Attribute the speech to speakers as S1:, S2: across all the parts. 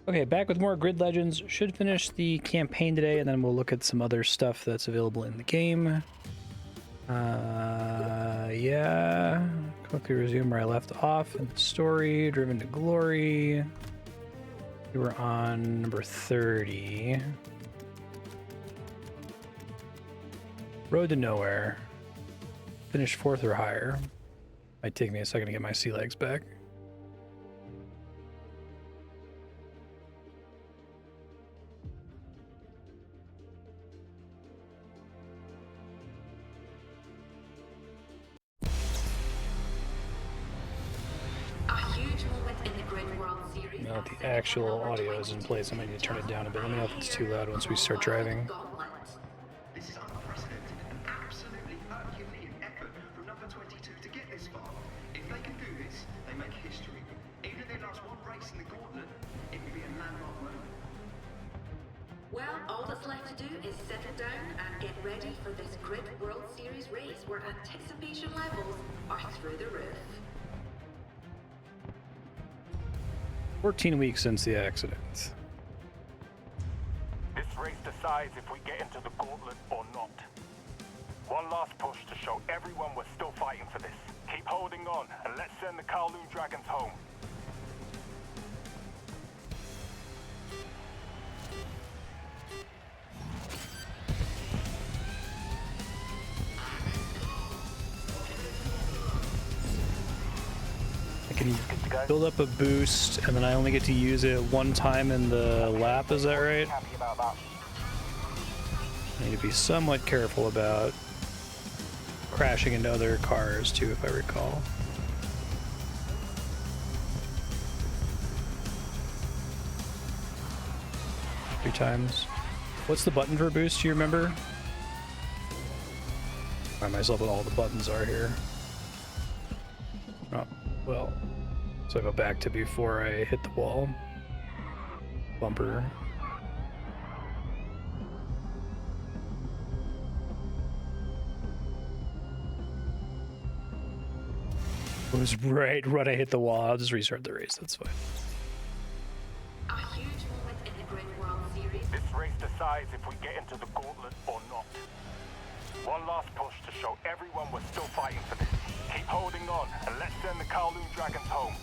S1: Okay, back with more Grid Legends. Should finish the campaign today, and then we'll look at some other stuff that's available in the game. Yeah. Quickly resume where I left off in the story. Driven to Glory. We were on number 30. Road to Nowhere. Finish 4th or higher. Might take me a second to get my sea legs back. Now that the actual audio is in place, I might need to turn it down a bit. Let me know if it's too loud once we start driving.
S2: This is unprecedented and absolutely Herculean effort from number 22 to get this far. If they can do this, they make history. Even if they lost one race in the gauntlet, it will be a landmark moment.
S3: Well, all that's left to do is settle down and get ready for this Grid World Series race where anticipation levels are through the roof.
S1: 14 weeks since the accident.
S4: This race decides if we get into the gauntlet or not. One last push to show everyone we're still fighting for this. Keep holding on and let's send the Kowloon Dragons home.
S1: I can build up a boost, and then I only get to use it one time in the lap, is that right? I need to be somewhat careful about crashing into other cars, too, if I recall. Three times. What's the button for boost, do you remember? Remind myself what all the buttons are here. Oh, well, so I go back to before I hit the wall. Bumper. It was right when I hit the wall. I'll just restart the race, that's fine.
S3: A huge moment in the Grid World Series.
S4: This race decides if we get into the gauntlet or not. One last push to show everyone we're still fighting for this. Keep holding on and let's send the Kowloon Dragons home.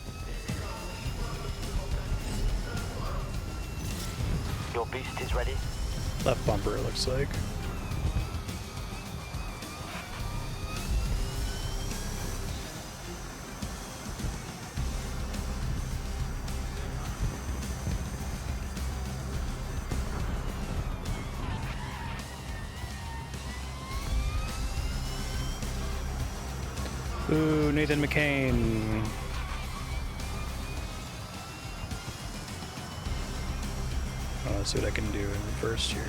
S5: Your boost is ready.
S1: Left bumper, it looks like. Ooh, Nathan McKane. Oh, let's see what I can do in reverse here.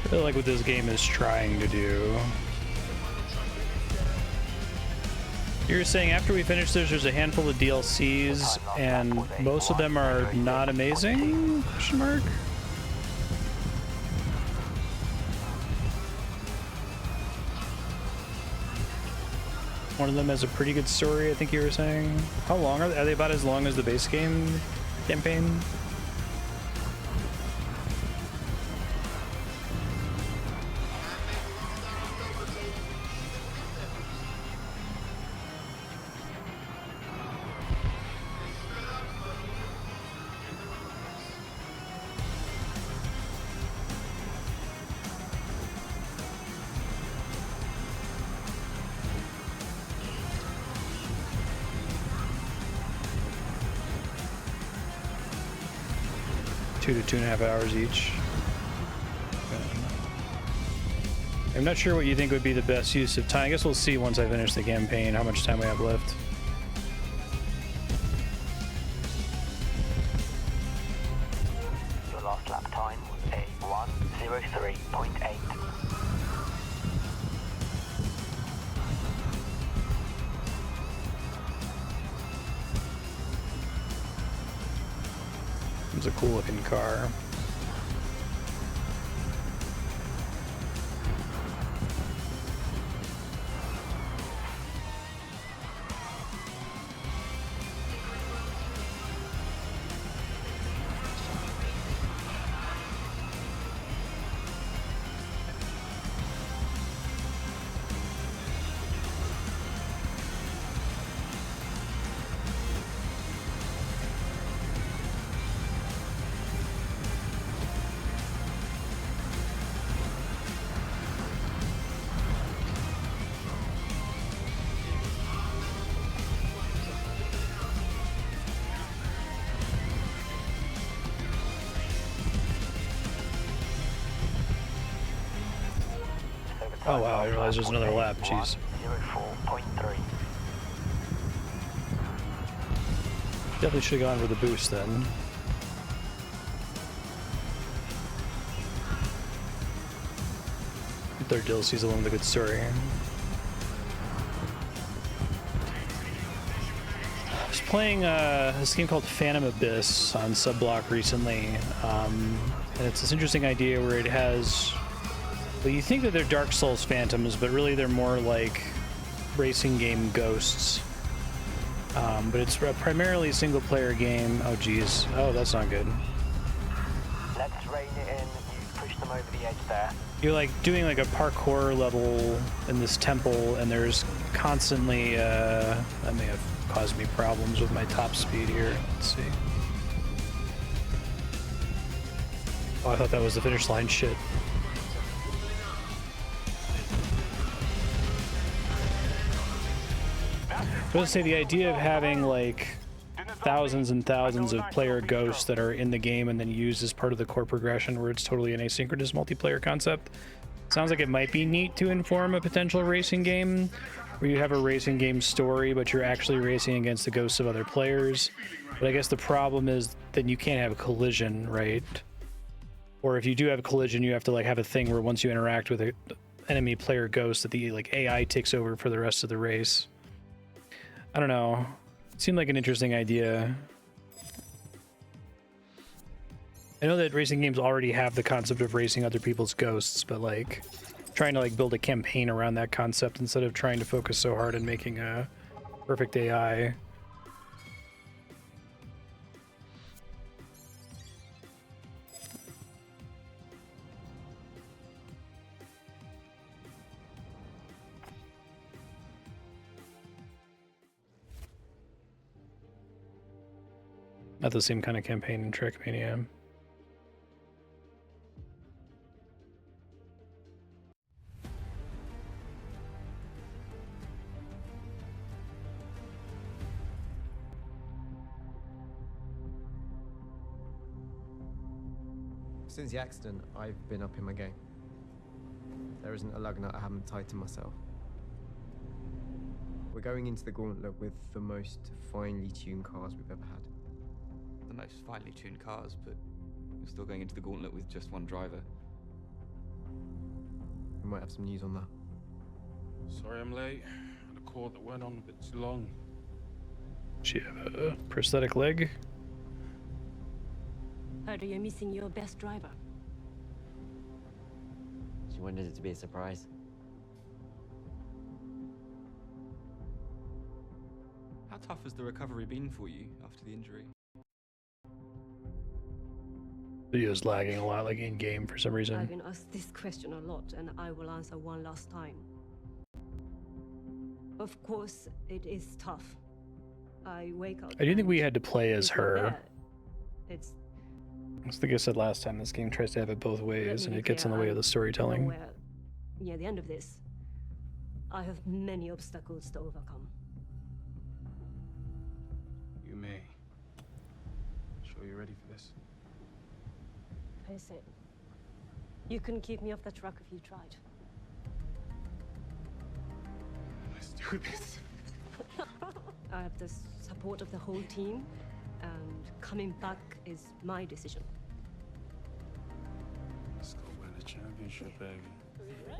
S1: I feel like what this game is trying to do. You're saying after we finish this, there's a handful of DLCs, and most of them are not amazing? Question mark. One of them has a pretty good story, I think you were saying. How long are they? Are they about as long as the base game campaign? To 2.5 hours each. I'm not sure what you think would be the best use of time. I guess we'll see once I finish the campaign how much time we have left.
S5: Your last lap time was a 1:03.8.
S1: It's a cool looking car. Oh wow, I realized there's another lap, jeez.
S5: 104.3.
S1: Definitely should have gone for the boost then. Third DLC's alone with a good story. I was playing this game called Phantom Abyss on Subblock recently, and it's this interesting idea where it has... Well, you think that they're Dark Souls phantoms, but really they're more like racing game ghosts. But it's a primarily single-player game. Oh, geez. Oh, that's not good.
S5: Let's rein it in. You've pushed them over the edge there.
S1: You're like doing like a parkour level in this temple, and there's constantly that may have caused me problems with my top speed here. Let's see. Oh, I thought that was the finish line. Shit. I was gonna say the idea of having like thousands and thousands of player ghosts that are in the game and then used as part of the core progression, where it's totally an asynchronous multiplayer concept. Sounds like it might be neat to inform a potential racing game where you have a racing game story, but you're actually racing against the ghosts of other players. But I guess the problem is then you can't have a collision, right? Or if you do have a collision, you have to like have a thing where once you interact with an enemy player ghost, that the like AI takes over for the rest of the race. I don't know. It seemed like an interesting idea. I know that racing games already have the concept of racing other people's ghosts, but like trying to like build a campaign around that concept instead of trying to focus so hard on making a perfect AI. Not the same kind of campaign in Trackmania.
S6: Since the accident, I've been up in my game. There isn't a lug nut I haven't tied to myself. We're going into the gauntlet with the most finely tuned cars we've ever had.
S7: The most finely tuned cars, but you're still going into the gauntlet with just one driver.
S6: We might have some news on that.
S8: Sorry I'm late. Had a call that went on a bit too long.
S1: She have a prosthetic leg?
S9: Heard you're missing your best driver.
S10: She wanted it to be a surprise.
S7: How tough has the recovery been for you after the injury?
S1: Video's lagging a lot, like in game for some reason.
S9: I've been asked this question a lot, and I will answer one last time. Of course, it is tough. I wake up.
S1: I do think we had to play as her.
S9: It's.
S1: I think I said last time, this game tries to have it both ways, and it gets in the way of the storytelling.
S9: Near the end of this, I have many obstacles to overcome.
S8: Yume, sure you're ready for this?
S9: Face it. You couldn't keep me off the truck if you tried.
S8: Let's do this.
S9: I have the support of the whole team, and coming back is my decision.
S8: Let's go win a championship, baby.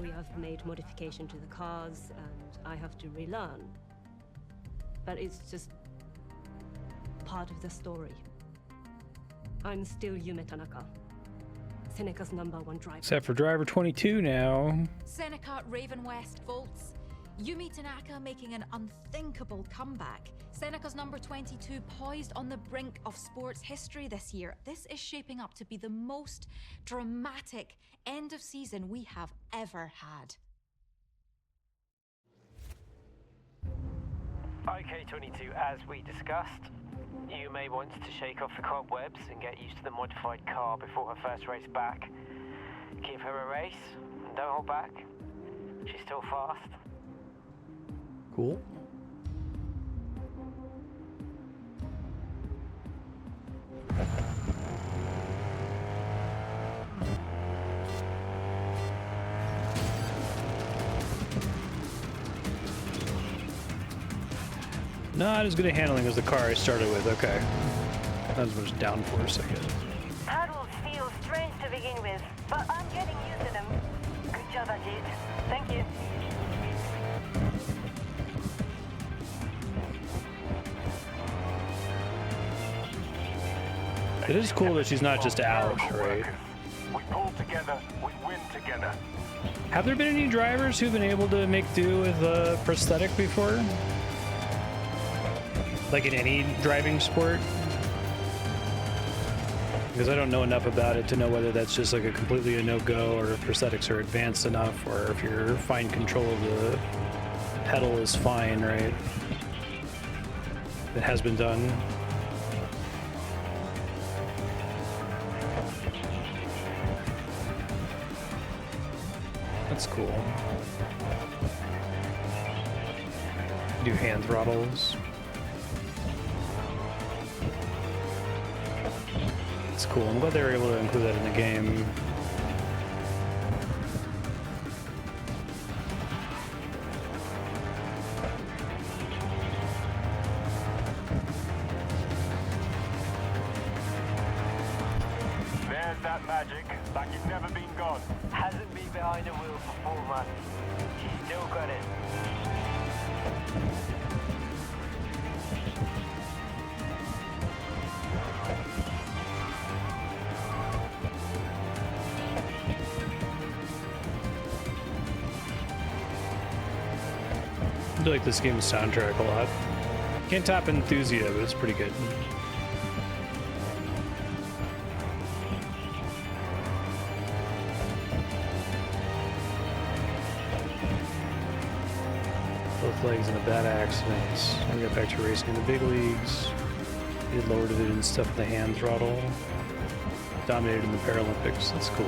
S9: We have made modification to the cars, and I have to relearn. But it's just part of the story. I'm still Yume Tanaka, Seneca's #1 driver.
S1: Except for driver 22 now.
S11: Seneca Raven West Volts. Yume Tanaka making an unthinkable comeback. Seneca's number 22 poised on the brink of sports history this year. This is shaping up to be the most dramatic end of season we have ever had.
S5: Okay, 22, as we discussed, Yume wants to shake off the cobwebs and get used to the modified car before her first race back. Give her a race, and don't hold back. She's still fast.
S1: Cool. Not as good a handling as the car I started with, okay. Not as much downforce, I guess.
S12: Paddles feel strange to begin with, but I'm getting used to them. Good job, Ajit. Thank you.
S1: It is cool that she's not just out, right?
S4: We pull together, we win together.
S1: Have there been any drivers who've been able to make do with a prosthetic before? Like in any driving sport? Because I don't know enough about it to know whether that's just like a completely a no-go or if prosthetics are advanced enough or if your fine control of the pedal is fine, right? It has been done. That's cool. Do hand throttles. It's cool. I'm glad they were able to include that in the game.
S4: There's that magic, like you've never been gone.
S5: Hasn't been behind the wheel for 4 months. She's still got it.
S1: I like this game's soundtrack a lot. Can't top Enthusia, but it's pretty good. Both legs in a bad accident. We got back to racing in the big leagues. He had lower division stuff with the hand throttle. Dominated in the Paralympics. That's cool.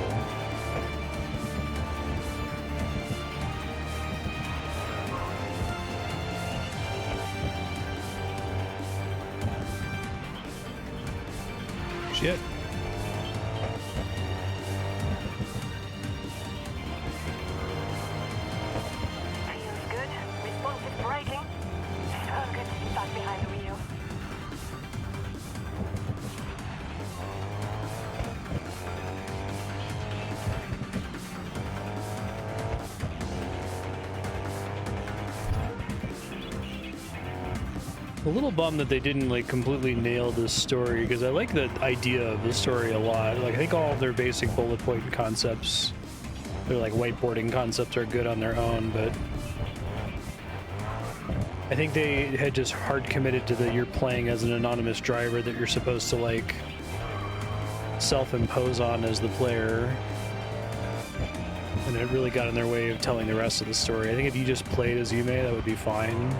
S1: Shit.
S12: Feels good. Responsive braking. So good to be back behind the wheel.
S1: A little bummed that they didn't like completely nail this story because I like the idea of the story a lot. Like I think all of their basic bullet point concepts, their like whiteboarding concepts are good on their own, but I think they had just hard committed to the you're playing as an anonymous driver that you're supposed to like self-impose on as the player. And it really got in their way of telling the rest of the story. I think if you just played as Yume, that would be fine.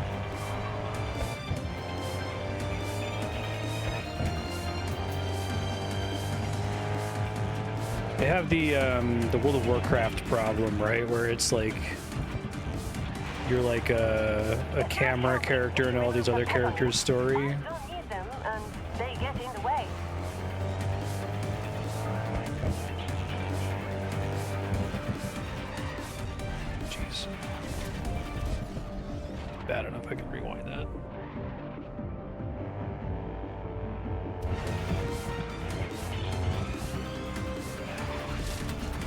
S1: They have the World of Warcraft problem, right? Where it's like you're like a camera character in all these other characters' story.
S12: Don't need them, and they get in the way.
S1: Jeez. Bad enough I can rewind that.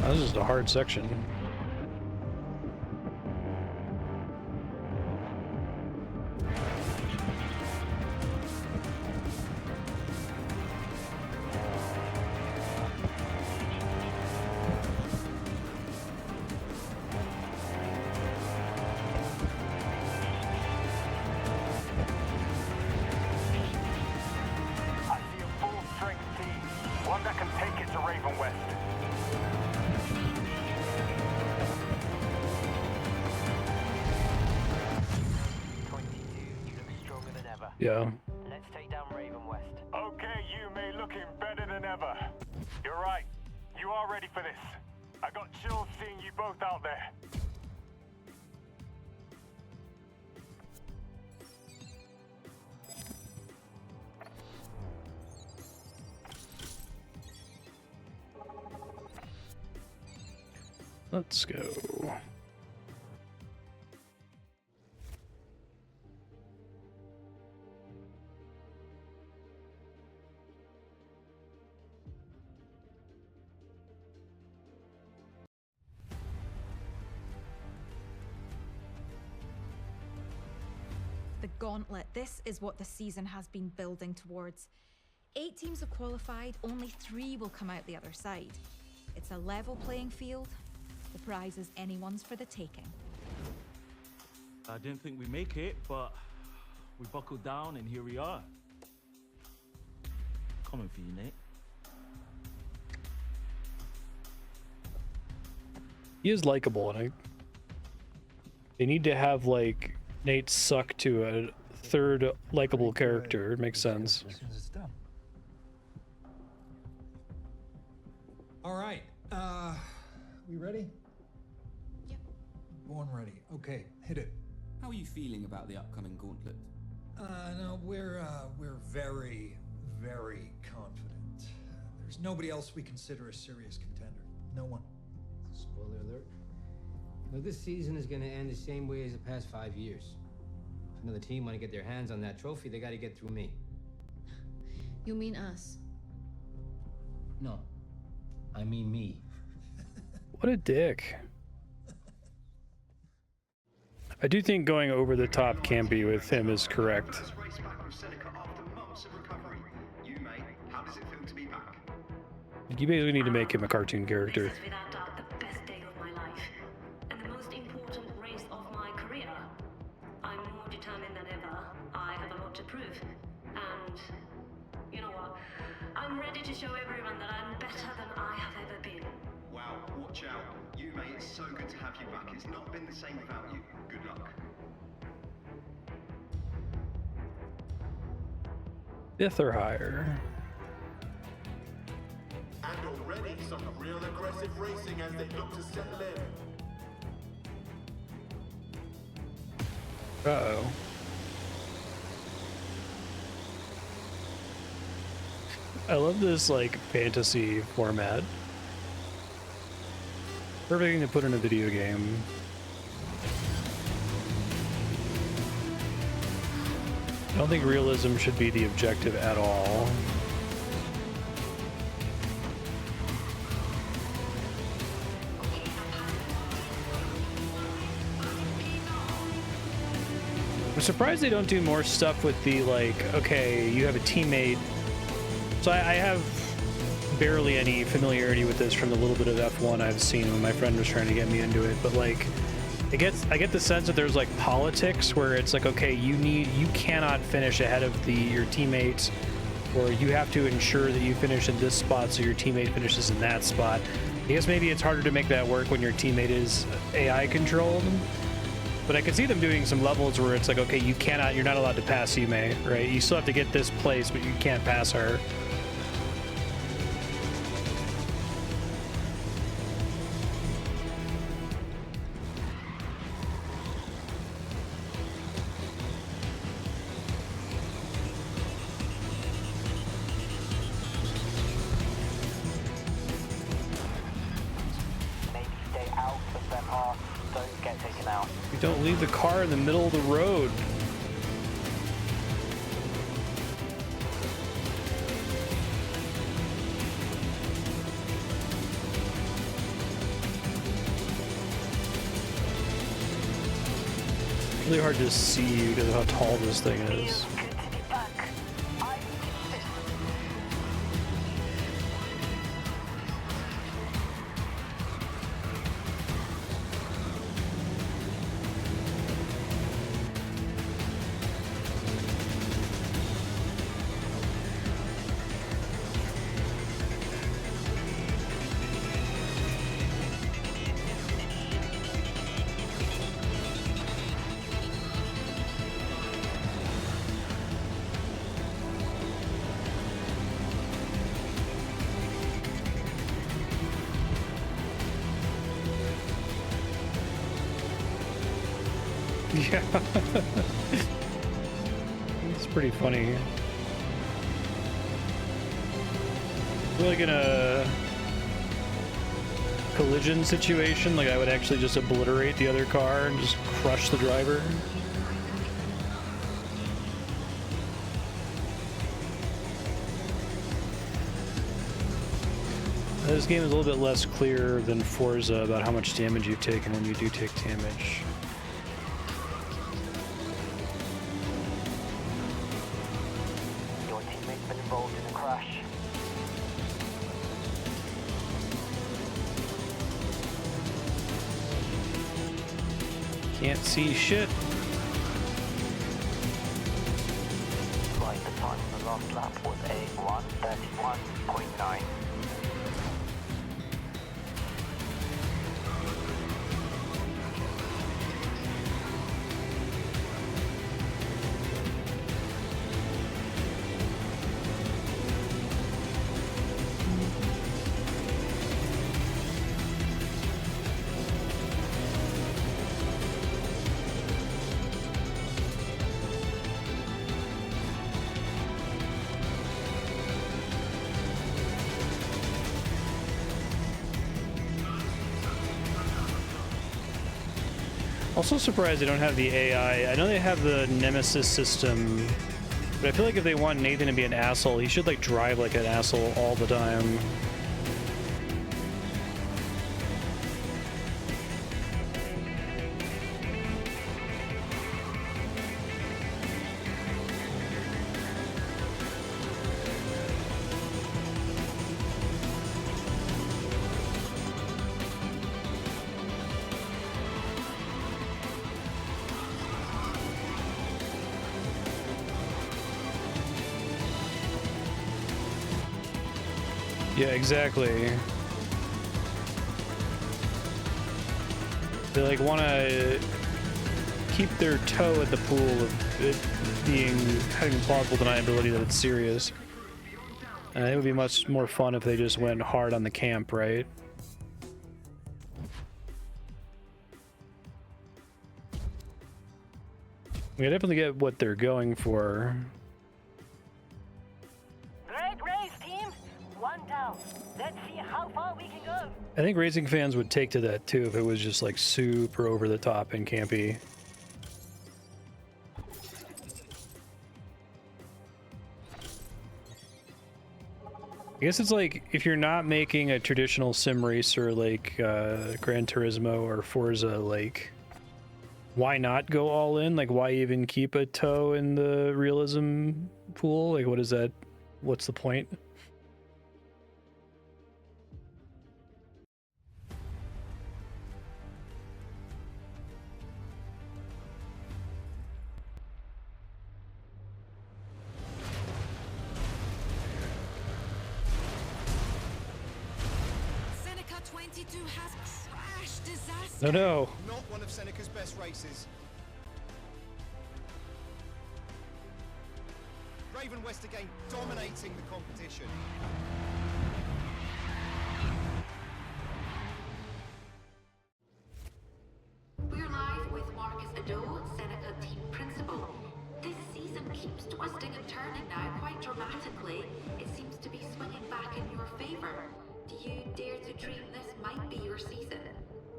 S1: This is a hard section.
S4: Someone that can take it to Raven West.
S5: You look stronger than ever.
S1: Yeah.
S5: Let's take down Raven West.
S4: Okay, Yume, looking better than ever. You're right. You are ready for this. I got chills seeing you both out there.
S1: Let's go.
S11: The Gauntlet. This is what the season has been building towards. 8 teams have qualified, only 3 will come out the other side. It's a level playing field. The prize is anyone's for the taking.
S13: I didn't think we'd make it, but we buckled down and here we are. Coming for you, Nate.
S1: He is likable, and they need to have like Nate suck to a third likable character. It makes sense.
S14: It's done. All right. We ready?
S11: Yep.
S14: Born ready. Okay, hit it.
S15: How are you feeling about the upcoming gauntlet?
S14: No, we're very, very confident. There's nobody else we consider a serious contender. No one.
S16: Spoiler alert. No, this season is going to end the same way as the past 5 years. If another team want to get their hands on that trophy, they got to get through me.
S17: You mean us?
S16: No, I mean me.
S1: What a dick. I do think going over the top campy with him is correct. You basically need to make him a cartoon character.
S3: This is without doubt the best day of my life, and the most important race of my career. I'm more determined than ever. I have a lot to prove, and you know what? I'm ready to show everyone that I'm better than I have ever been.
S2: Wow, watch out. Yume, it's so good to have you back. It's not been the same without you. Good luck.
S1: Fifth or higher.
S18: And already some real aggressive racing as they look to settle in.
S1: Uh-oh. I love this, like, fantasy format. Perfect thing to put in a video game. I don't think realism should be the objective at all. I'm surprised they don't do more stuff with the, like, okay, you have a teammate. So I have barely any familiarity with this from the little bit of F1 I've seen when my friend was trying to get me into it, but like, I get the sense that there's like politics where it's like, okay, you cannot finish ahead of your teammates, or you have to ensure that you finish in this spot so your teammate finishes in that spot. I guess maybe it's harder to make that work when your teammate is AI controlled. But I could see them doing some levels where it's like, okay, you're not allowed to pass Yume, right? You still have to get this place, but you can't pass her.
S5: Maybe stay out of their path, don't get taken out.
S1: You don't leave the car in the middle of the road. It's really hard to see you because of how tall this thing is. Yeah. It's pretty funny. I feel like in a collision situation, like I would actually just obliterate the other car and just crush the driver. This game is a little bit less clear than Forza about how much damage you've taken when you do take damage.
S5: Your teammate's been involved in a crash.
S1: Can't see shit.
S5: Right, the time on the last lap was a 1:31.9.
S1: Also surprised they don't have the AI. I know they have the Nemesis system, but I feel like if they want Nathan to be an asshole, he should like drive like an asshole all the time. Yeah, exactly. They like want to keep their toe at the pool of it being having plausible deniability that it's serious. It would be much more fun if they just went hard on the camp, right? We definitely get what they're going for.
S12: Great race, team. One down. Let's see how far we can go.
S1: I think racing fans would take to that too if it was just like super over the top and campy. I guess it's like if you're not making a traditional sim racer like Gran Turismo or Forza, like why not go all in? Like why even keep a toe in the realism pool? Like what is that? What's the point? No, no.
S18: Not one of Seneca's best races. Raven West again dominating the competition.
S3: We're live with Marcus Ado, Seneca team principal. This season keeps twisting and turning now quite dramatically. It seems to be swinging back in your favor. Do you dare to dream this might be your season?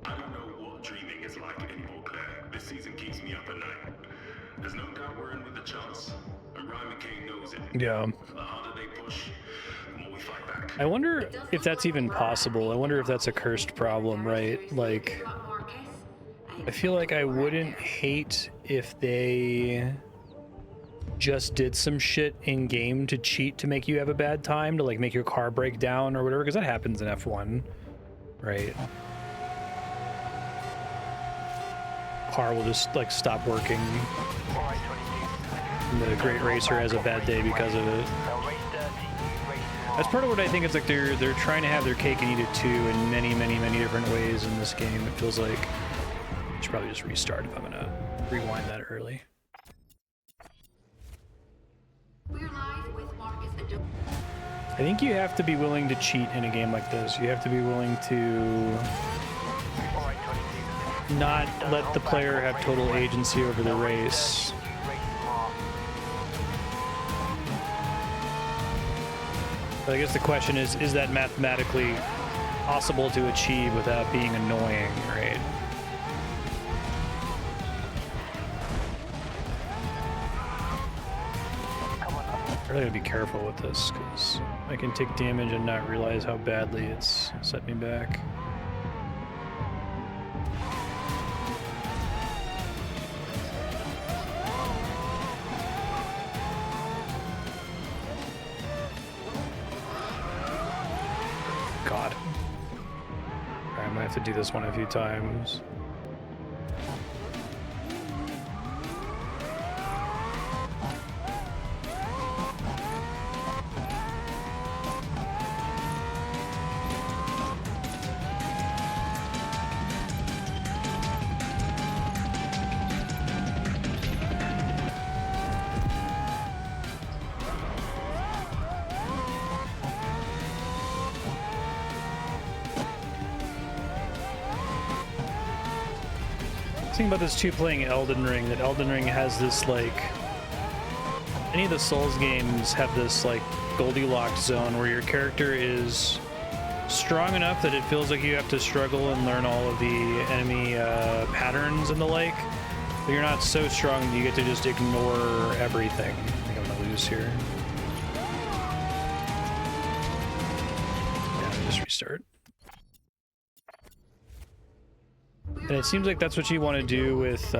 S18: I don't know what dreaming is like anymore, Claire. This season keeps me up at night. There's no doubt we're in with a chance. And Ryan McKane knows it.
S1: Yeah.
S18: The harder they push, the more we fight back.
S1: I wonder if that's even possible. I wonder if that's a cursed problem, right? Like, I feel like I wouldn't hate if they just did some shit in game to cheat to make you have a bad time, to like make your car break down or whatever, because that happens in F1, right? Car will just like stop working. And the great racer has a bad day because of it. That's part of what I think it's like they're trying to have their cake and eat it too in many different ways in this game. It feels like I should probably just restart if I'm gonna rewind that early. I think you have to be willing to cheat in a game like this. You have to be willing to not let the player have total agency over the race. But I guess the question is that mathematically possible to achieve without being annoying, right? I really gotta be careful with this, because I can take damage and not realize how badly it's set me back. God. Alright, I'm gonna have to do this one a few times. Thing about this too, playing Elden Ring, that Elden Ring has this, like, any of the Souls games have this, like, Goldilocks zone where your character is strong enough that it feels like you have to struggle and learn all of the enemy patterns and the like, but you're not so strong that you get to just ignore everything. I think I'm gonna lose here. Yeah, just restart. And it seems like that's what you want to do with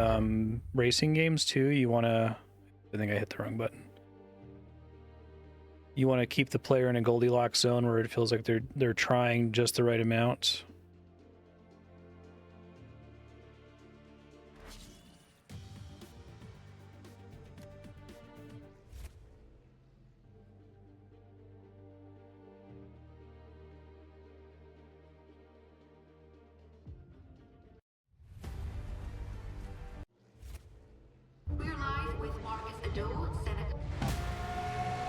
S1: racing games too. You want to... I think I hit the wrong button. You want to keep the player in a Goldilocks zone where it feels like they're trying just the right amount.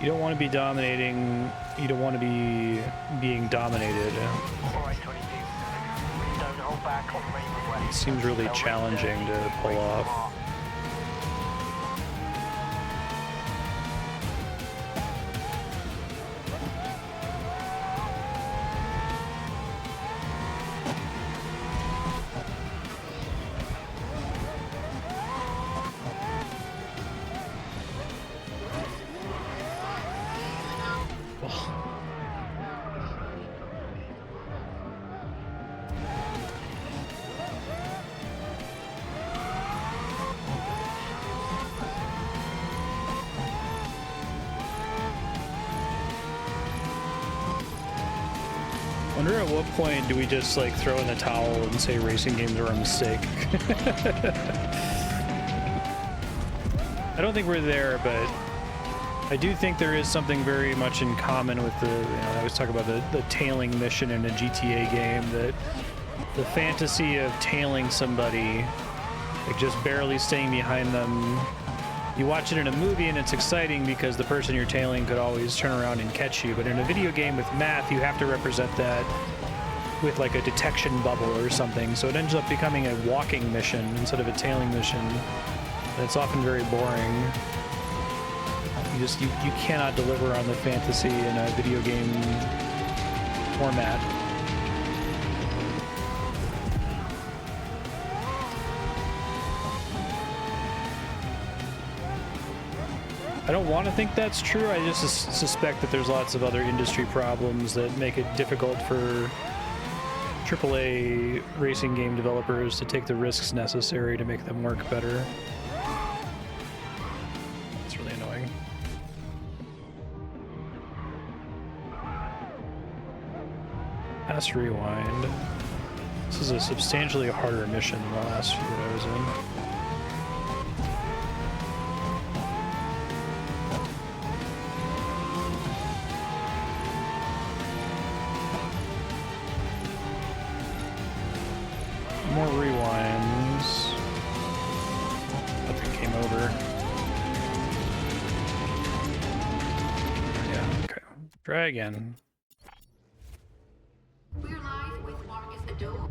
S1: You don't want to be dominating, you don't want to be being dominated. It seems really challenging to pull off. I wonder at what point do we just like throw in the towel and say racing games are a mistake? I don't think we're there, but I do think there is something very much in common with the, I always talk about the tailing mission in a GTA game, that the fantasy of tailing somebody, like just barely staying behind them. You watch it in a movie and it's exciting because the person you're tailing could always turn around and catch you, but in a video game with math, you have to represent that with like a detection bubble or something, so it ends up becoming a walking mission instead of a tailing mission, and it's often very boring. You cannot deliver on the fantasy in a video game format. I don't want to think that's true. I just suspect that there's lots of other industry problems that make it difficult for AAA racing game developers to take the risks necessary to make them work better. It's really annoying. Pass rewind. This is a substantially harder mission than the last few that I was in. More rewinds. Nothing came over. Yeah, okay. Try again.
S3: We're live with Marcus Ado.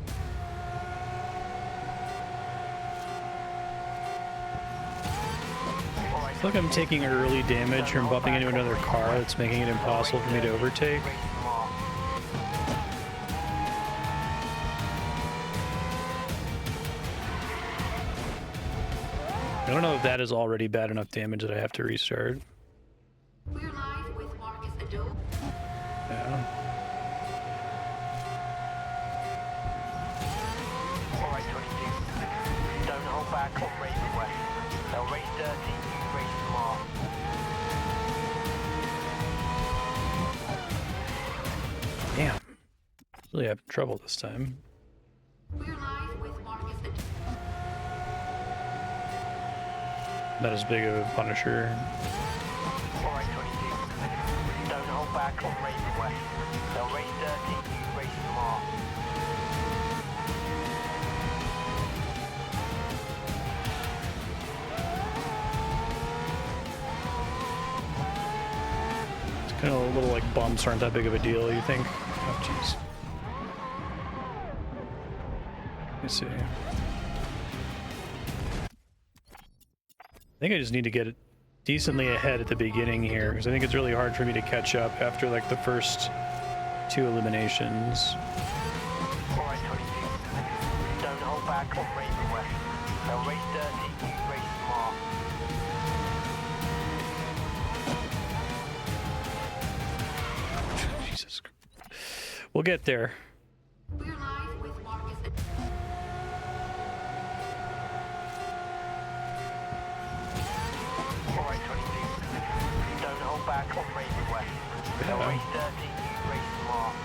S1: feel like I'm taking early damage from bumping into another car that's making it impossible for me to overtake. I don't know if that is already bad enough damage that I have to restart.
S11: We're live with Marcus Ado.
S1: Yeah.
S5: Alright, 22. Don't hold back on Raven West. They'll race dirty, you race smart.
S1: Damn. Really having trouble this time.
S11: We're live with Marcus Ado.
S1: Not as big of a punisher.
S5: Alright, 22. Don't hold back on Raven West. They'll race dirty, you race smart.
S1: It's kind of little like bumps aren't that big of a deal, you think? Oh, jeez. Let's see. I think I just need to get decently ahead at the beginning here, because I think it's really hard for me to catch up after like the first 2 eliminations.
S5: Alright, 22. Don't hold back on Raven West. They'll race dirty, you race smart.
S1: Jesus. We'll get there.
S11: We're live with Marcus Ado.
S5: Alright, 22. Don't hold back on Raven West. They'll race dirty, you race smart.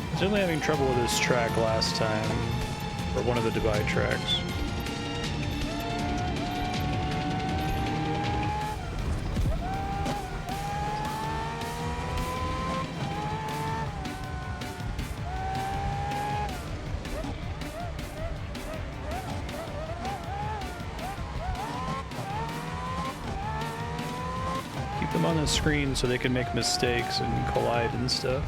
S1: I was only having trouble with this track last time, or one of the divide tracks. Keep them on the screen so they can make mistakes and collide and stuff.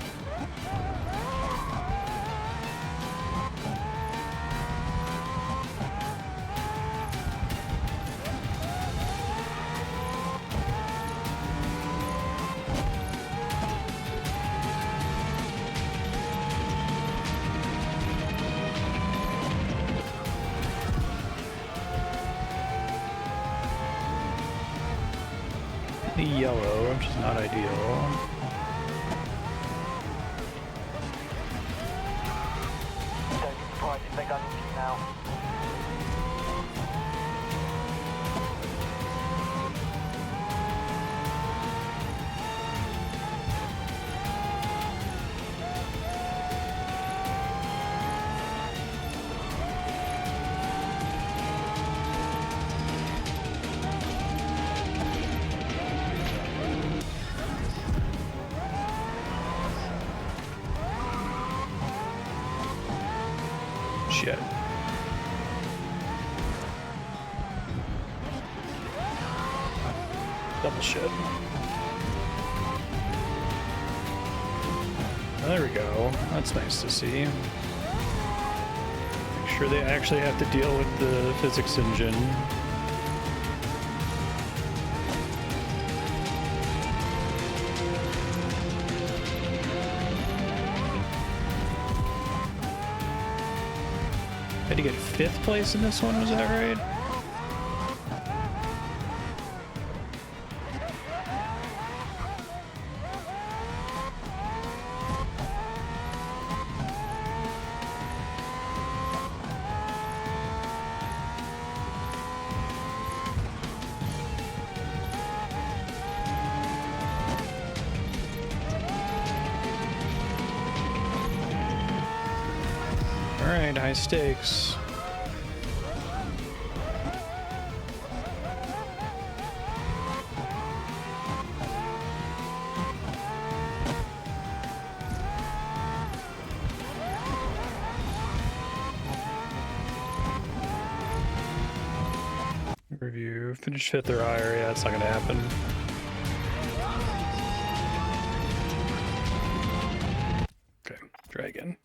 S1: Yellow, which is not ideal.
S5: Don't be surprised if they got into now.
S1: Shit. Double shit. There we go. That's nice to see. Make sure they actually have to deal with the physics engine. Had to get 5th place in this one, was that right? Alright, high stakes. Review. Finish 5th or higher. Yeah, it's not going to happen. Okay, try again.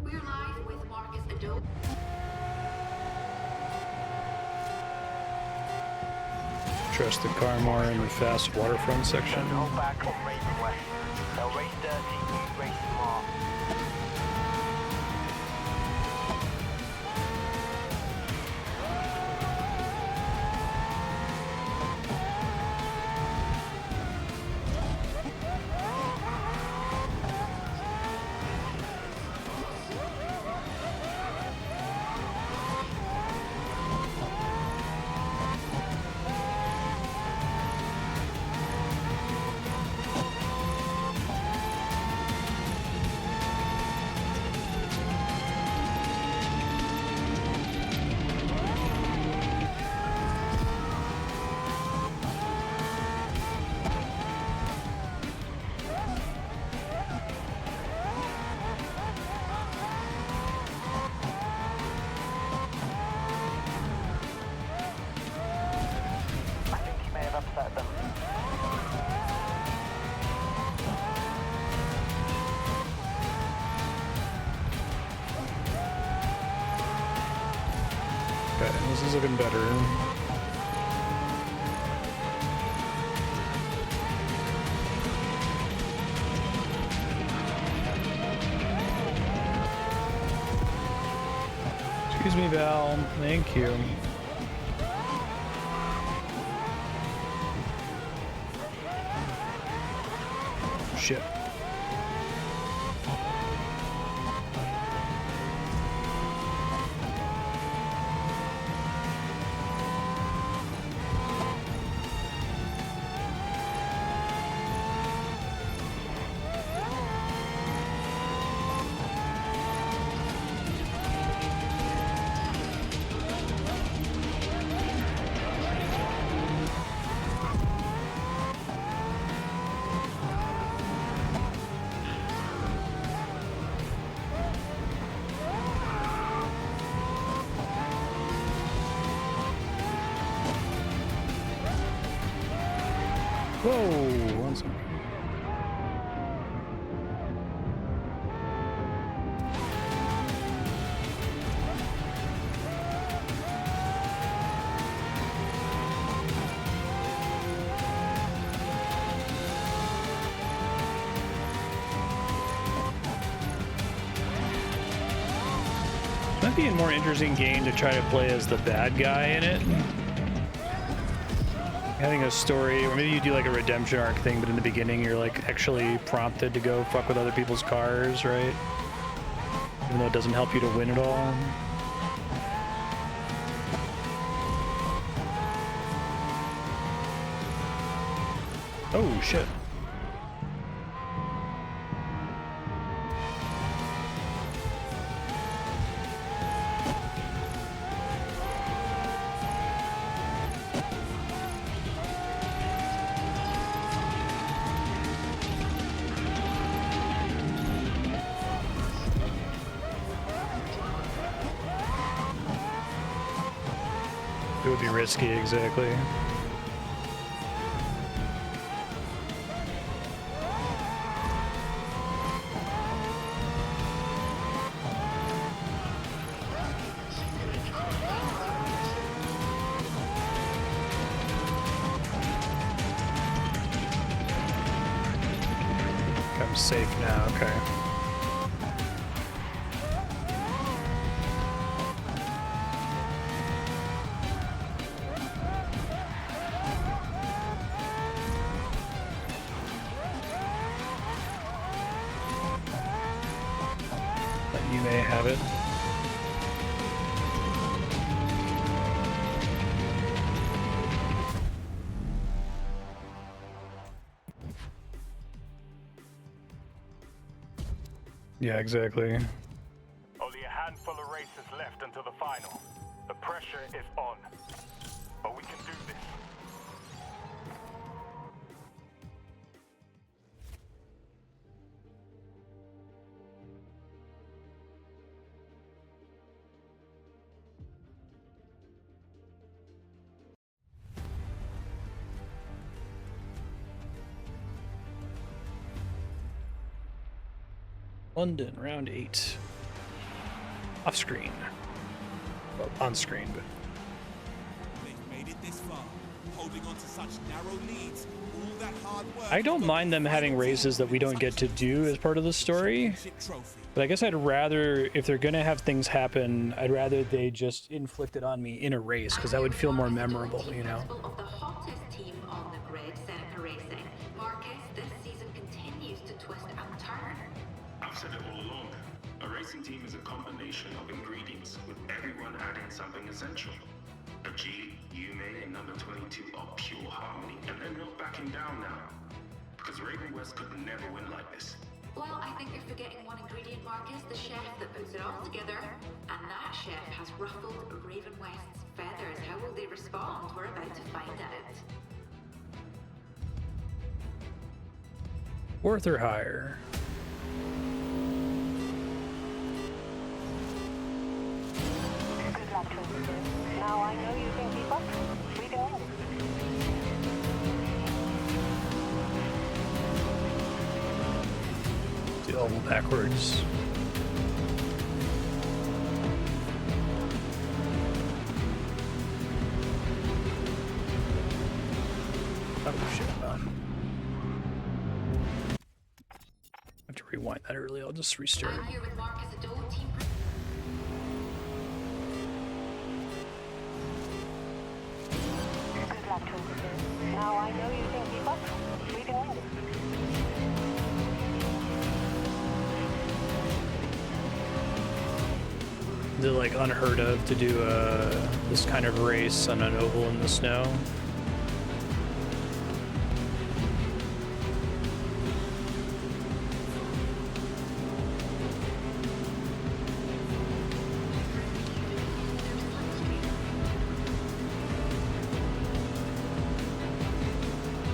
S19: We're live with Marcus Adobe.
S1: Trust the car more in the fast waterfront section.
S5: Hold back on Raven West. They'll race dirty, you race smart.
S1: This is looking better. Excuse me, Val. Thank you. Shit. Whoa, one second. This might be a more interesting game to try to play as the bad guy in it. Having a story, or maybe you do like a redemption arc thing, but in the beginning you're like actually prompted to go fuck with other people's cars, right? Even though it doesn't help you to win at all. Oh shit. It would be risky, exactly. I'm safe now, okay. You may have it. Yeah, exactly.
S4: Only a handful of races left until the final. The pressure is on. But we can do this.
S1: London, round 8. Off screen. Well, on screen, but.
S20: They've made it this far, holding on to such narrow leads. All that hard work.
S1: I don't mind them having races that we don't get to do as part of the story. But I guess I'd rather, if they're gonna have things happen, I'd rather they just inflict it on me in a race, because that would feel more memorable, you know?
S19: Of the hottest team on the grid, Seneca Racing, Marcus this season continues to twist and turn.
S18: I've said it all along. A racing team is a combination of ingredients, with everyone adding something essential. A G, Yume, and number 22 are pure harmony, and they're not backing down now. Because Raven West could never win like this.
S19: Well, I think you're forgetting one ingredient, Marcus, the chef that puts it all together. And that chef has ruffled Raven West's feathers. How will they respond? We're about to find out.
S1: Fourth or higher.
S12: Good luck, Tristan. Now I know you can keep up. We can win.
S1: Do oval backwards. Oh shit. I have to rewind that early. I'll just restart.
S19: I'm here with Marcus Ado, team.
S12: Good luck, Tristan. Now I know you can keep up. We can win.
S1: Is it like unheard of to do this kind of race on an oval in the snow?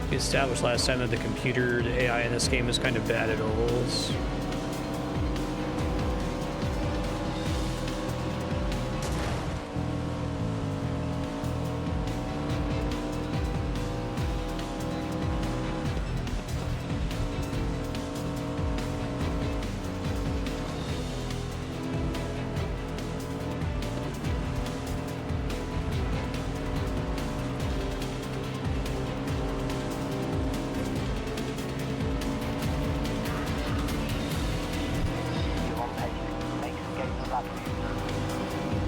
S1: We established last time that the computer, the AI in this game is kind of bad at ovals.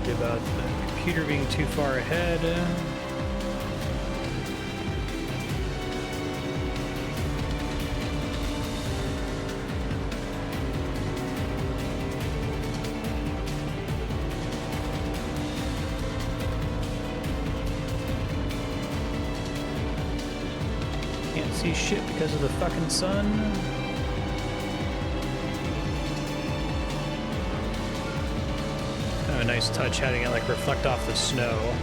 S1: About the computer being too far ahead. Can't see shit because of the fucking sun. A nice touch having it like reflect off the snow.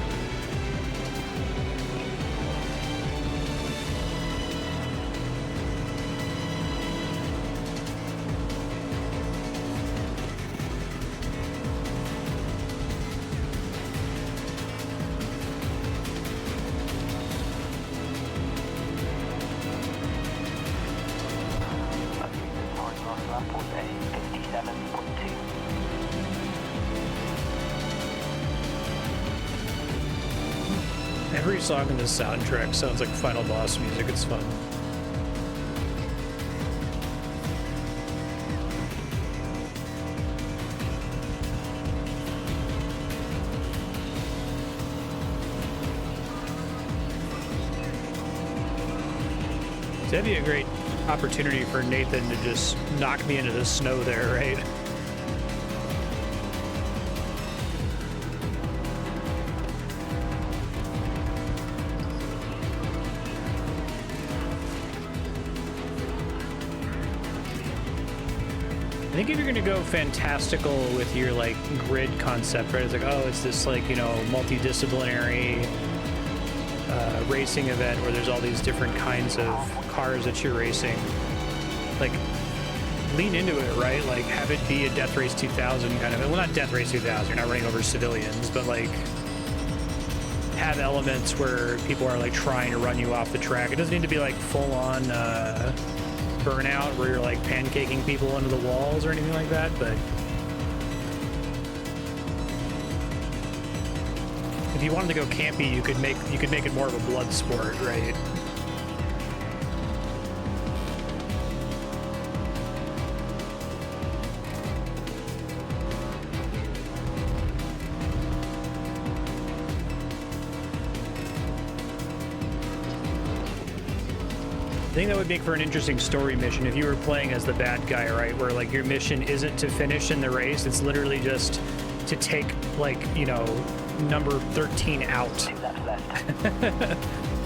S1: Every song in this soundtrack sounds like Final Boss music. It's fun. That'd be a great opportunity for Nathan to just knock me into the snow there, right? I think if you're gonna go fantastical with your like grid concept, right? It's like, oh, it's this like, you know, multidisciplinary racing event where there's all these different kinds of cars that you're racing. Like, lean into it, right? Like, have it be a Death Race 2000 kind of, well, not Death Race 2000, you're not running over civilians, but like, have elements where people are like trying to run you off the track. It doesn't need to be like full on Burnout, where you're like pancaking people into the walls or anything like that, but if you wanted to go campy, you could make it more of a blood sport, right? I think that would make for an interesting story mission if you were playing as the bad guy, right? Where like your mission isn't to finish in the race, it's literally just to take, like, you know, number 13 out.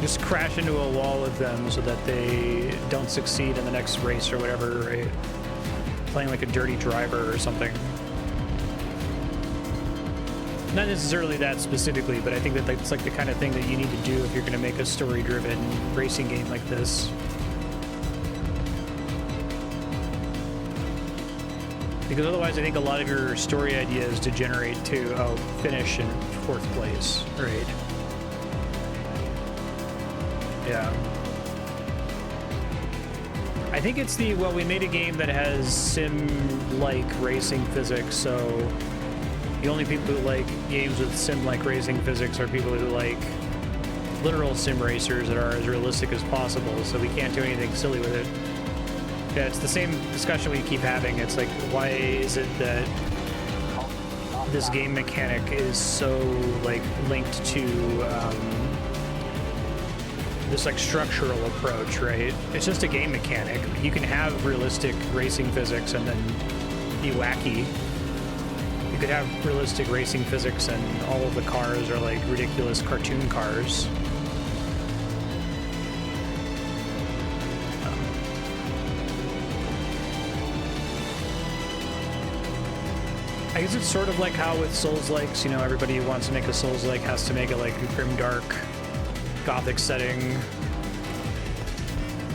S1: Just crash into a wall with them so that they don't succeed in the next race or whatever, right? Playing like a dirty driver or something. Not necessarily that specifically, but I think that that's like the kind of thing that you need to do if you're going to make a story-driven racing game like this. Because otherwise, I think a lot of your story ideas degenerate to, oh, finish in 4th place, right? Yeah. I think it's the, well, we made a game that has sim-like racing physics, so the only people who like games with sim-like racing physics are people who like literal sim racers that are as realistic as possible, so we can't do anything silly with it. Yeah, it's the same discussion we keep having. It's like, why is it that this game mechanic is so like linked to this like structural approach, right? It's just a game mechanic. You can have realistic racing physics and then be wacky. You could have realistic racing physics and all of the cars are like ridiculous cartoon cars. I guess it's sort of like how with Souls-likes, you know, everybody who wants to make a Souls-like has to make it like a grim, dark, gothic setting.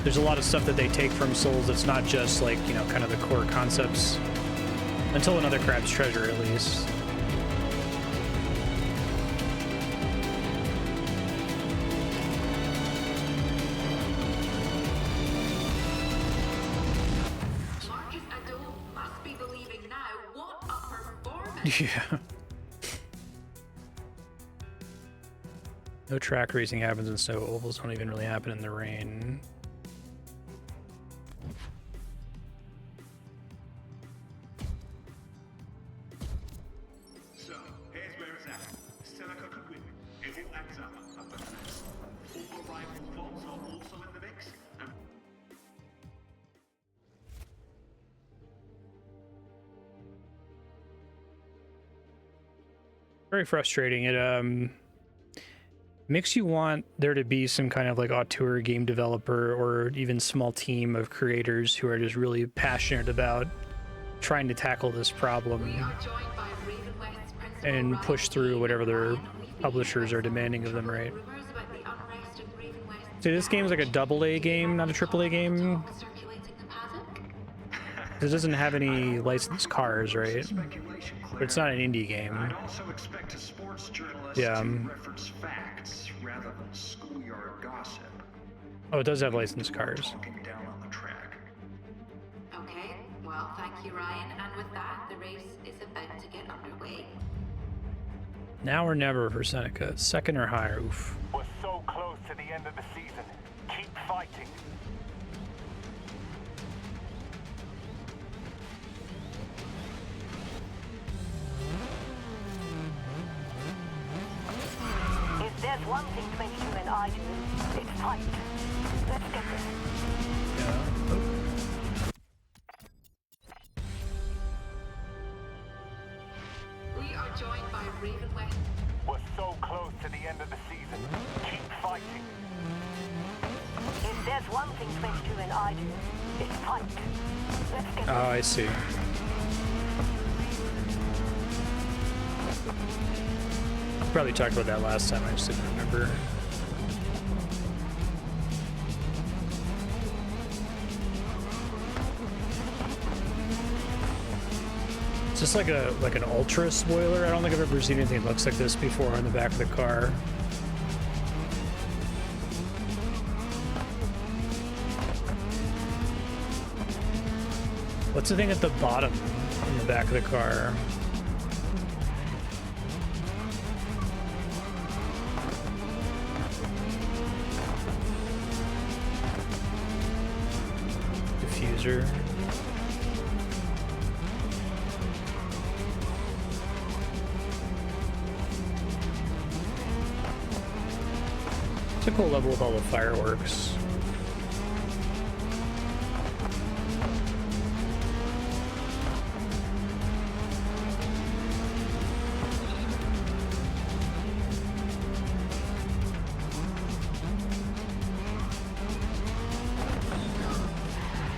S1: There's a lot of stuff that they take from Souls that's not just like, you know, kind of the core concepts. Until Another Crab's Treasure, at least. Yeah. No track racing happens in snow. Ovals don't even really happen in the rain.
S18: So, here's where it's at. Seneca could win. It all adds up. But all rival plots are also in the mix. And
S1: very frustrating. It makes you want there to be some kind of like auteur game developer or even small team of creators who are just really passionate about trying to tackle this problem and push through whatever their publishers are demanding of them, right? So this game's like a AA game, not a AAA game. It doesn't have any licensed cars, right? But it's not an indie game.
S2: I'd also expect a sports journalist
S1: Yeah.
S2: to reference facts rather than schoolyard gossip.
S1: Oh, it does have licensed cars.
S2: Talking down on the track.
S19: Okay, well, thank you, Ryan. And with that, the race is about to get underway.
S1: Now or never for Seneca. 2nd or higher. Oof.
S4: We're so close to the end of the season. Keep fighting.
S12: If there's one thing 22 and I do, it's fight. Let's get this.
S19: We are joined by Raven West.
S4: We're so close to the end of the season. Keep fighting.
S12: If there's one thing 22 and I do, it's fight. Let's get
S1: Oh, I see. Probably talked about that last time, I just didn't remember. It's just like an ultra spoiler. I don't think I've ever seen anything that looks like this before on the back of the car. What's the thing at the bottom in the back of the car? Diffuser. It's a cool level with all the fireworks.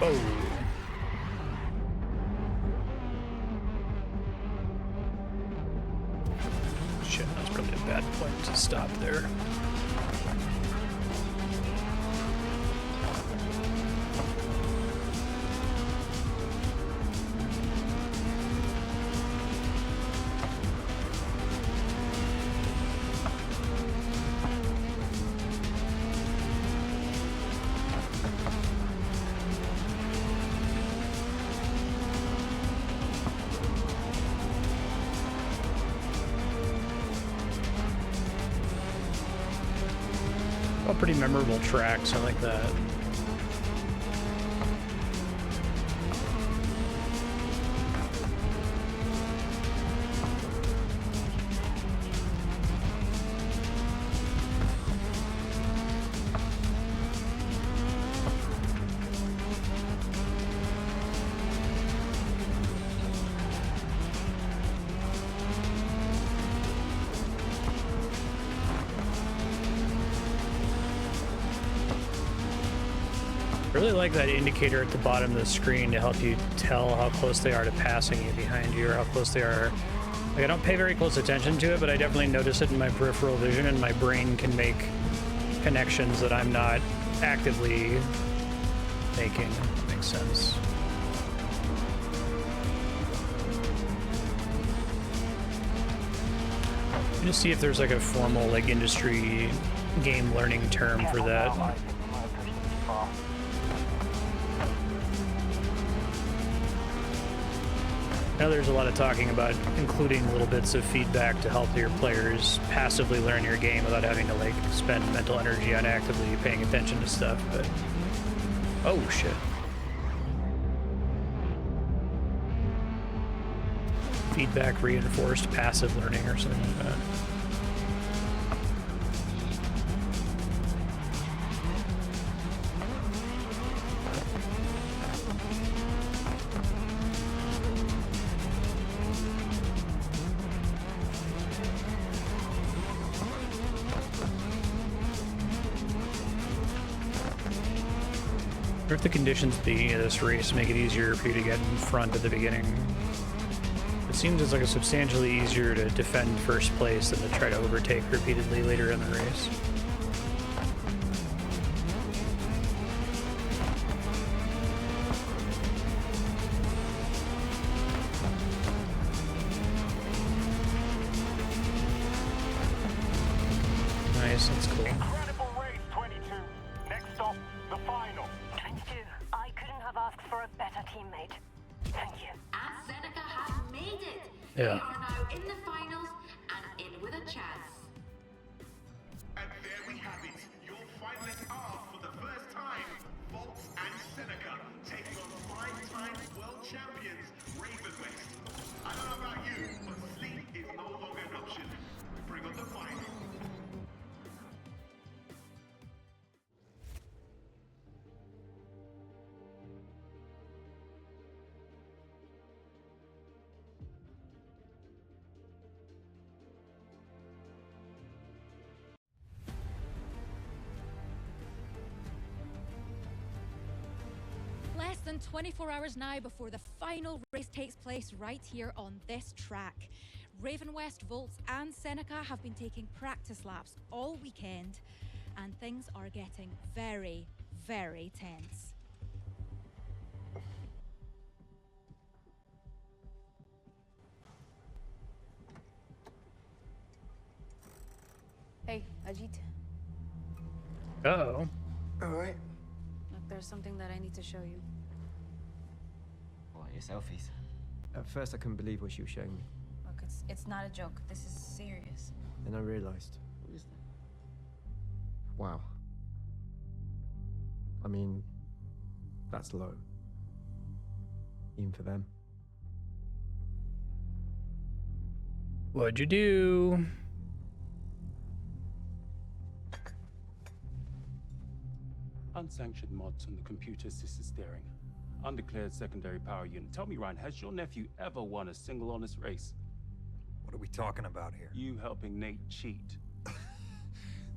S1: Oh. Shit, that was probably a bad point to stop there. Pretty memorable tracks, I like that. I really like that indicator at the bottom of the screen to help you tell how close they are to passing you behind you, or how close they are. Like, I don't pay very close attention to it, but I definitely notice it in my peripheral vision, and my brain can make connections that I'm not actively making. Makes sense. Just see if there's like a formal like industry game learning term for that. I know there's a lot of talking about including little bits of feedback to help your players passively learn your game without having to like spend mental energy on actively paying attention to stuff, but oh shit. Feedback reinforced passive learning or something like that. What if the conditions at the beginning of this race make it easier for you to get in front at the beginning? It seems it's like a substantially easier to defend first place than to try to overtake repeatedly later in the race. Nice, that's cool.
S4: Incredible race, 22. Next stop, the final.
S12: 22, I couldn't have asked for a better teammate. Thank you.
S19: And Seneca has made it.
S1: Yeah.
S19: They are now in the finals and in with a chance.
S18: And there we have it. Your finalists are, for the first time, Volts and Seneca, taking on 5-time world champions, Raven West. I don't know about you, but sleep is no longer an option. Bring on the final.
S11: Less than 24 hours now before the final race takes place right here on this track. Raven West, Volts and Seneca have been taking practice laps all weekend, and things are getting very, very tense.
S17: Hey, Ajit.
S1: Uh-oh.
S17: Alright. Look, there's something that I need to show you.
S10: What your selfies.
S6: At first, I couldn't believe what she was showing me.
S21: Look, it's not a joke. This is serious.
S6: Then I realized. Wow. I mean, that's low. Even for them.
S1: What'd you do?
S22: Unsanctioned mods on the computer-assisted steering. Undeclared secondary power unit. Tell me, Ryan, has your nephew ever won a single honest race?
S14: What are we talking about here?
S22: You helping Nate cheat.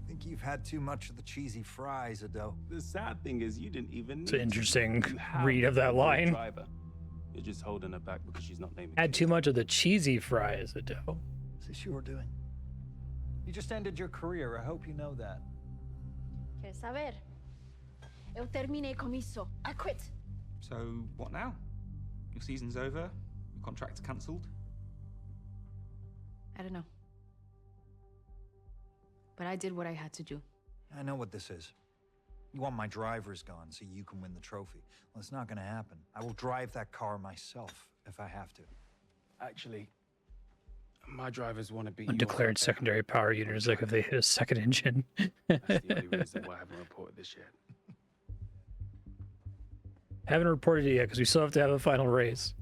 S14: Think you've had too much of the cheesy fries, Ado.
S22: The sad thing is you didn't even need
S1: It's an interesting
S22: to. You have
S1: read of that
S22: a
S1: line.
S22: driver. You're just holding her back because she's not naming.
S1: Had too much of the cheesy fries, Ado.
S14: Is this your doing? You just ended your career. I hope you know that.
S17: ¿Quieres saber? Eu terminei com isso. I quit.
S7: So, what now? Your season's over? Your contract's cancelled?
S17: I don't know. But I did what I had to do.
S14: I know what this is. You want my drivers gone so you can win the trophy. Well, it's not gonna happen. I will drive that car myself if I have to.
S22: Actually, my drivers want to be
S1: Undeclared secondary power unit is like if they hit a second engine.
S22: That's the only reason why I haven't reported this yet.
S1: Haven't reported it yet because we still have to have a final race.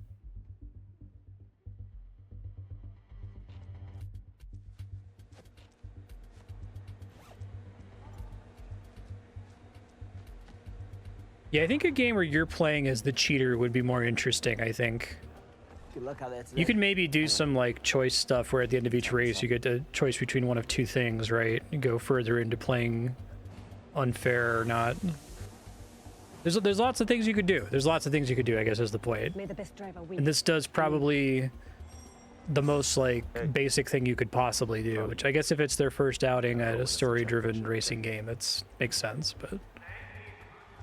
S1: Yeah, I think a game where you're playing as the cheater would be more interesting, I think.
S10: Good luck out there today.
S1: You could maybe do some like choice stuff where at the end of each race you get to choice between one of two things, right? You go further into playing unfair or not. There's lots of things you could do. There's lots of things you could do, I guess is the point.
S9: May the best driver win.
S1: And this does probably the most like basic thing you could possibly do, which I guess if it's their first outing at a story-driven racing game, that makes sense, but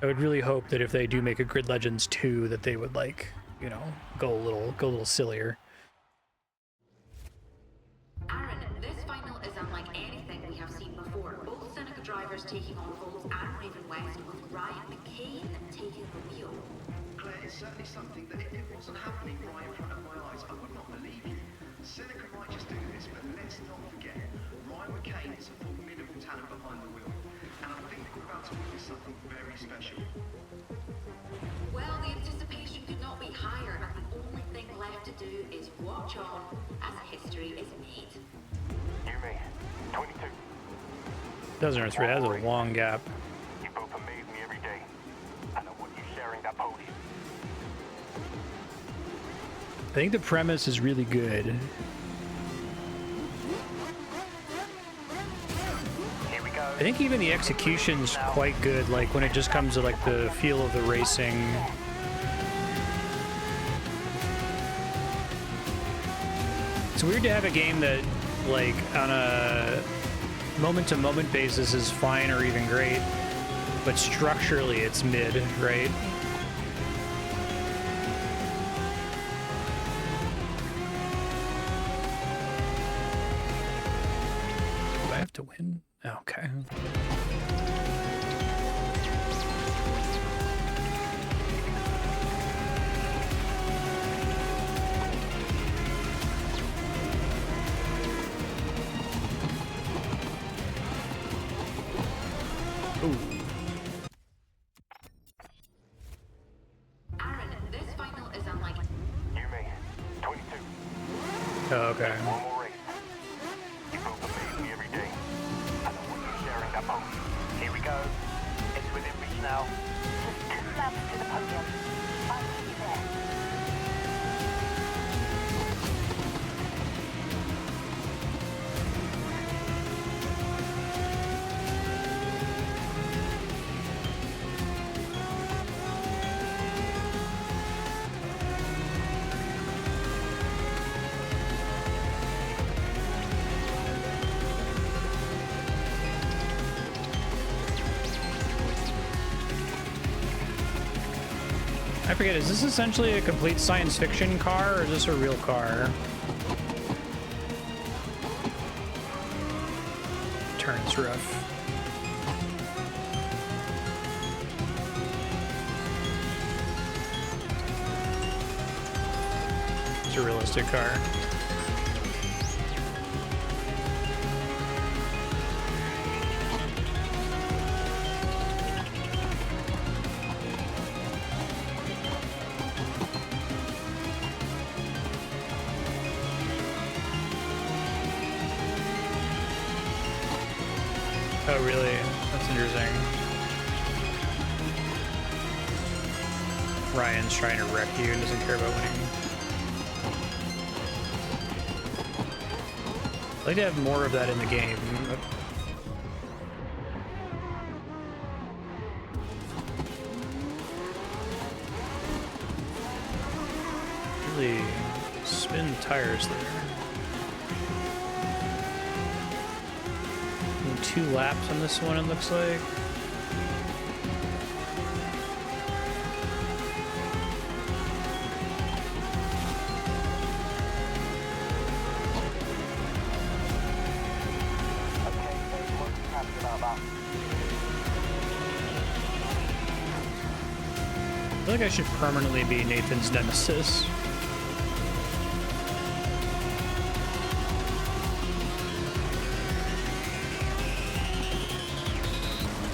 S1: I would really hope that if they do make a Grid Legends 2 that they would like, you know, go a little sillier.
S19: Aaron, this final is unlike anything we have seen before. Both Seneca drivers taking on Volts and Raven West, with Ryan McKane taking the wheel.
S2: Claire, it's certainly something that if it wasn't happening right in front of my eyes, I would not believe you. Seneca might just do this, but let's not forget, Ryan McKane is a formidable talent behind the wheel. And I think we're about to witness something very special.
S19: Well, the anticipation could not be higher, and the only thing left to do is watch on as history is made.
S4: Yume, 22.
S1: 2003, that's a long gap.
S4: You both amaze me every day, and I want you sharing that podium.
S1: I think the premise is really good.
S4: Here we go.
S1: I think even the execution's quite good, like when it just comes to like the feel of the racing. It's weird to have a game that like on a moment-to-moment basis is fine or even great, but structurally it's mid, right? Do I have to win? Okay.
S19: Aaron, this final is unlike.
S4: Yume, 22.
S1: Oh, okay.
S4: One more race. You both amaze me every day, and I want you sharing that podium. Here we go. It's within reach now.
S12: Just 2 laps to the podium. I'll see you there.
S1: I forget, is this essentially a complete science fiction car, or is this a real car? Turns rough. a realistic car. Oh, really? That's interesting. Ryan's trying to wreck you and doesn't care about winning. I'd like to have more of that in the game. Really spin tires there. 2 laps on this one, it looks like. I feel like I should permanently be Nathan's nemesis.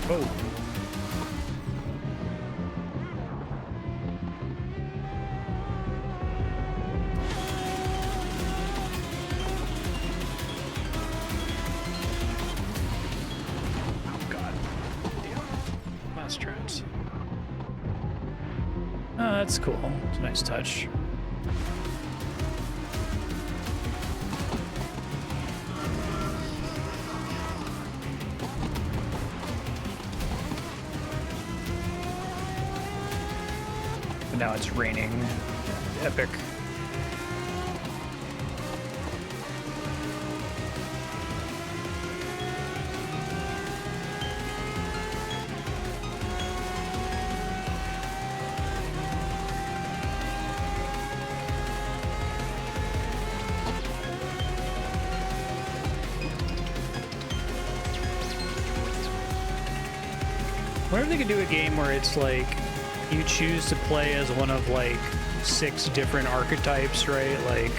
S1: Oh. God. Last traps. Oh, that's cool. It's a nice touch. But now it's raining. Epic. I wonder if they could do a game where it's like you choose to play as one of like 6 different archetypes, right? Like,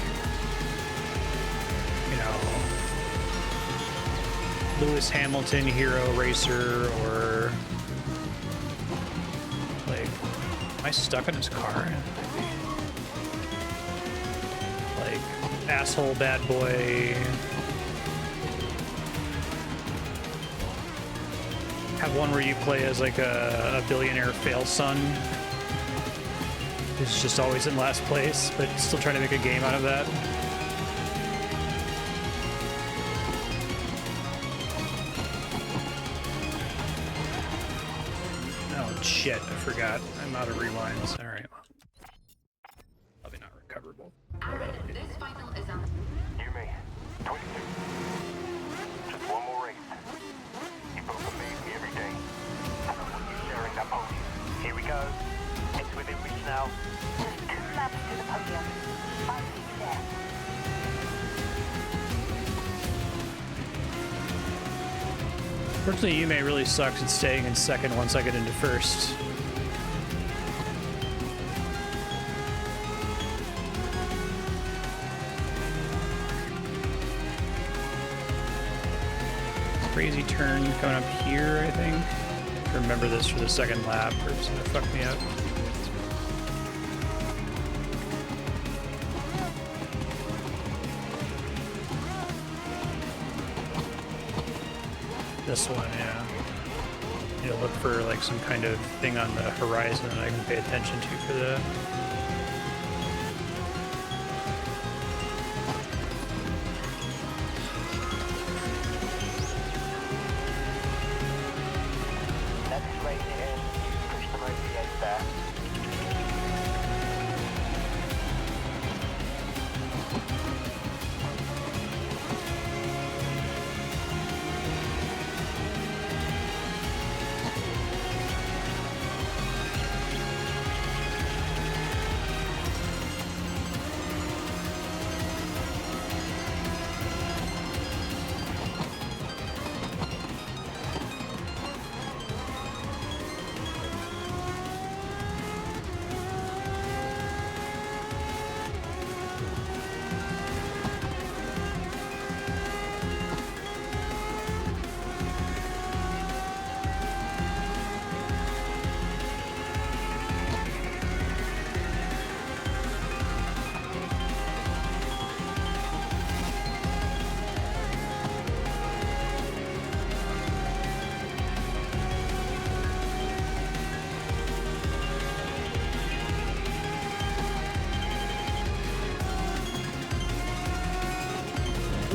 S1: you know, Lewis Hamilton, hero racer, or like, am I stuck in his car? Like, asshole bad boy. Have one where you play as like a billionaire fail son who's just always in last place, but still trying to make a game out of that. Oh shit, I forgot. I'm out of rewinds. Alright. Probably not recoverable.
S19: This final is on
S4: Yume, 22. Just one more race. You both amaze me every day. I don't want you sharing that podium. Here we go. It's within reach now.
S12: Just 2 laps to the podium. I'll see you there.
S1: Fortunately, Yume really sucks at staying in second once I get into first. Crazy turn coming up here, I think. Remember this for the second lap, or it's gonna fuck me up. This one, yeah. You know, look for like some kind of thing on the horizon that I can pay attention to for that.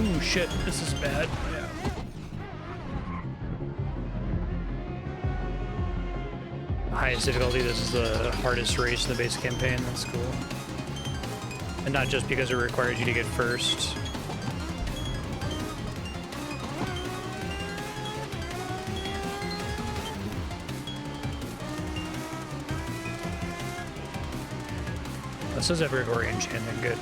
S1: Ooh, shit, this is bad. Yeah. Highest difficulty, this is the hardest race in the base campaign, that's cool. And not just because it requires you to get first. This is every enchantment good.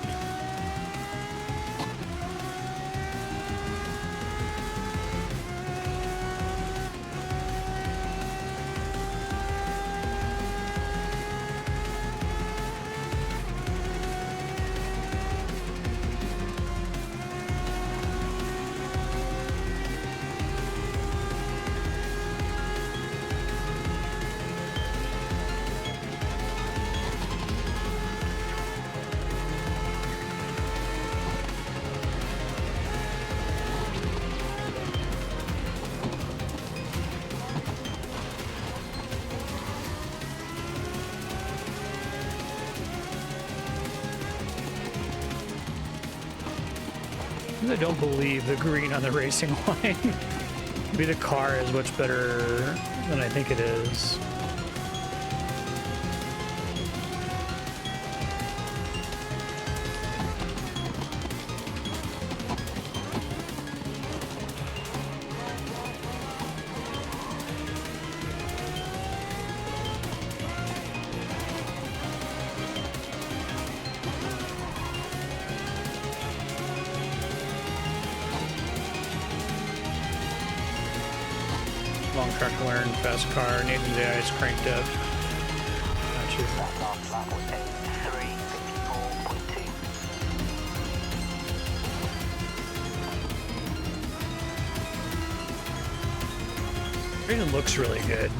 S1: I don't believe the green on the racing line. Maybe the car is much better than I think it is. Long track to learn, fast car, Nathan's AI is cranked up. Not you.
S5: That last lap was 8:3:54.2.
S1: It looks really good.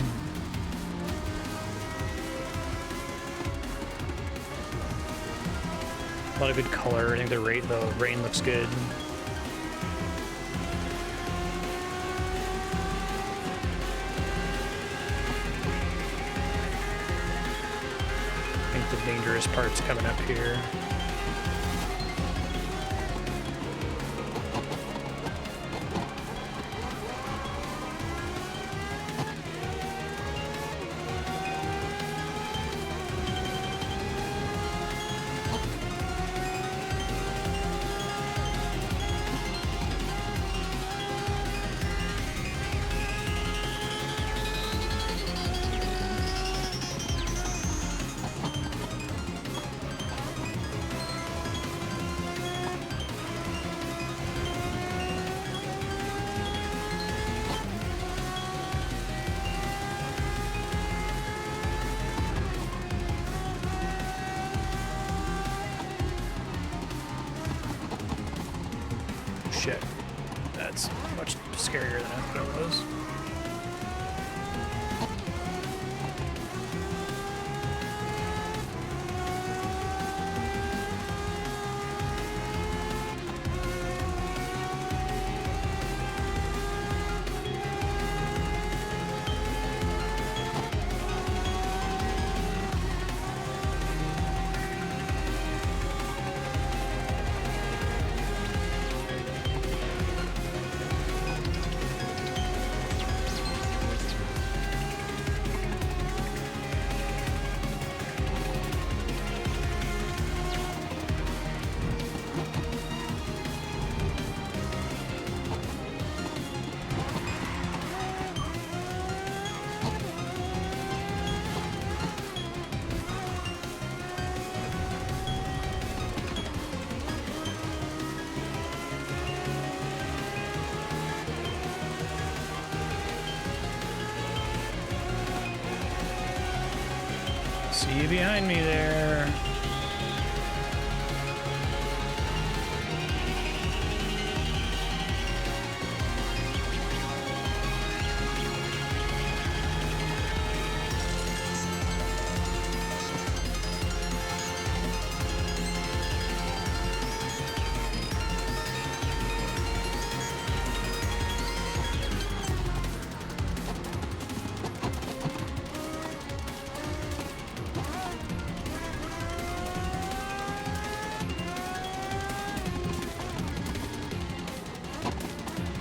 S1: A lot of good color. I think the rain looks good. I think the dangerous part's coming up here. Shit. That's much scarier than I thought it was. See you behind me there.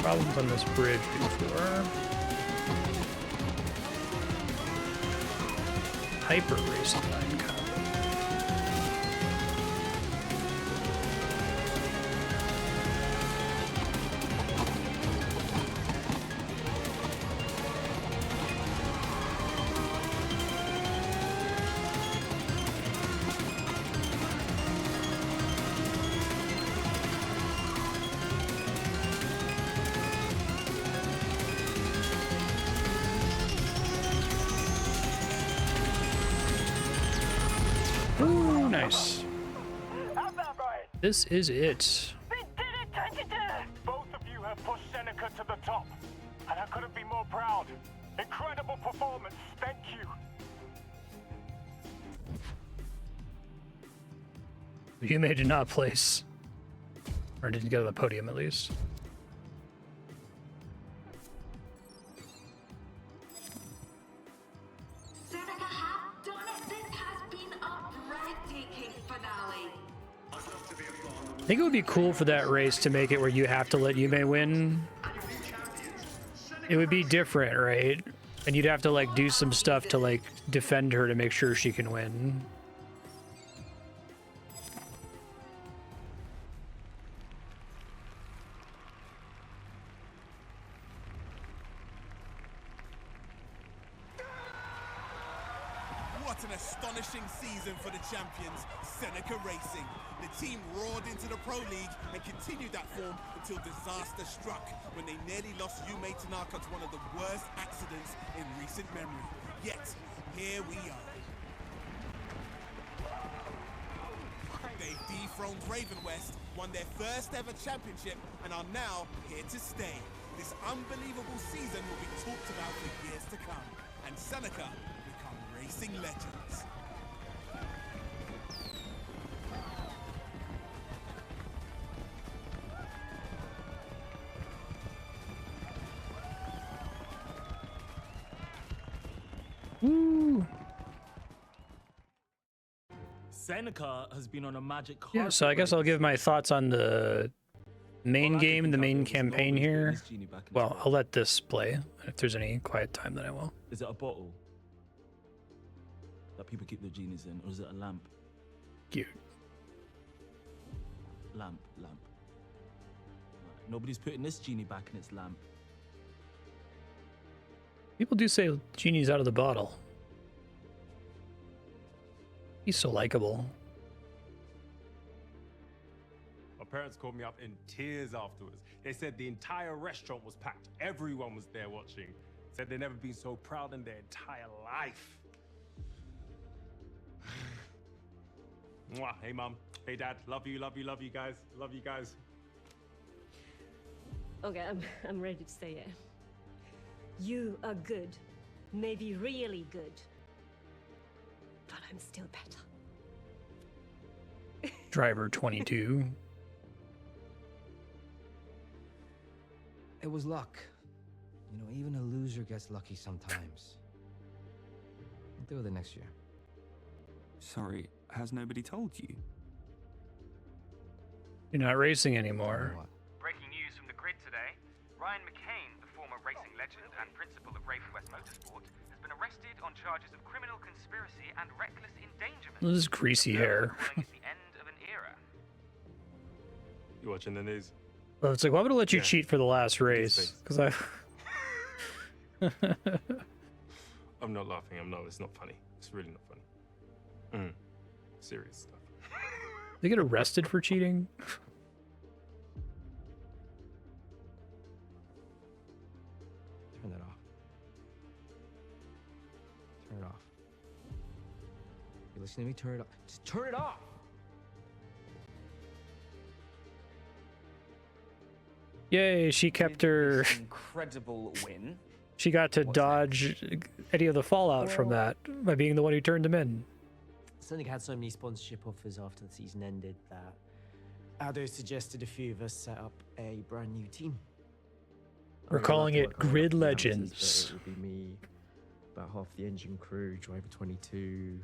S1: problems on this bridge before. Hyper racing line combo. Ooh, nice. This is it.
S4: Both of you have pushed Seneca to the top, and I couldn't be more proud. Incredible performance. Thank you.
S1: Yume did not place, or didn't go to the podium at least.
S19: Seneca have done it. This has been a breathtaking finale.
S1: I think it would be cool for that race to make it where you have to let Yume win. It would be different, right? And you'd have to like do some stuff to like defend her to make sure she can win.
S20: What an astonishing season for the champions, Seneca Racing. The team roared into the Pro League and continued that form until disaster struck when they nearly lost Yume Tanaka to one of the worst accidents in recent memory. Yet, here we are. They've dethroned Raven West, won their first ever championship, and are now here to stay. This unbelievable season will be talked about for years to come, and Seneca become racing legends.
S1: Woo!
S8: Seneca has been on a magic carpet.
S1: Yeah, so I guess I'll give my thoughts on the main game and the main campaign here. Well, I'll let this play. If there's any quiet time, then I will.
S8: Is it a bottle that people keep their genies in, or is it a lamp?
S1: Cute.
S8: Lamp. Nobody's putting this genie back in its lamp.
S1: People do say genie's out of the bottle. He's so likable.
S22: My parents called me up in tears afterwards. They said the entire restaurant was packed. Everyone was there watching. Said they'd never been so proud in their entire life. Mwah. Hey, Mum. Hey, Dad. Love you guys. Love you guys.
S9: Okay, I'm ready to say it. You are good, maybe really good, but I'm still better.
S1: Driver 22.
S16: It was luck. You know, even a loser gets lucky sometimes. I'll do it next year.
S7: Sorry, has nobody told you?
S1: You're not racing anymore.
S13: Breaking news from the grid today. Ryan McKane, the former racing legend and principal of Raven West Motorsport, has been arrested on charges of criminal conspiracy and reckless endangerment.
S1: This is greasy hair.
S13: Calling it the end of an era.
S22: You watching the news?
S1: Well, it's like, why would I let you cheat for the last race? Because I...
S22: I'm not laughing. It's not funny. It's really not funny. Serious stuff.
S1: They get arrested for cheating?
S16: Turn that off. Turn it off. You listen to me? Turn it off. Just turn it off!
S1: Yay, she kept her...
S23: Incredible win.
S1: She got to dodge any of the fallout from that by being the one who turned him in.
S10: Seneca had so many sponsorship offers after the season ended that Aldo suggested a few of us set up a brand new team.
S1: We're calling it Grid Legends.
S6: It would be me, about half the engine crew, driver 22.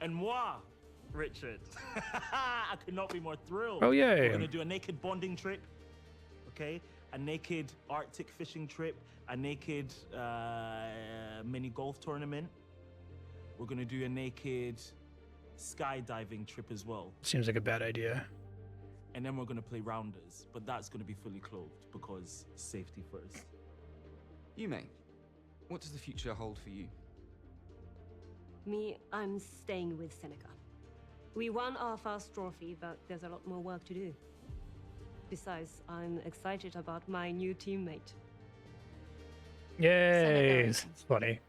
S8: And moi, Richard. I could not be more thrilled.
S1: Oh, yay.
S8: We're going to do a naked bonding trip okay? A naked Arctic fishing trip, a naked mini golf tournament. We're gonna do a naked skydiving trip as well.
S1: Seems like a bad idea.
S8: And then we're gonna play rounders, but that's gonna be fully clothed because safety first.
S7: Yume, what does the future hold for you?
S9: Me, I'm staying with Seneca. We won our first trophy, but there's a lot more work to do. Besides, I'm excited about my new teammate.
S1: Yay! It's funny.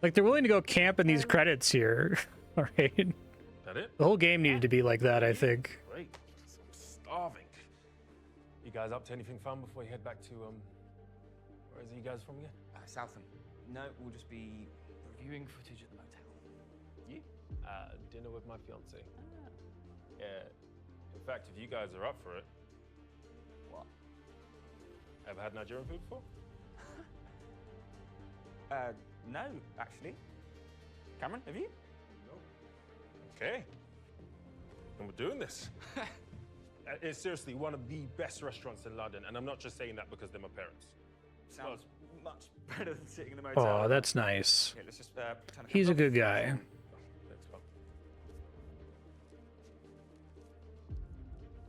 S1: Like, they're willing to go camp in these credits here. All right.
S22: That it?
S1: The whole game needed to be like that, I think.
S22: Great. I'm starving. You guys up to anything fun before you head back to, where is it you guys from again?
S7: Southam. No, we'll just be reviewing footage at the motel.
S22: You? Dinner with my fiance. Yeah. In fact, if you guys are up for it.
S7: What?
S22: Ever had Nigerian food before?
S7: No, actually. Cameron, have you?
S22: No. Okay. And we're doing this. It's seriously one of the best restaurants in London, and I'm not just saying that because they're my parents.
S7: Sounds much better than sitting in the motel.
S1: Oh, that's nice.
S7: Yeah, let's just turn the
S1: He's a
S7: camera
S1: good guy.
S22: Thanks, Bob.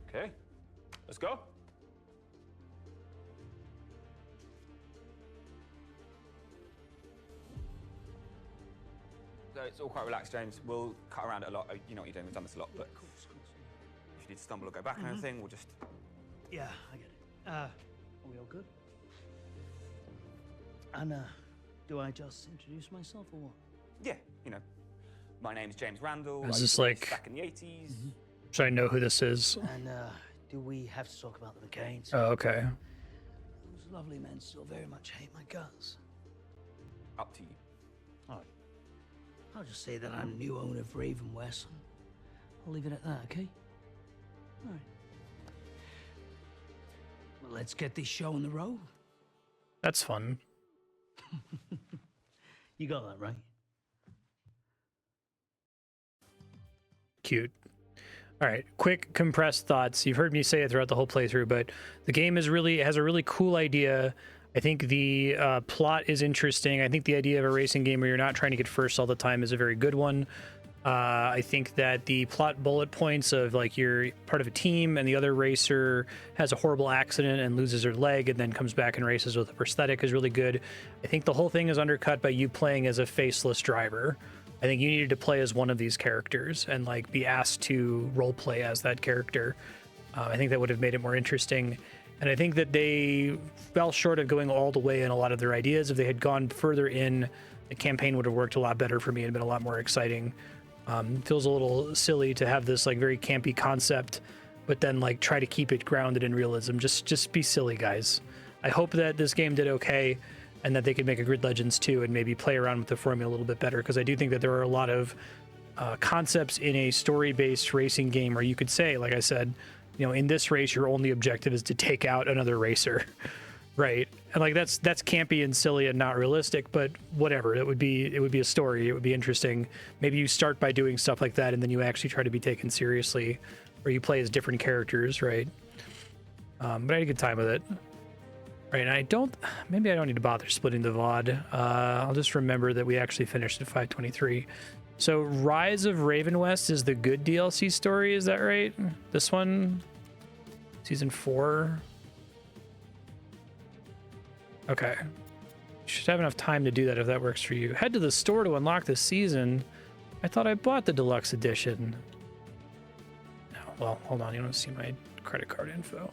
S22: Okay. Let's go.
S7: So it's all quite relaxed, James. We'll cut around it a lot. You know what you're doing. We've done this a lot, but if you need to stumble or go back and everything, we'll just.
S3: Yeah, I get it. Are we all good? And do I just introduce myself or what?
S7: Yeah, you know, my name's James Randall.
S1: Is
S7: I
S1: this
S7: was
S1: like-
S7: back in the 80s?
S1: Should I know who this is?
S3: And do we have to talk about the McKanes?
S1: Oh, okay.
S3: Those lovely men still very much hate my guts.
S7: Up to you.
S3: All right. I'll just say that I'm new owner of Raven West. I'll leave it at that, okay? All right. Well, let's get this show on the road.
S1: That's fun.
S3: You got that right.
S1: Cute. All right, quick compressed thoughts. You've heard me say it throughout the whole playthrough, but the game has a really cool idea. I think the plot is interesting. I think the idea of a racing game where you're not trying to get first all the time is a very good one. I think that the plot bullet points of like you're part of a team and the other racer has a horrible accident and loses her leg and then comes back and races with a prosthetic is really good. I think the whole thing is undercut by you playing as a faceless driver. I think you needed to play as one of these characters and like be asked to role play as that character. I think that would have made it more interesting. And I think that they fell short of going all the way in a lot of their ideas. If they had gone further in, the campaign would have worked a lot better for me and been a lot more exciting. Feels a little silly to have this like very campy concept, but then like try to keep it grounded in realism. Just be silly, guys. I hope that this game did okay and that they could make a Grid Legends 2 and maybe play around with the formula a little bit better, because I do think that there are a lot of concepts in a story-based racing game where you could say, like I said, you know, in this race, your only objective is to take out another racer, right? And like that's campy and silly and not realistic, but whatever. It would be a story. It would be interesting. Maybe you start by doing stuff like that, and then you actually try to be taken seriously, or you play as different characters, right? But I had a good time with it. Right, and maybe I don't need to bother splitting the VOD. I'll just remember that we actually finished at 5:23. So Rise of Raven West is the good DLC story, is that right? This one? Season 4? Okay. You should have enough time to do that if that works for you. Head to the store to unlock this season. I thought I bought the deluxe edition. No, well, hold on, you don't see my credit card info.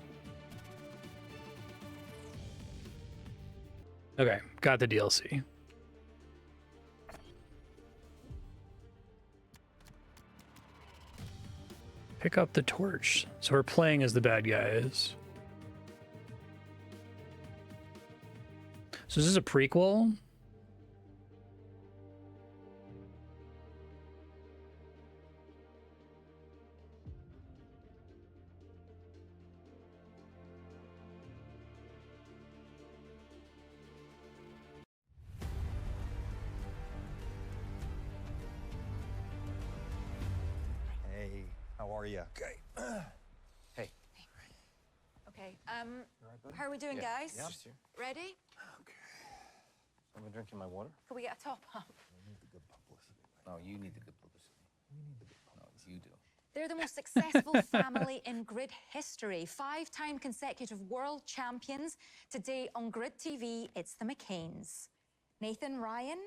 S1: Okay, got the DLC. Pick up the torch. So we're playing as the bad guys. So is this a prequel?
S15: Hey, how are you?
S7: Okay. Hey.
S11: Okay, how are we doing, guys?
S15: Yeah.
S11: Ready?
S15: Am I drinking my water?
S11: Can we get a top up?
S15: No, you need the good publicity. No, you do.
S11: They're the most successful family in grid history. 5-time consecutive world champions. Today on Grid TV, it's the McKanes. Nathan, Ryan,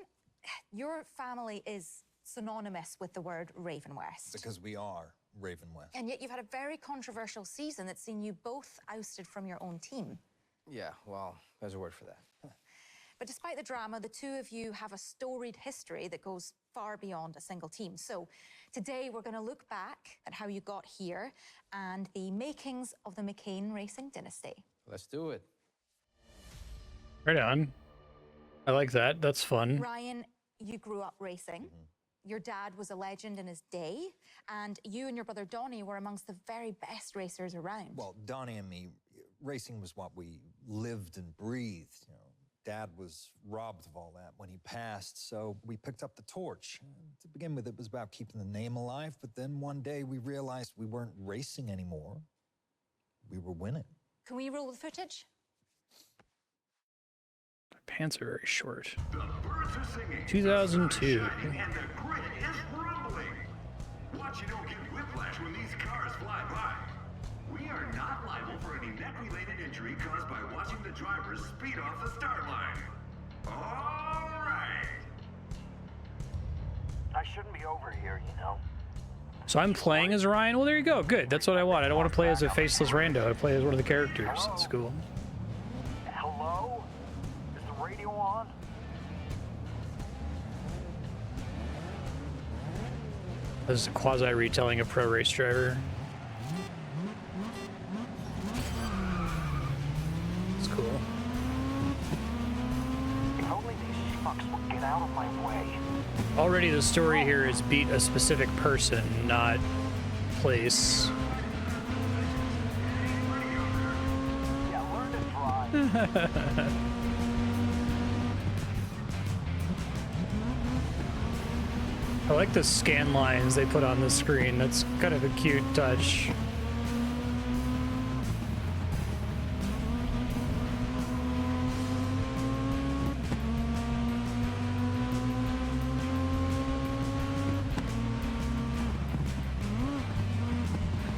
S11: your family is synonymous with the word Raven West.
S18: Because we are Raven West.
S11: And yet you've had a very controversial season that's seen you both ousted from your own team.
S15: Yeah, well, there's a word for that.
S11: But despite the drama, the two of you have a storied history that goes far beyond a single team. So today we're going to look back at how you got here and the makings of the McKane racing dynasty.
S15: Let's do it.
S1: Right on. I like that. That's fun.
S11: Ryan, you grew up racing. Your dad was a legend in his day, and you and your brother Donnie were amongst the very best racers around.
S18: Well, Donnie and me, racing was what we lived and breathed. You know, Dad was robbed of all that when he passed, so we picked up the torch. To begin with, it was about keeping the name alive, but then one day we realized we weren't racing anymore. We were winning.
S11: Can we roll the footage?
S1: Pants are very short.
S2: The birds are singing.
S1: 2002.
S2: And the grid is rumbling. Watch you don't get whiplash when these cars fly by. We are not liable for any neck-related injury caused by watching the drivers speed off the start line. All right.
S4: I shouldn't be over here, you know.
S1: So I'm playing as Ryan? Well, there you go. Good. That's what I want. I don't want to play as a faceless rando. I play as one of the characters. That's cool.
S4: Hello? Is the radio on?
S1: This is a quasi-retelling of Pro Race Driver. It's cool.
S4: If only these schmucks would get out of my way.
S1: Already the story here is beat a specific person, not place.
S4: Yeah, learn to drive.
S1: I like the scan lines they put on the screen. That's kind of a cute touch.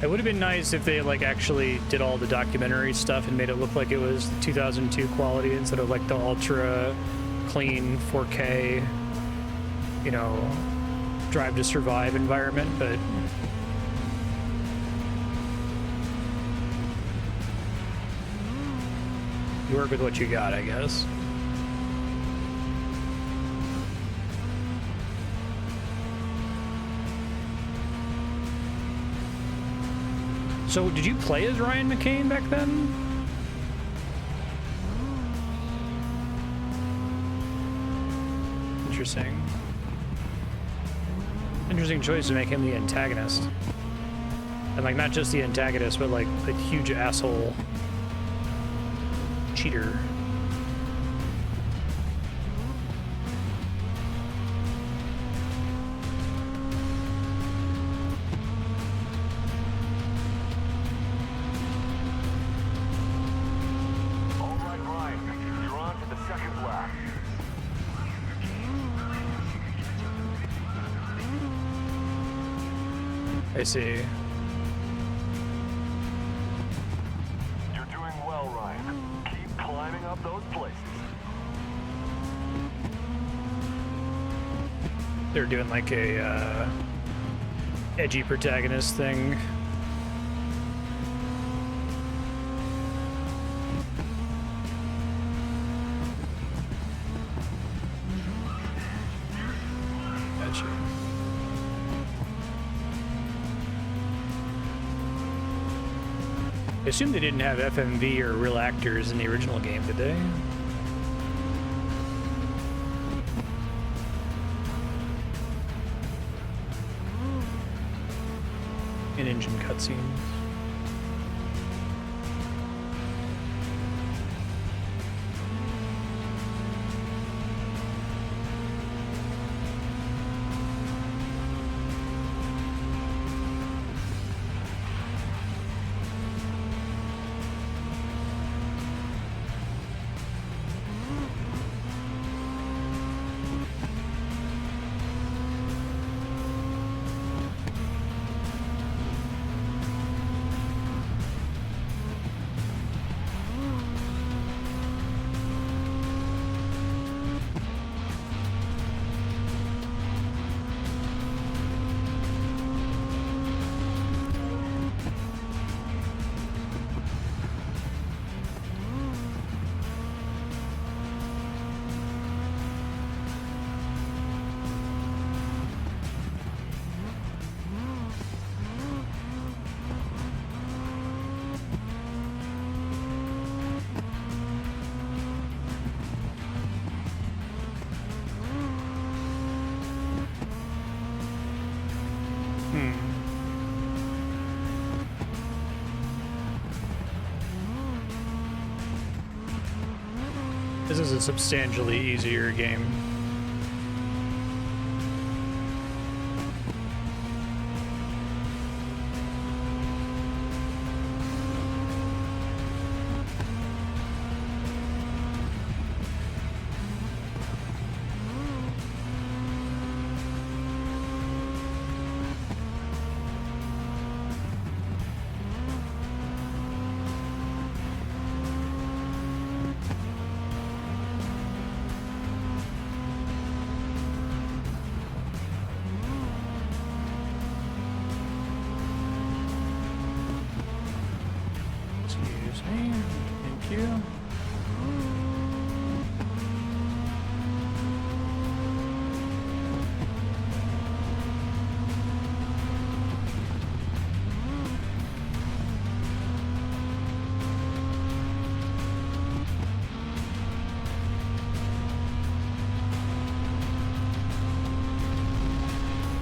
S1: It would have been nice if they like actually did all the documentary stuff and made it look like it was 2002 quality instead of like the ultra clean 4K, you know, Drive to Survive environment, but you work with what you got, I guess. So, did you play as Ryan McKane back then? Interesting. Interesting choice to make him the antagonist. And, like, not just the antagonist, but, like, a huge asshole cheater. I see.
S4: You're doing well, Ryan. Keep climbing up those places.
S1: They're doing like a edgy protagonist thing. Gotcha. I assume they didn't have FMV or real actors in the original game, did they? In-engine cutscenes. This is a substantially easier game. Excuse me. Thank you.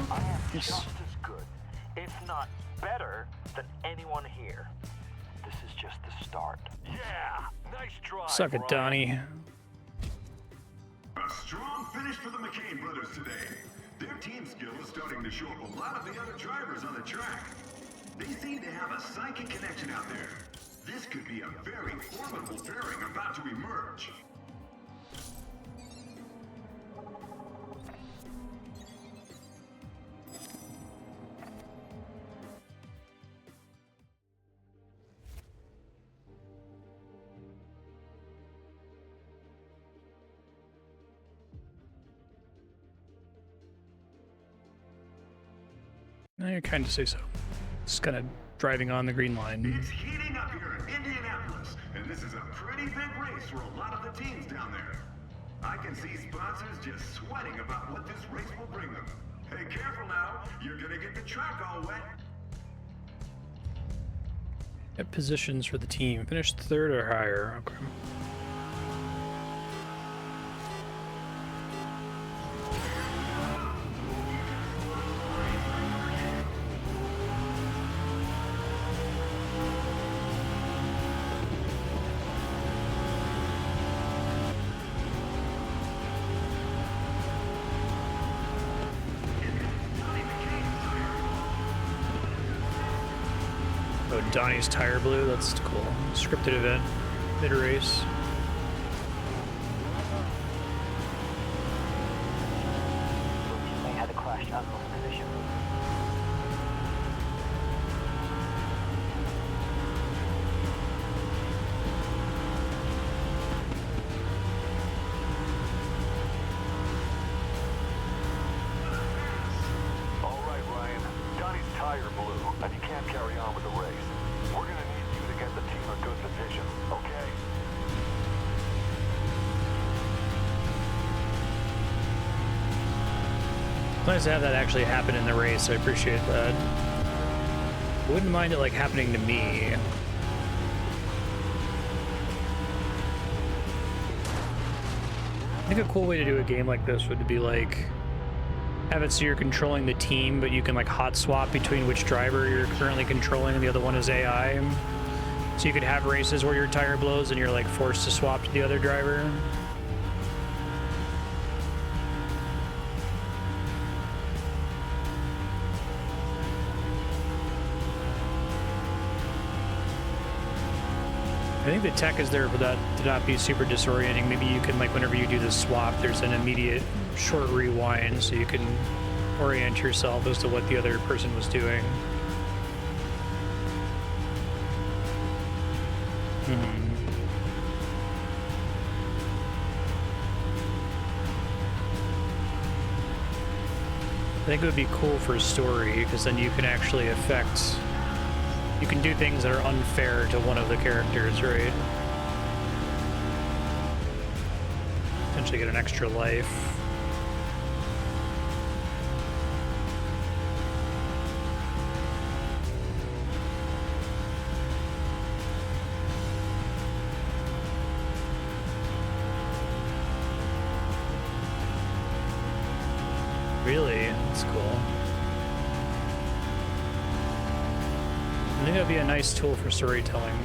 S4: I am just as good, if not better, than anyone here. This is just the start. Yeah, nice drive.
S1: Suck it, Donnie.
S14: A strong finish for the McKane brothers today. Their team skill is starting to show up a lot of the other drivers on the track. They seem to have a psychic connection out there. This could be a very formidable pairing about to emerge.
S1: I kind of say so. Just kind of driving on the green line.
S14: It's heating up here in Indianapolis, and this is a pretty big race for a lot of the teams down there. I can see sponsors just sweating about what this race will bring them. Hey, careful now, you're gonna get the track all wet.
S1: At positions for the team. Finished third or higher. Okay. Oh, Donnie's tire blew. That's cool. Scripted event. Mid-race.
S4: They had a crash at most position. All right, Ryan. Donnie's tire blew, and you can't carry on with the race. We're gonna need you to get the team a good position, okay?
S1: It's nice to have that actually happen in the race. I appreciate that. Wouldn't mind it like happening to me. I think a cool way to do a game like this would be like have it so you're controlling the team, but you can like hot swap between which driver you're currently controlling and the other one is AI. So you could have races where your tire blows and you're like forced to swap to the other driver. I think the tech is there for that to not be super disorienting. Maybe you can, like, whenever you do the swap, there's an immediate short rewind so you can orient yourself as to what the other person was doing. I think it would be cool for a story, because then you can actually affect... You can do things that are unfair to one of the characters, right? Potentially get an extra life. Really? That's cool. I think that'd be a nice tool for storytelling.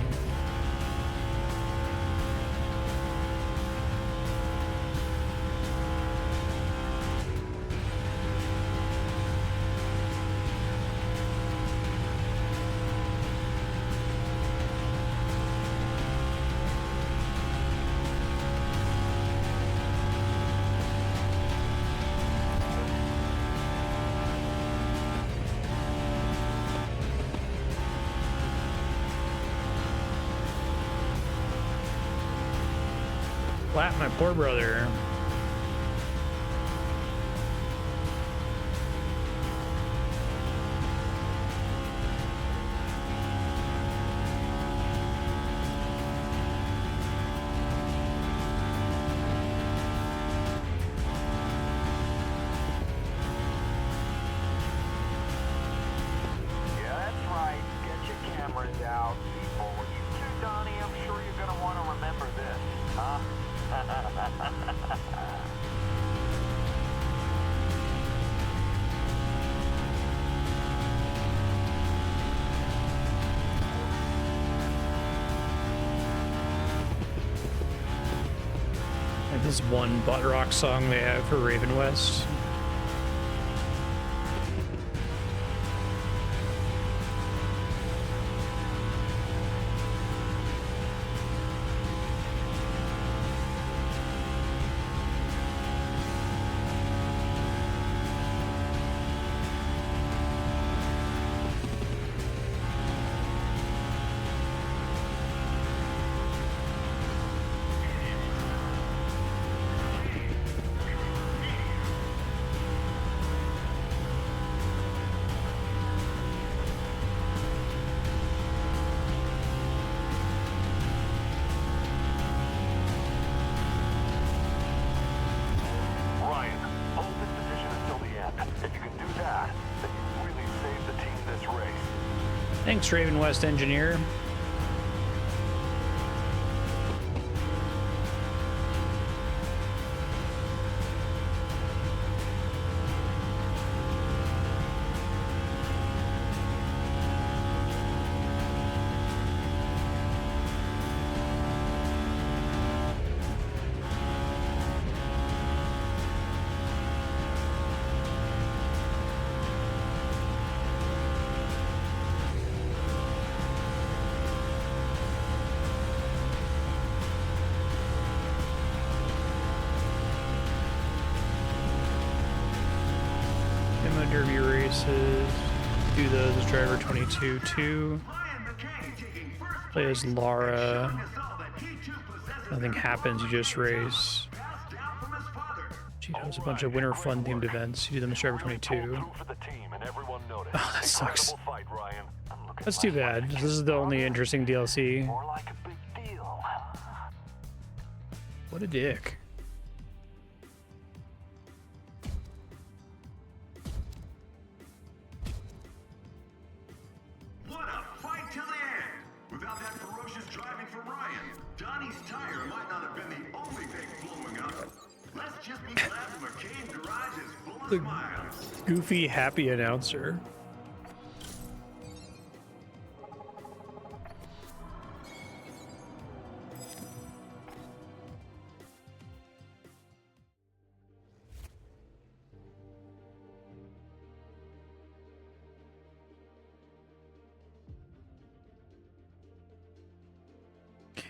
S1: Slap my poor brother.
S4: Yeah, that's right. Get your cameras out, people. You too, Donnie. I'm sure you're gonna want to remember this, huh?
S1: Like this one butt rock song they have for Raven West.
S4: Ryan, hold this position until the end. If you can do that, then you really saved the team this race.
S1: Thanks, Raven West engineer. Demo derby races. Do those as driver 22 too. Play as Lara. Nothing happens, you just race. She does a bunch of winter fun themed events. You do them as driver 22. Oh, that sucks. That's too bad. This is the only interesting DLC. What a dick.
S14: What a fight to the end! Without that ferocious driving from Ryan, Donnie's tire might not have been the only thing blowing up. Let's just be glad the McKane garage is full of
S1: The
S14: smiles.
S1: goofy, happy announcer.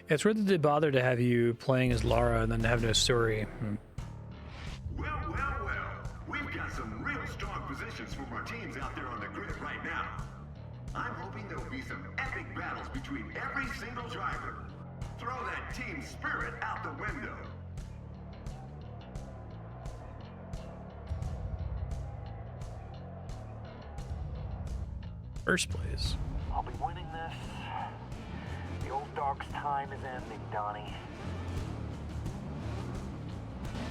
S1: It's worth it to bother to have you playing as Lara and then have no story.
S14: Well, well, well. We've got some real strong positions from our teams out there on the grid right now. I'm hoping there'll be some epic battles between every single driver. Throw that team spirit out the window.
S1: First place.
S4: I'll be winning this. The old dog's time is ending, Donnie.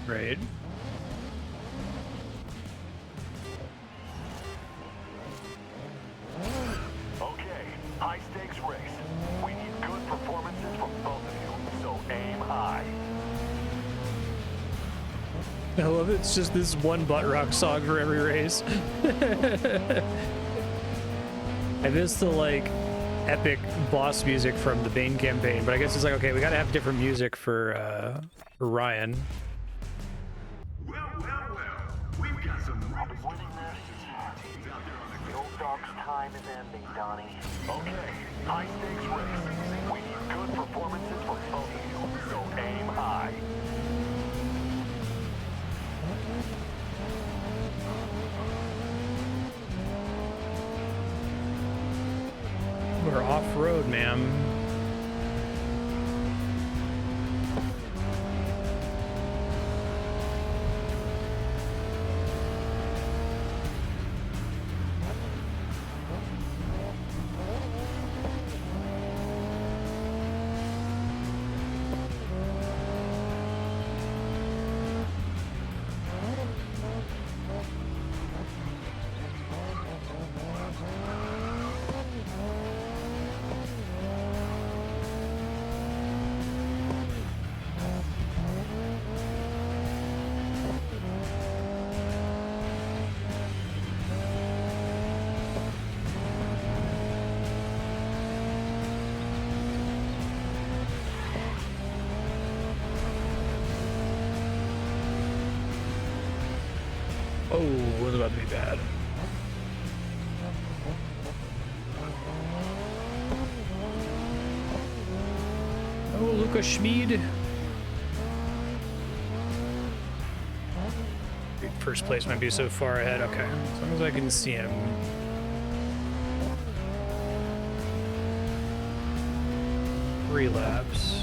S1: Right.
S4: Okay, high stakes race. We need good performances from both of you, so aim high.
S1: I love it. It's just this one butt rock song for every race. I miss the like epic boss music from the Bane campaign, but I guess it's like, okay, we gotta have different music for Ryan.
S14: Well, well, well. We've got some
S4: I'll be winning this. The old dog's time is ending, Donnie. Okay, high stakes race. We need good performances from both of you, so aim high.
S1: We're off-road, ma'am. was about to be bad. Oh, Lucas Schmid. First place might be so far ahead. Okay, as long as I can see him. Relapse.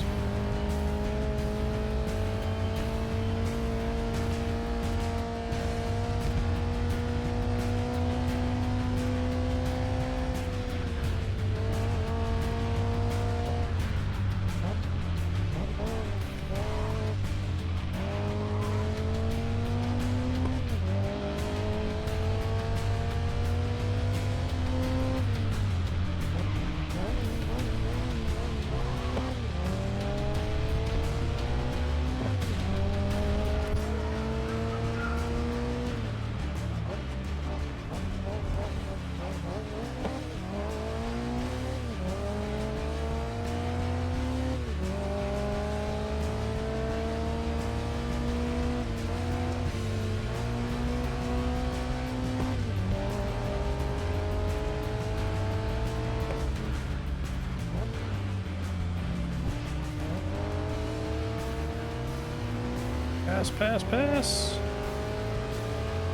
S1: Pass, pass, pass.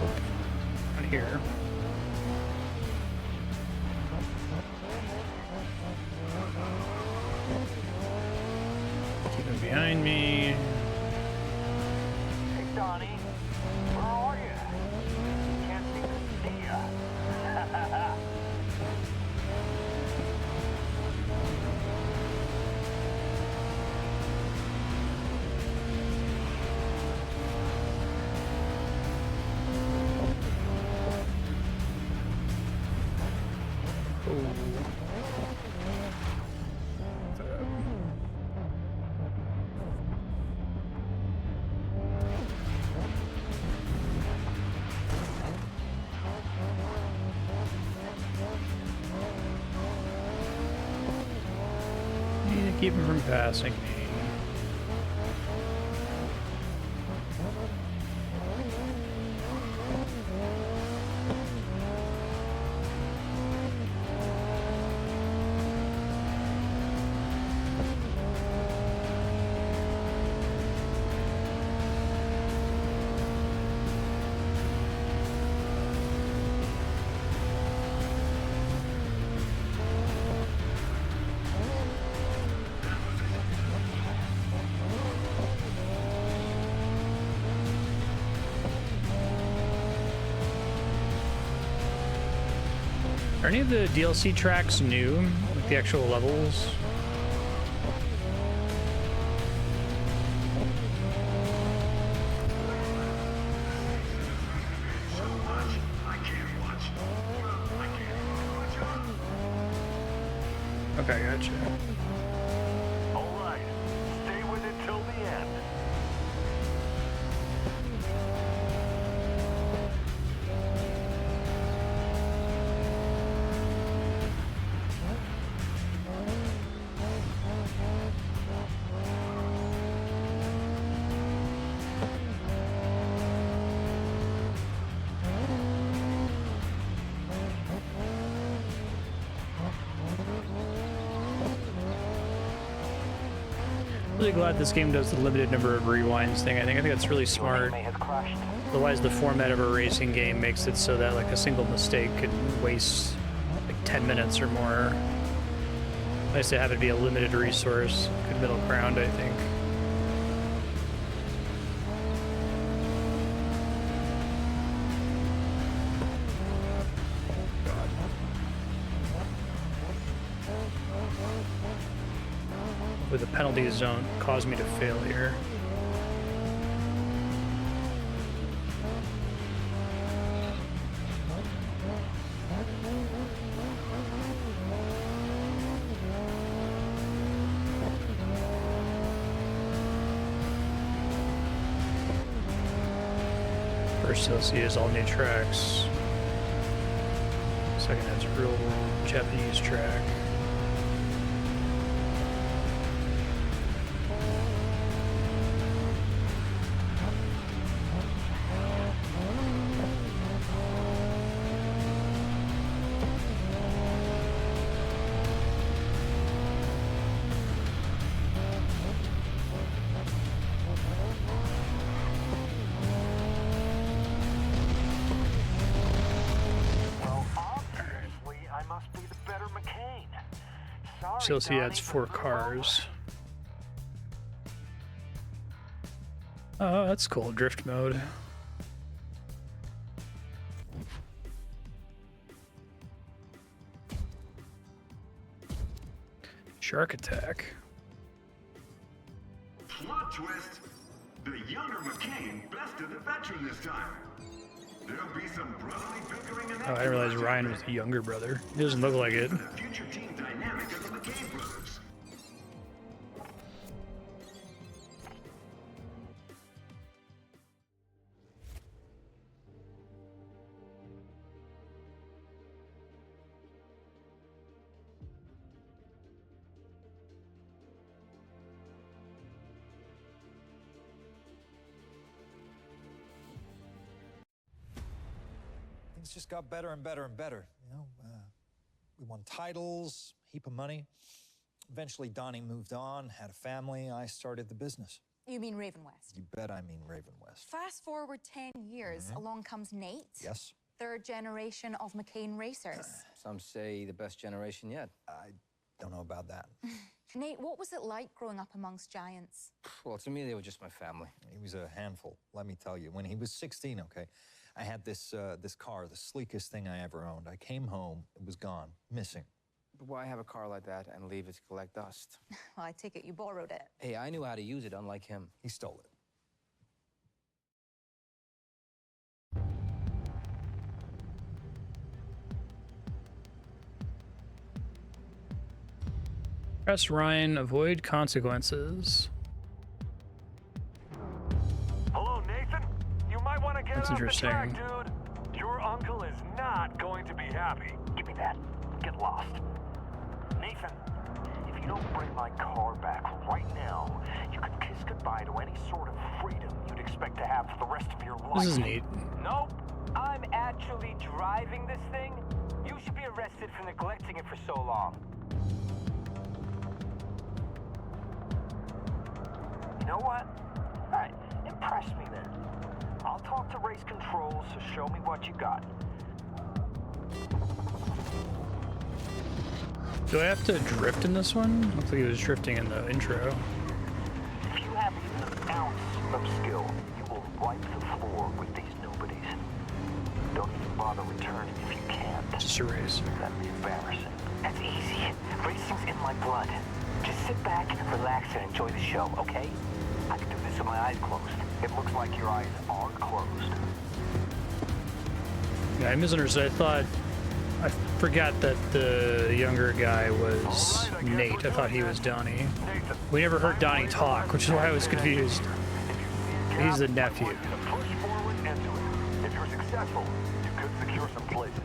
S1: Oh, not here. Keep him behind me.
S4: Hey, Donnie. Where are you? Can't seem to see ya.
S1: Need to keep him from passing me. Are any of the DLC tracks new? Like the actual levels? Okay, gotcha.
S4: All right. Stay with it till the end.
S1: Really glad this game does the limited number of rewinds thing. I think that's really smart. Otherwise, the format of a racing game makes it so that like a single mistake could waste like 10 minutes or more. Nice to have it be a limited resource. Good middle ground, I think. With the penalties don't cause me to fail here. First you'll see is all new tracks. Second has a real Japanese track. CLC adds 4 cars. Oh, that's cool. Drift mode. Shark attack.
S14: Plot twist. The younger McKane bested the veteran this time. There'll be some brotherly bickering and
S1: Oh, I didn't realize Ryan was the younger brother. He doesn't look like it.
S14: the future team dynamic of the McKane brothers.
S18: Things just got better and better and better. You know, we won titles, heap of money. Eventually, Donnie moved on, had a family. I started the business.
S11: You mean Raven West?
S18: You bet I mean Raven West.
S11: Fast forward 10 years, along comes Nate.
S18: Yes.
S11: Third generation of McKane racers.
S15: Some say the best generation yet.
S18: I don't know about that.
S11: Nate, what was it like growing up amongst giants?
S15: Well, to me, they were just my family.
S18: He was a handful, let me tell you. When he was 16, okay, I had this car, the sleekest thing I ever owned. I came home, it was gone, missing.
S15: But why have a car like that and leave it to collect dust?
S11: Well, I take it you borrowed it.
S15: Hey, I knew how to use it, unlike him.
S18: He stole it.
S1: Press Ryan, avoid consequences.
S12: Hello, Nathan? You might want to get
S1: That's
S12: off the
S1: interesting.
S12: track, dude. Your uncle is not going to be happy. Give me that. Get lost. Nathan, if you don't bring my car back right now, you could kiss goodbye to any sort of freedom you'd expect to have for the rest of your life.
S1: This is neat.
S5: Nope. I'm actually driving this thing. You should be arrested for neglecting it for so long.
S12: You know what? Alright, impress me then. I'll talk to race control, so show me what you got.
S1: Do I have to drift in this one? Looks like he was drifting in the intro.
S12: If you have even an ounce of skill, you will wipe the floor with these nobodies. Don't even bother returning if you can't.
S1: Just a race.
S12: That'd be embarrassing. That's easy. Racing's in my blood. Just sit back, relax, and enjoy the show, okay? I can do this with my eyes closed. It looks like your eyes are closed.
S1: Yeah, I misunderstood. I forgot that the younger guy was Nate. I thought he was Donnie. We never heard Donnie talk, which is why I was confused. He's the nephew.
S12: Push forward into it. If you're successful, you could secure some places.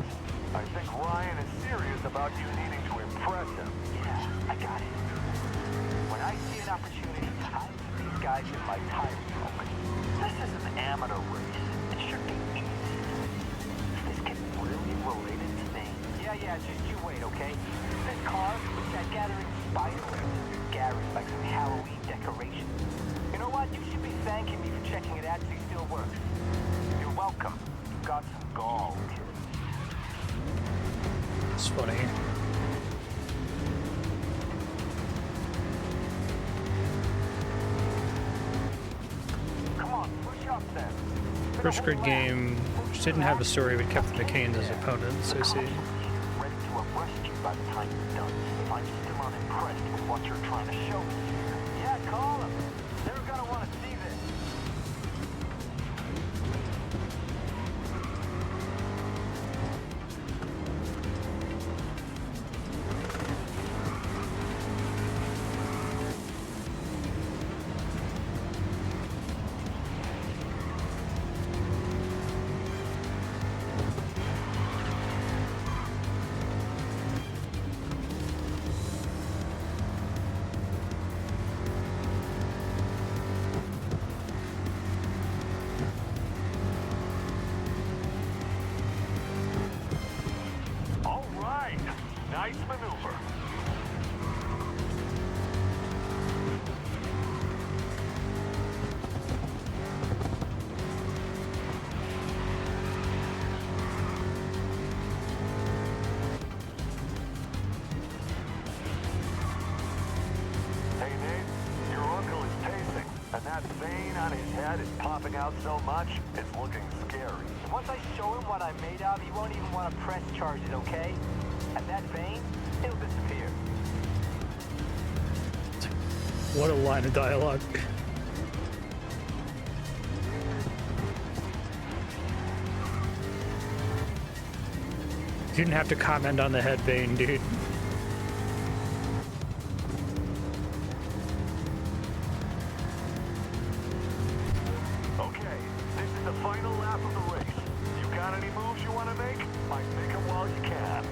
S12: I think Ryan is serious about you needing to impress him. Yeah, I got it. When I see an opportunity, I put these guys in my tire smoke. This is an amateur race. It should be easy. Is this kid really related to me? Yeah, just you wait, okay? This car, I gather inspired Gary like some Halloween decorations. You know what? You should be thanking me for checking it out so it still works. You're welcome. You got some gall, kid.
S1: It's funny.
S12: Come on, push up then.
S1: First grid game, which didn't have a story, but kept the McKanes as opponents, I see.
S12: Ready to arrest you by the time you're done. If I'm still unimpressed with what you're trying to show me here. Yeah, call them. They're gonna want to see this. that vein on his head is popping out so much, it's looking scary.
S5: Once I show him what I'm made of, he won't even want to press charges, okay? And that vein, it'll disappear.
S1: What a line of dialogue. You didn't have to comment on the head vein, dude.
S12: Okay, this is the final lap of the race. You got any moves you want to make? Make them while you can.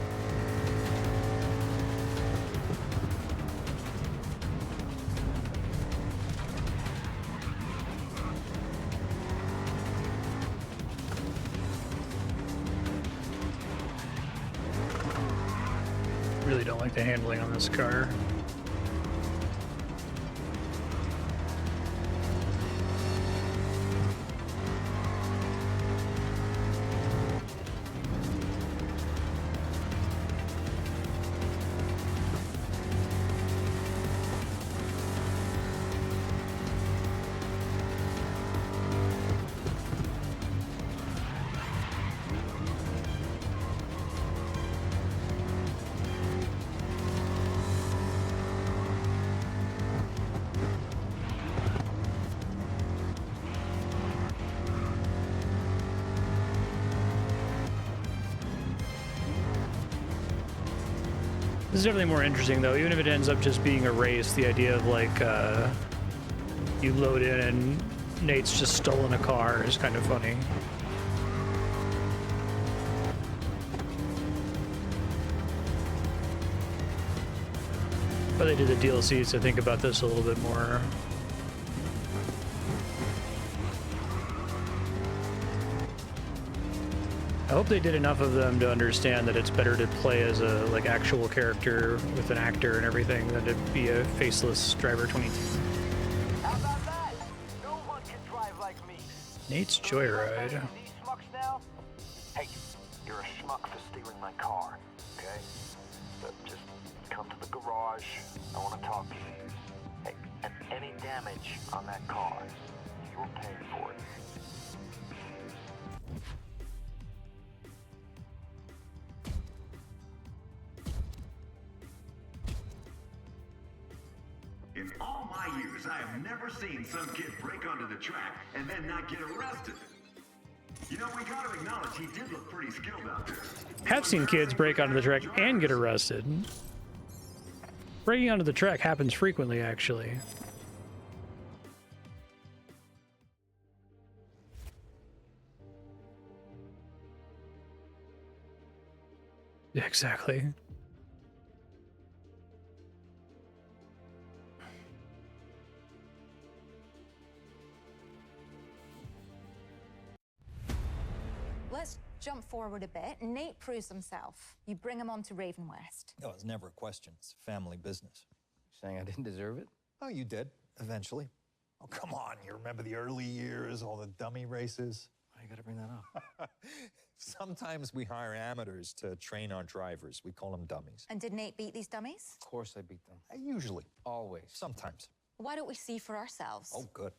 S1: Really don't like the handling on this car. This is definitely more interesting, though, even if it ends up just being a race. The idea of, like, you load in and Nate's just stolen a car is kind of funny. But they did the DLCs to think about this a little bit more. I hope they did enough of them to understand that it's better to play as a like actual character with an actor and everything than to be a faceless driver 22.
S5: How about that? No one can drive like me.
S1: Nate's Joyride.
S5: These schmucks now?
S12: Hey, you're a schmuck for stealing my car, okay? So just come to the garage. I want to talk to you. Hey, and any damage on that car, you're paying for it.
S14: In all my years, I have never seen some kid break onto the track and then not get arrested. You know, we gotta acknowledge he did look pretty skilled out there.
S1: Have seen kids break onto the track and get arrested. Breaking onto the track happens frequently, actually. Yeah, exactly.
S11: Let's jump forward a bit. Nate proves himself. You bring him on to Raven West.
S18: No, it's never a question. It's family business.
S15: Saying I didn't deserve it?
S18: Oh, you did, eventually. Oh, come on. You remember the early years, all the dummy races?
S15: Why you gotta bring that up?
S18: Sometimes we hire amateurs to train our drivers. We call them dummies.
S11: And did Nate beat these dummies?
S15: Of course I beat them.
S18: Usually.
S15: Always.
S18: Sometimes.
S11: Why don't we see for ourselves?
S18: Oh, good.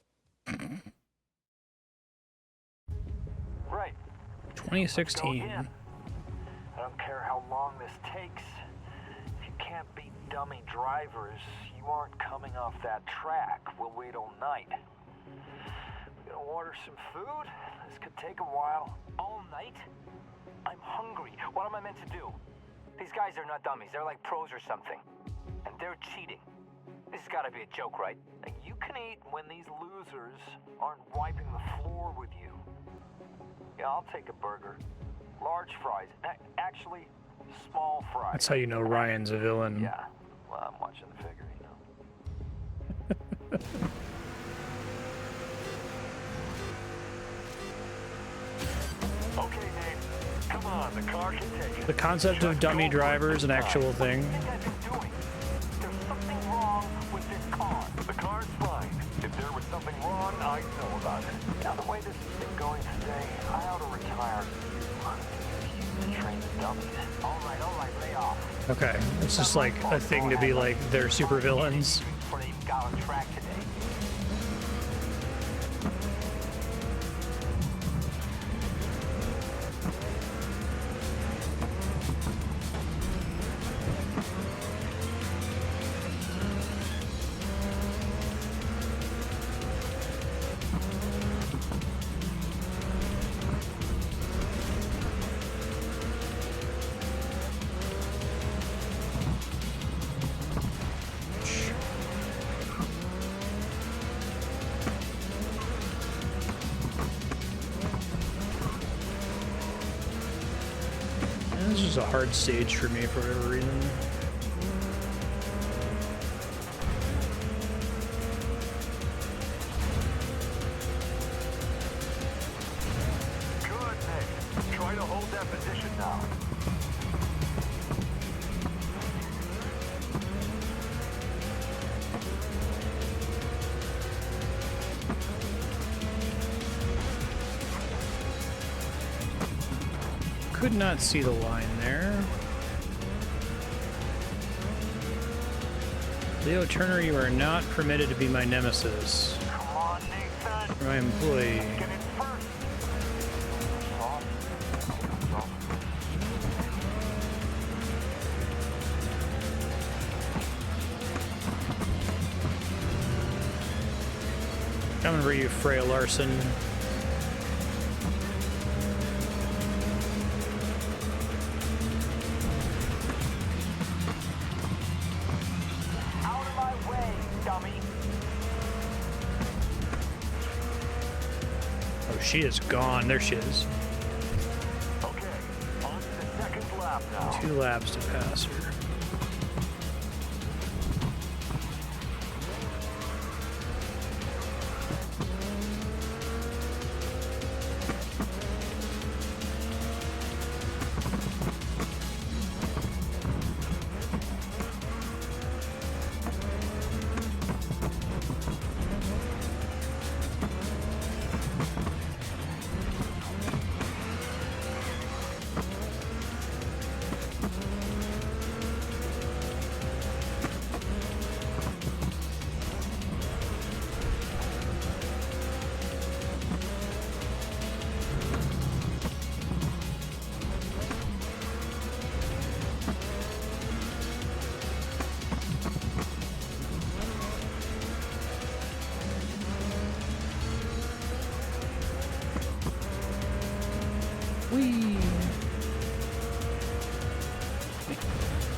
S12: Right.
S1: 2016.
S12: I don't care how long this takes. If you can't beat dummy drivers, you aren't coming off that track. We'll wait all night. We're gonna order some food. This could take a while.
S5: All night? I'm hungry. What am I meant to do? These guys are not dummies. They're like pros or something. And they're cheating. This has got to be a joke, right?
S12: And you can eat when these losers aren't wiping the floor with you. Yeah, I'll take a burger. Large fries. Actually, small fries.
S1: That's how you know Ryan's a villain.
S12: Yeah, well, I'm watching the figure, you know. Okay, Nate. Come on, the car can take it.
S1: The concept of dummy driver is an actual thing.
S12: There's something wrong with this car. The car's fine. If there was something wrong, I'd know about it. Now, the way this has been going today, I ought to retire you to train the dummies.
S5: All right, lay off.
S1: Okay, it's just like a thing to be like they're super villains.
S5: Before they even got on track today.
S1: is a hard stage for me for whatever reason.
S12: Good, Nick. Try to hold that position now.
S1: Could not see the line there. Leo Turner, you are not permitted to be my nemesis.
S12: Come on, Nathan.
S1: My employee.
S12: Get in first.
S1: Coming for you, Freya Larson.
S12: Out of my way, dummy.
S1: Oh, she is gone. There she is.
S12: Okay, on to the second lap now.
S1: 2 laps to pass her.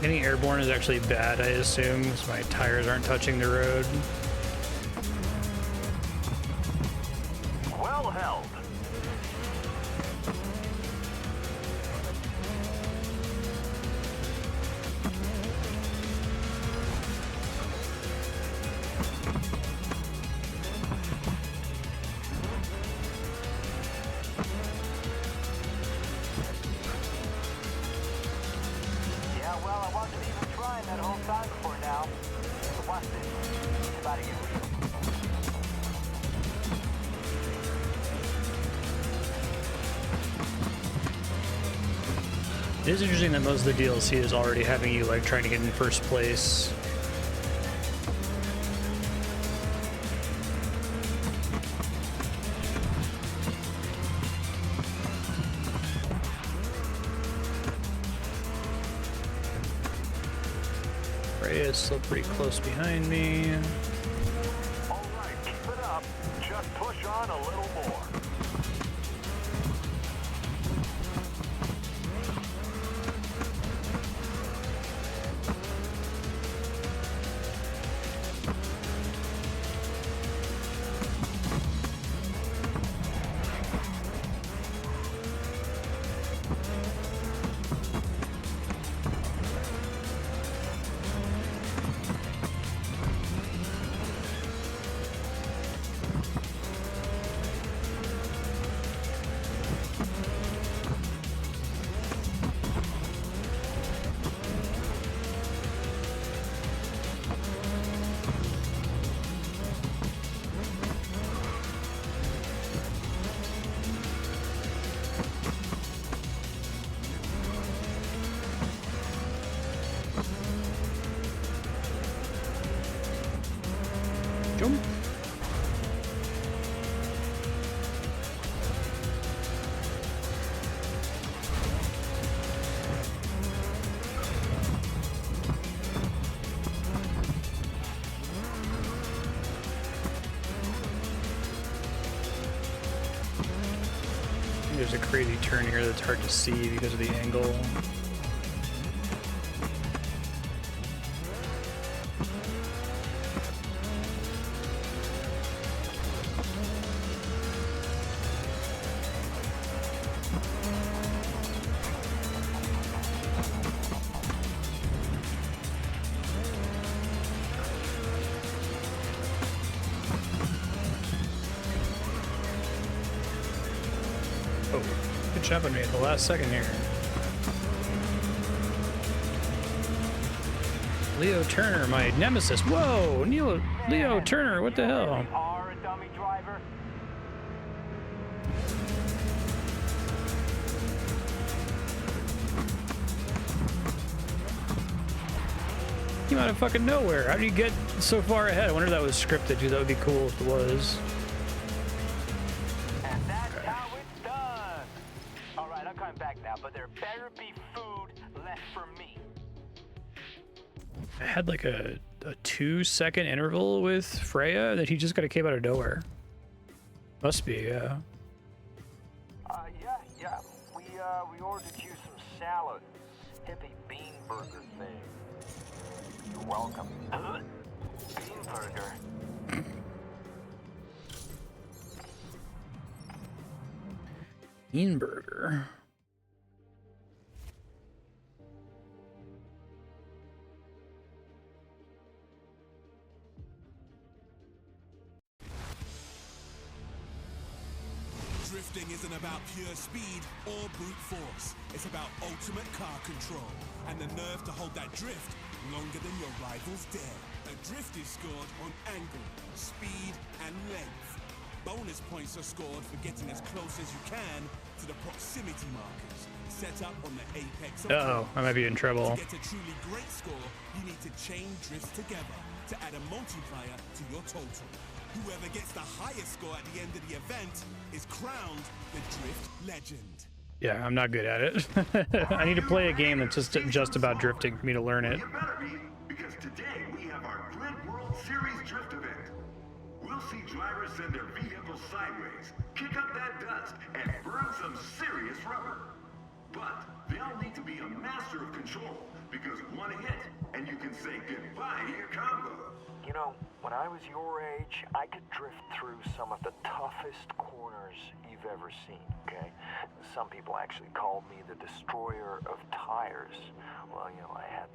S1: Getting airborne is actually bad, I assume, because my tires aren't touching the road.
S12: Well held. Yeah, well, I wasn't even trying that whole time before now. So watch this. It's about to get real.
S1: It is interesting that most of the DLC is already having you like trying to get in first place. Freya is still pretty close behind me.
S12: All right, keep it up. Just push on a little more.
S1: Jump. There's a crazy turn here that's hard to see because of the angle. Whoa! Good job on me at the last second here. Leo Turner, my nemesis. Whoa! Leo Turner, what the hell?
S4: Are a dummy driver.
S1: Came out of fucking nowhere. How did you get so far ahead? I wonder if that was scripted, dude. That would be cool if it was.
S4: And that's how it's done. All right, I'm coming back now, but there better be food left for me.
S1: I had like a 2-second interval with Freya that he just kind of came out of nowhere. Must be, yeah.
S4: Yeah. We ordered you some salad. Hippie bean burger thing. You're welcome. Bean burger.
S1: Bean burger.
S20: Drifting isn't about pure speed or brute force. It's about ultimate car control and the nerve to hold that drift longer than your rivals dare. A drift is scored on angle, speed, and length. Bonus points are scored for getting as close as you can to the proximity markers set up on the apex of
S1: Uh-oh, I might be in trouble.
S20: To get a truly great score, you need to chain drifts together to add a multiplier to your total. Whoever gets the highest score at the end of the event is crowned the Drift Legend.
S1: Yeah, I'm not good at it. I need to play a game that's just about drifting for me to learn it.
S14: You better be, because today we have our Grid World Series Drift event. We'll see drivers send their vehicles sideways, kick up that dust, and burn some serious rubber. But they'll need to be a master of control, because one hit, and you can say goodbye to your combo.
S12: You know, when I was your age, I could drift through some of the toughest corners you've ever seen, okay? Some people actually called me the destroyer of tires. Well, you know, I had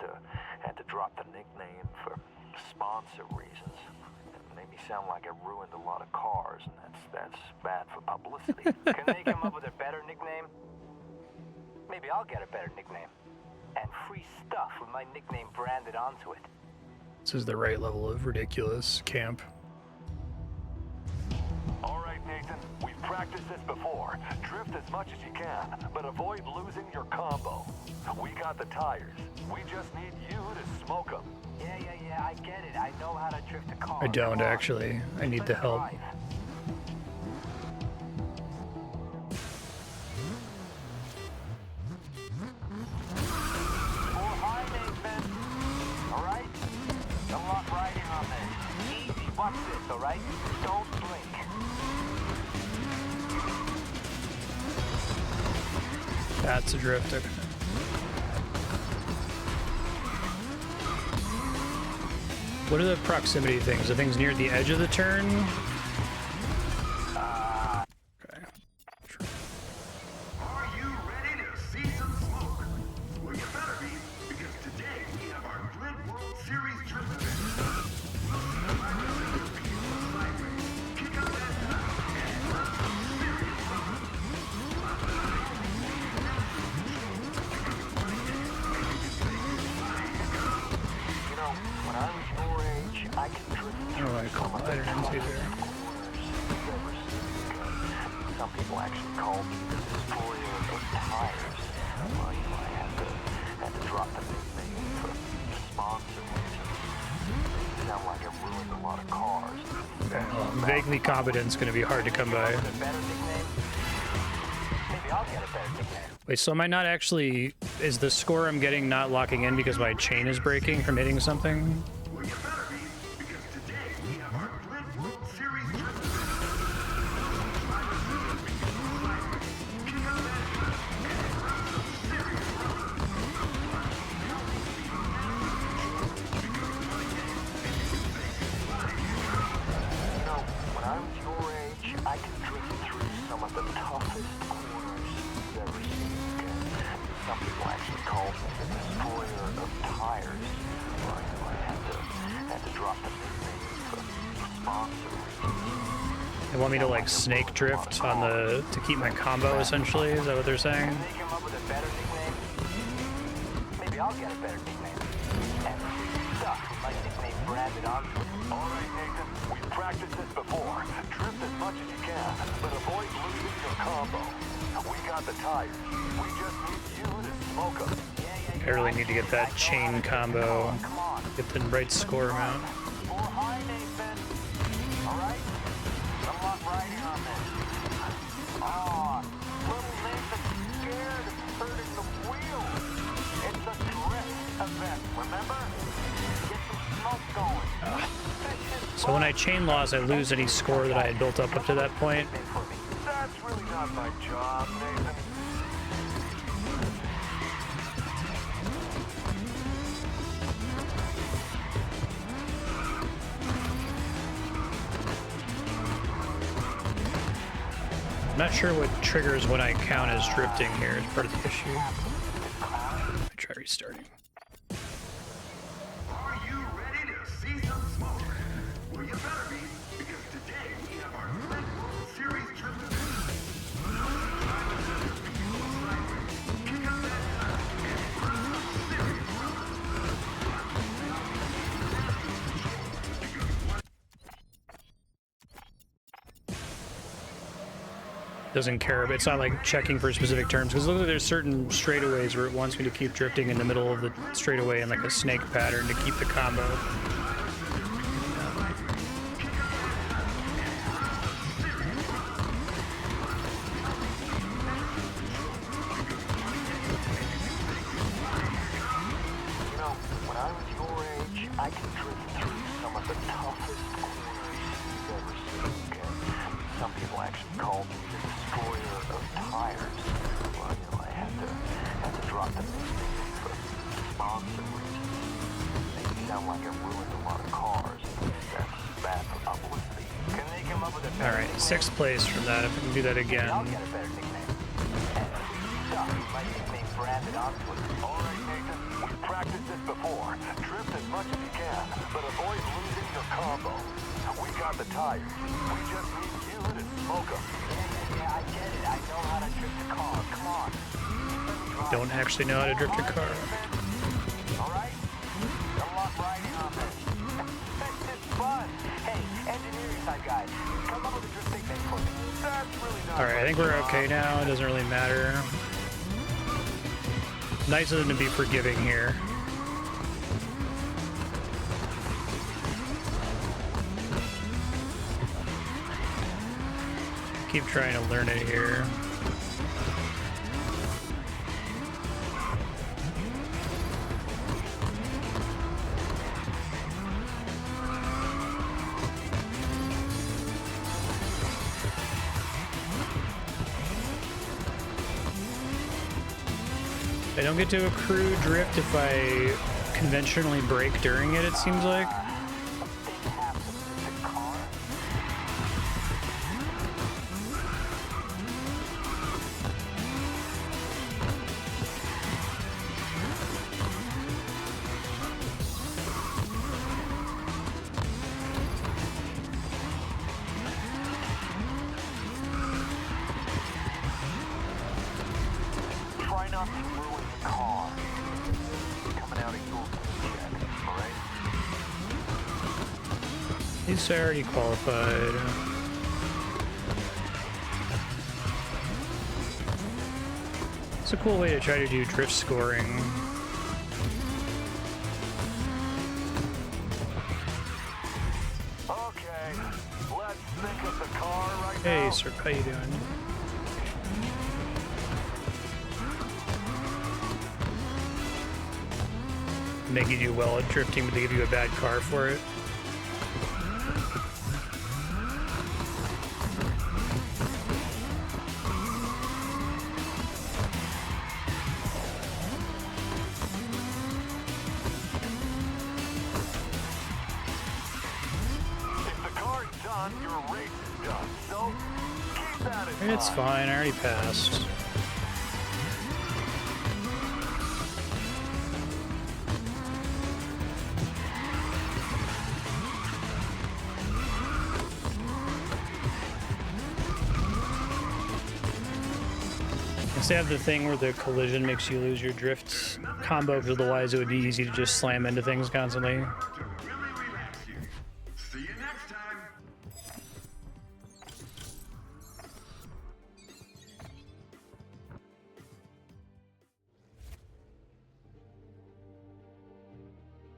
S12: to drop the nickname for sponsor reasons. It made me sound like I ruined a lot of cars, and that's bad for publicity.
S5: Can they come up with a better nickname? Maybe I'll get a better nickname. And free stuff with my nickname branded onto it.
S1: This is the right level of ridiculous camp.
S12: All right, Nathan, we've practiced this before. Drift as much as you can, but avoid losing your combo. We got the tires. We just need you to smoke them.
S5: Yeah, I get it. I know how to drift a car.
S1: I don't actually. I need the help.
S5: Watch this, all right? Don't blink.
S1: That's a drift. Okay. What are the proximity things? Are things near the edge of the turn? Okay.
S14: Are you ready to see some smoke? Well, you better be, because today we have our Grid World Series Drift event. We'll see drivers send their vehicles sideways, kick up that dust, and burn some serious rubber. But
S12: You know, when I was your age, I could drift through
S1: Oh, I call
S12: some of
S1: I
S12: the
S1: didn't see
S12: toughest
S1: there.
S12: corners you've ever seen. Some people actually call me the destroyer of tires. Well, you know, I had to drop the nickname for sponsor reasons. It sound like I ruined a lot of cars.
S1: Vaguely competent's going to be hard to come by.
S5: Maybe I'll get a better nickname.
S1: Wait, so am I not actually... Is the score I'm getting not locking in because my chain is breaking from hitting something?
S14: well, you better be, because today we have our Grid World Series Drift event. Drivers send their vehicles sideways, kick up that dust, and burn some serious rubber. But they'll need to be a master of control, because one hit, and you can say goodbye to your combo.
S12: You know, when I was your age, I could drift through some of the toughest corners you've ever seen. Okay? Some people actually call me the destroyer of tires. Well, you know, I had to
S1: They want me to like snake drift on the to keep my combo essentially. Is that what they're saying?
S4: Make him up with a better nickname. Maybe I'll get a better nickname. And stuff with my nickname branded onto it. All right, Nathan. We've practiced this before. Drift as much as you can, but avoid losing your combo. We got the tires. We just need you to smoke them.
S1: I really need to get that chain combo, get the right score amount.
S4: Or high, Nathan. All right? I'm not riding on this. Ah, little Nathan's scared of hurting the wheel. It's a drift event, remember? Get some smoke going.
S1: So when I chain loss, I lose any score that I had built up to that point.
S4: That's really not my job, Nathan.
S1: I'm not sure what triggers when I count as drifting here is part of the issue. Let me try restarting.
S14: Are you ready to see some smoke? Well, you better be, because today we have our Red World Series trip event. Kick up that nut and run some serious rubber.
S1: Doesn't care, but it's not like checking for specific terms, because literally there's certain straightaways where it wants me to keep drifting in the middle of the straightaway in like a snake pattern to keep the combo.
S4: You know, when I was your age, I could drift through some of the toughest corners you've ever seen. Okay? Some people actually called me the destroyer of tires. Well, you know, I had to drop the nickname for sponsor reasons. They sound like I ruined a lot of cars. That's bad for publicity. Can they come up with a better
S1: Alright, 6th place from that, if I can do that again.
S4: I'll get a better nickname. And stuff with my nickname branded onto it. All right, Nathan. We've practiced this before. Drift as much as you can, but avoid losing your combo. We got the tires. We just need you to smoke them. Yeah, I get it. I know how to drift a car. Come on.
S1: Don't actually know how to drift a car.
S4: All right? I'm not riding on this. It's fun. Hey, engineering side guy, come up with a drift nickname for me. That's really not
S1: Alright, I think we're okay now. It doesn't really matter. Nice of them to be forgiving here. Keep trying to learn it here. I don't get to accrue drift if I conventionally brake during it, it seems like.
S4: Try not to ruin the car. Coming out of your check, all right?
S1: At least I already qualified. It's a cool way to try to do drift scoring.
S4: Okay, let's think of the car right
S1: Hey,
S4: now.
S1: sir, how you doing? Make you do well at drifting, but they give you a bad car for it.
S4: If the car's done, your race is done. So keep that in mind.
S1: It's fine, I already passed. Unless they have the thing where the collision makes you lose your drift combo, because otherwise it would be easy to just slam into things constantly.
S14: See you next time.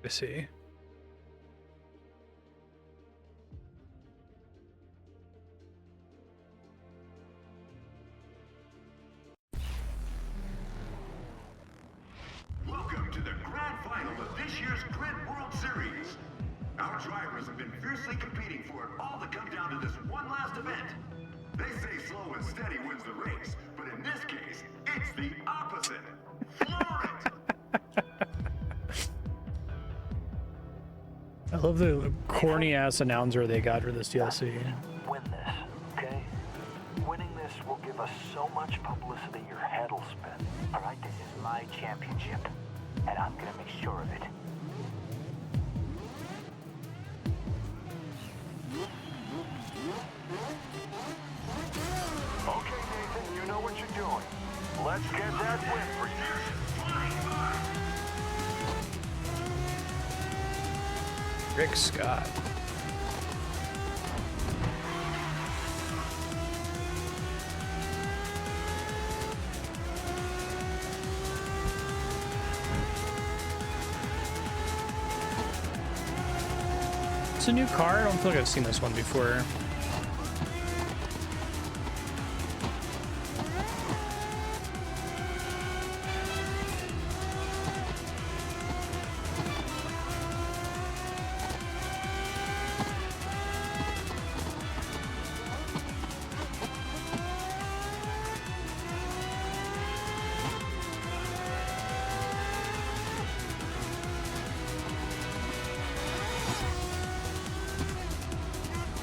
S1: I see.
S14: Welcome to the grand final of this year's Grid World Series. Our drivers have been fiercely competing for it all to come down to this one last event. They say slow and steady wins the race, but in this case, it's the opposite. Floor it!
S1: I love the corny ass announcer they got for this DLC.
S4: Win this, okay? Winning this will give us so much publicity your head'll spin.
S5: All right, this is my championship, and I'm gonna make sure of it.
S4: Okay, Nathan, you know what you're doing. Let's get that win for you.
S1: Rick Scott. It's a new car? I don't feel like I've seen this one before.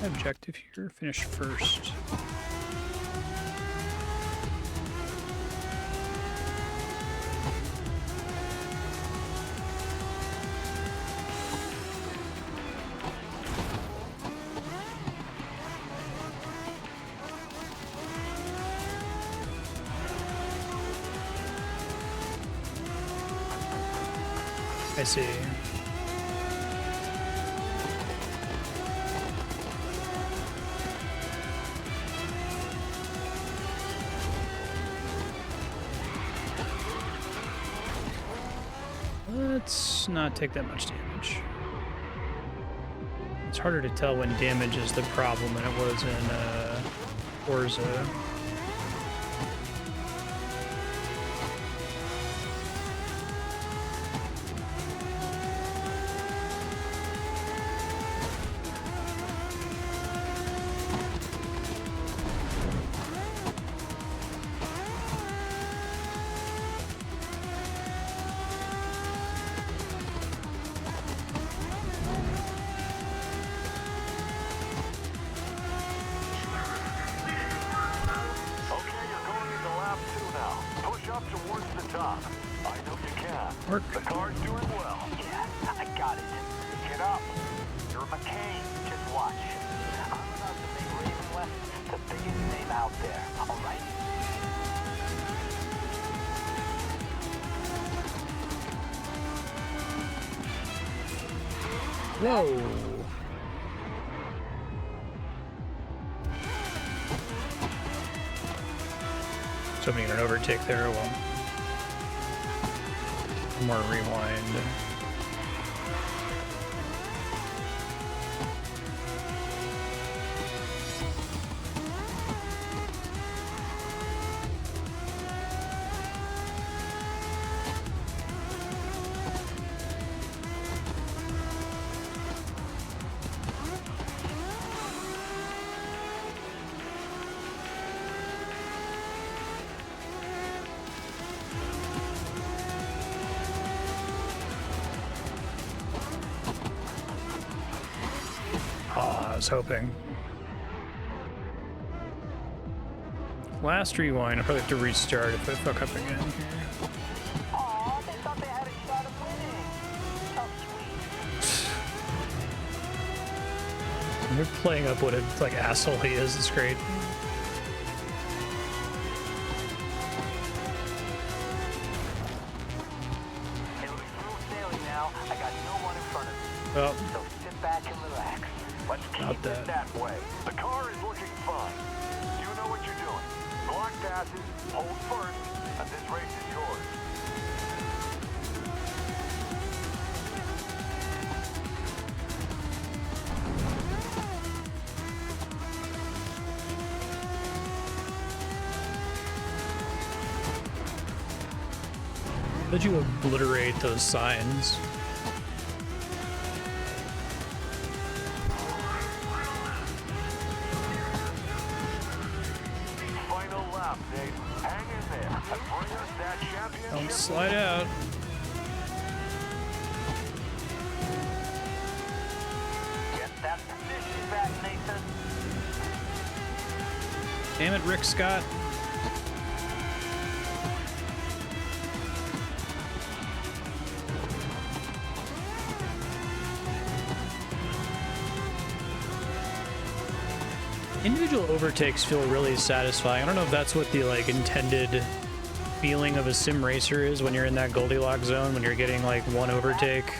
S1: Objective here, finish first. I see. Let's not take that much damage. It's harder to tell when damage is the problem than it was in Forza.
S4: The car's doing well.
S5: Yeah, I got it.
S4: Get up.
S5: You're McKane. Just watch. I'm about to make Raven West the biggest name out there. All right?
S1: Whoa. Somebody got an overtake there. Well, more rewind. I was hoping. Last rewind, I'll probably have to restart if I fuck up again here.
S5: Aw, they thought they had a shot of winning. How sweet.
S1: They're playing up what a asshole he is. It's great. Well,
S4: So sit back and relax. Let's keep it that way. The car is looking fine. You know what you're doing. Block passes, hold first, and this race is yours.
S1: How did you obliterate those signs?
S4: Final lap, Dave. Hang in there and bring us that championship.
S1: Don't slide out.
S4: Get that position back, Nathan.
S1: Damn it, Rick Scott. Individual overtakes feel really satisfying. I don't know if that's what the like intended feeling of a sim racer is when you're in that Goldilocks zone, when you're getting like one overtake.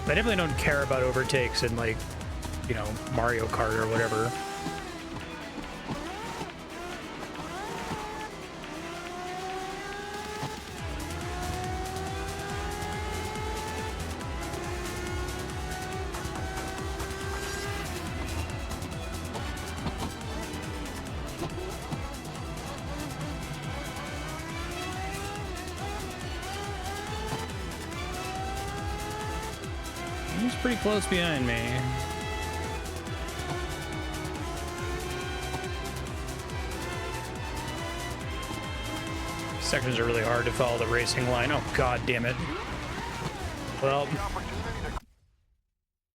S1: I definitely don't care about overtakes in like, you know, Mario Kart or whatever. He's pretty close behind me. Sections are really hard to follow the racing line. Oh, god damn it. Well,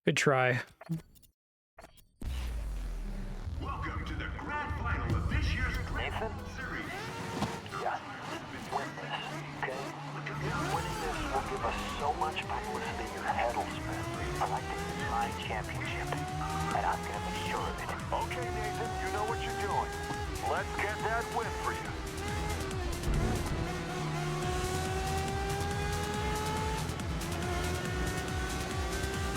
S1: good try.
S14: Welcome to the grand final of this year's
S4: Nathan?
S14: Series.
S4: Yes. Win this, okay? Winning this will give us so much publicity your head will spin. I like to win my championship, and I'm gonna make sure of it. Okay, Nathan, you know what you're doing. Let's get that win for you.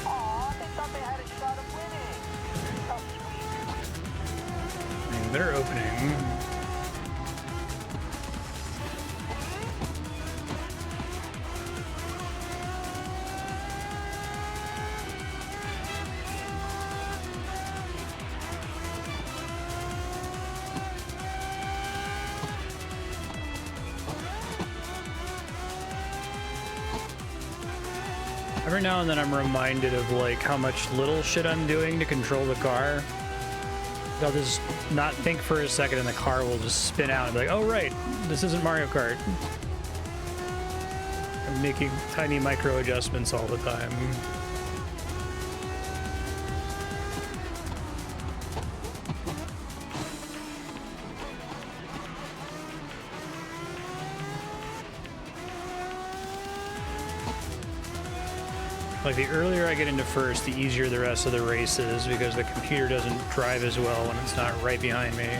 S4: Aw, they thought they had a shot of winning. How sweet.
S1: I mean, they're opening. Every now and then I'm reminded of like how much little shit I'm doing to control the car. I'll just not think for a second and the car will just spin out and be like, oh right, this isn't Mario Kart. I'm making tiny micro adjustments all the time. Like, the earlier I get into first, the easier the rest of the race is, because the computer doesn't drive as well when it's not right behind me.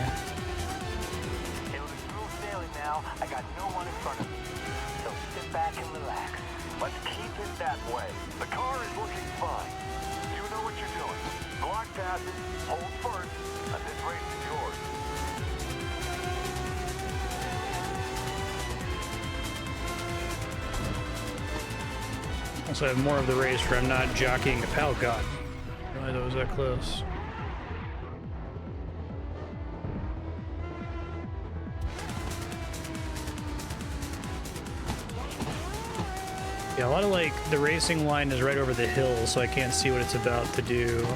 S4: It'll be smooth sailing now. I got no one in front of me. So sit back and relax. Let's keep it that way. The car is looking fine. You know what you're doing. Block passes, hold first, and this race is yours.
S1: Also, I have more of the race where I'm not jockeying. Oh god, I didn't realize I was that close. Yeah, a lot of like the racing line is right over the hill, so I can't see what it's about to do.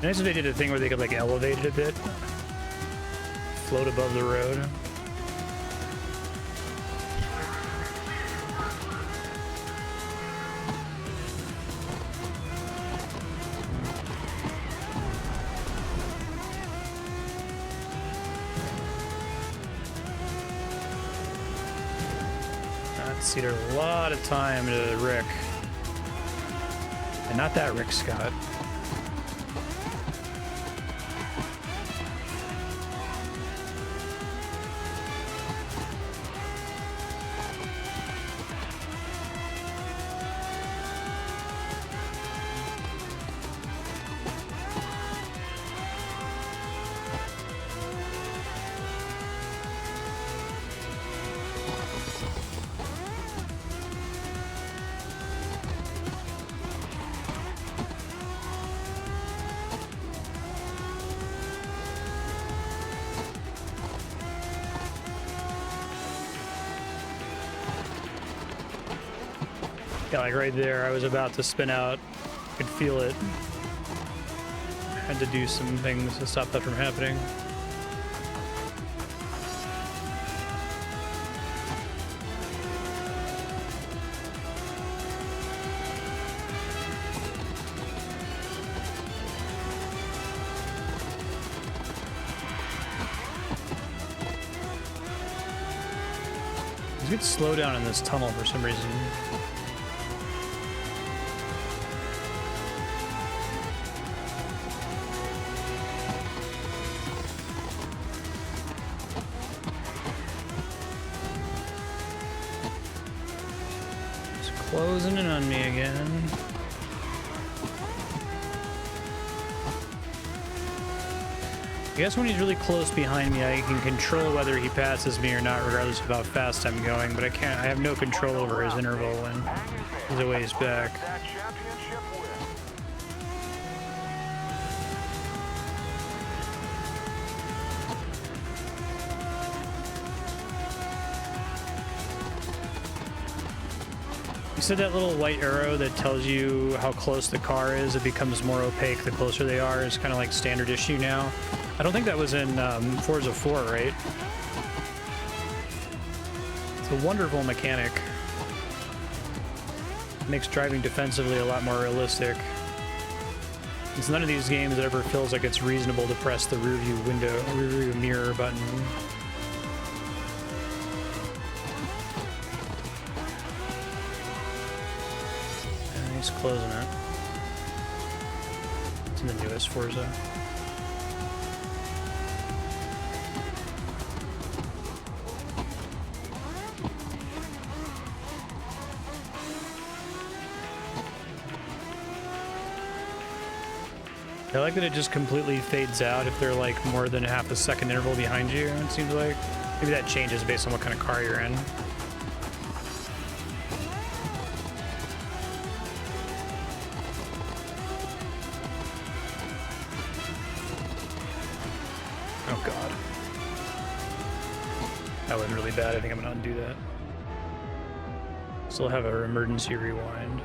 S1: Nice if they did a thing where they could like elevate it a bit, float above the road. Cedar a lot of time to Rick. And not that Rick Scott. Yeah, like right there, I was about to spin out. Could feel it. Had to do some things to stop that from happening. There's a good slowdown in this tunnel for some reason. Closing in on me again. I guess when he's really close behind me, I can control whether he passes me or not, regardless of how fast I'm going, but I have no control over his interval when he's a ways back. You said that little white arrow that tells you how close the car is, it becomes more opaque the closer they are. It's kind of like standard issue now. I don't think that was in Forza 4, right? It's a wonderful mechanic. It makes driving defensively a lot more realistic. It's none of these games that ever feels like it's reasonable to press the rearview mirror button. He's closing it. It's in the newest Forza. I like that it just completely fades out if they're like more than half a second interval behind you, it seems like. Maybe that changes based on what kind of car you're in. Oh god. That was really bad. I think I'm gonna undo that. Still have our emergency rewind.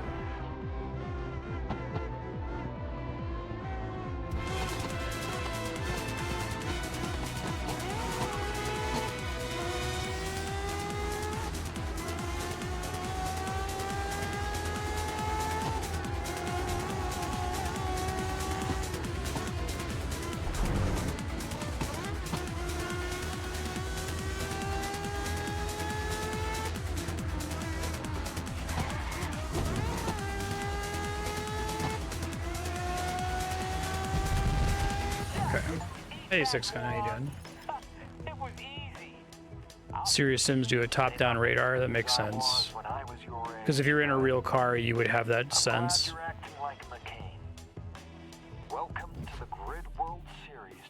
S1: Hey, Six Gun, how you doing? Serious Sims do a top-down radar, that makes sense. Because if you're in a real car, you would have that sense.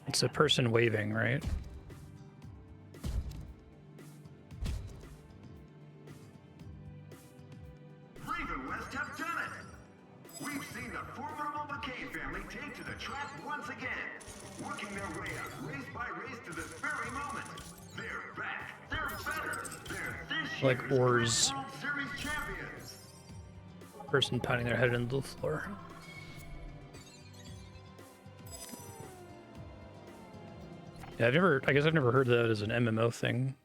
S1: It's a person waving, right?
S14: Raven West have done it! We've seen the formidable McKane family take to the track once again, working their way up race by race to this very moment. They're back. They're better. They're this
S1: Like
S14: year's
S1: oars.
S14: World Series champions.
S1: Person pounding their head into the floor. Yeah, I guess I've never heard that as an MMO thing.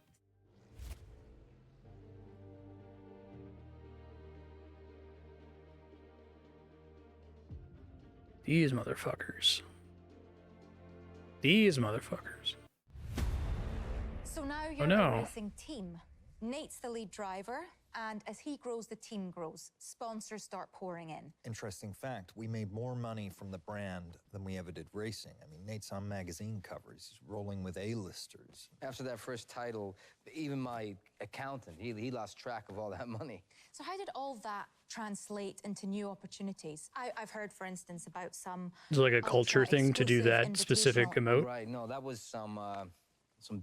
S1: These motherfuckers. These motherfuckers.
S11: So now you're a racing team. Nate's the lead driver, and as he grows, the team grows. Sponsors start pouring in.
S18: Interesting fact, we made more money from the brand than we ever did racing. I mean, Nate's on magazine covers, he's rolling with A-listers.
S15: After that first title, even my accountant, he lost track of all that money.
S11: So how did all that translate into new opportunities? I've heard, for instance, about some...
S1: Is it like a culture thing to do that specific emote?
S15: Right, no, that was some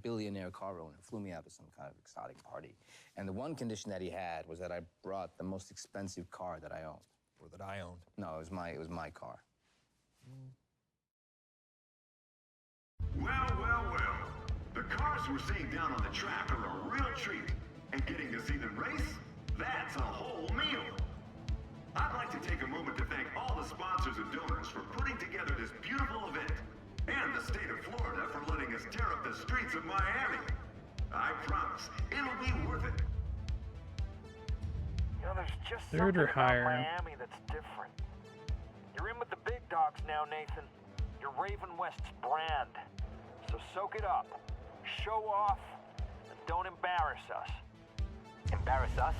S15: billionaire car owner flew me out to some kind of exotic party. And the one condition that he had was that I brought the most expensive car that I owned.
S18: Or that I owned.
S15: No, it was my car.
S14: Well, well, well. The cars we're seeing down on the track are a real treat. And getting to see them race, that's a whole meal. I'd like to take a moment to thank all the sponsors and donors for putting together this beautiful event, and the state of Florida for letting us tear up the streets of Miami. I promise, it'll be worth it.
S12: You know, there's just
S1: Third or
S12: something
S1: higher?
S12: about Miami that's different. You're in with the big dogs now, Nathan. You're Raven West's brand. So soak it up, show off, and don't embarrass us.
S5: Embarrass us?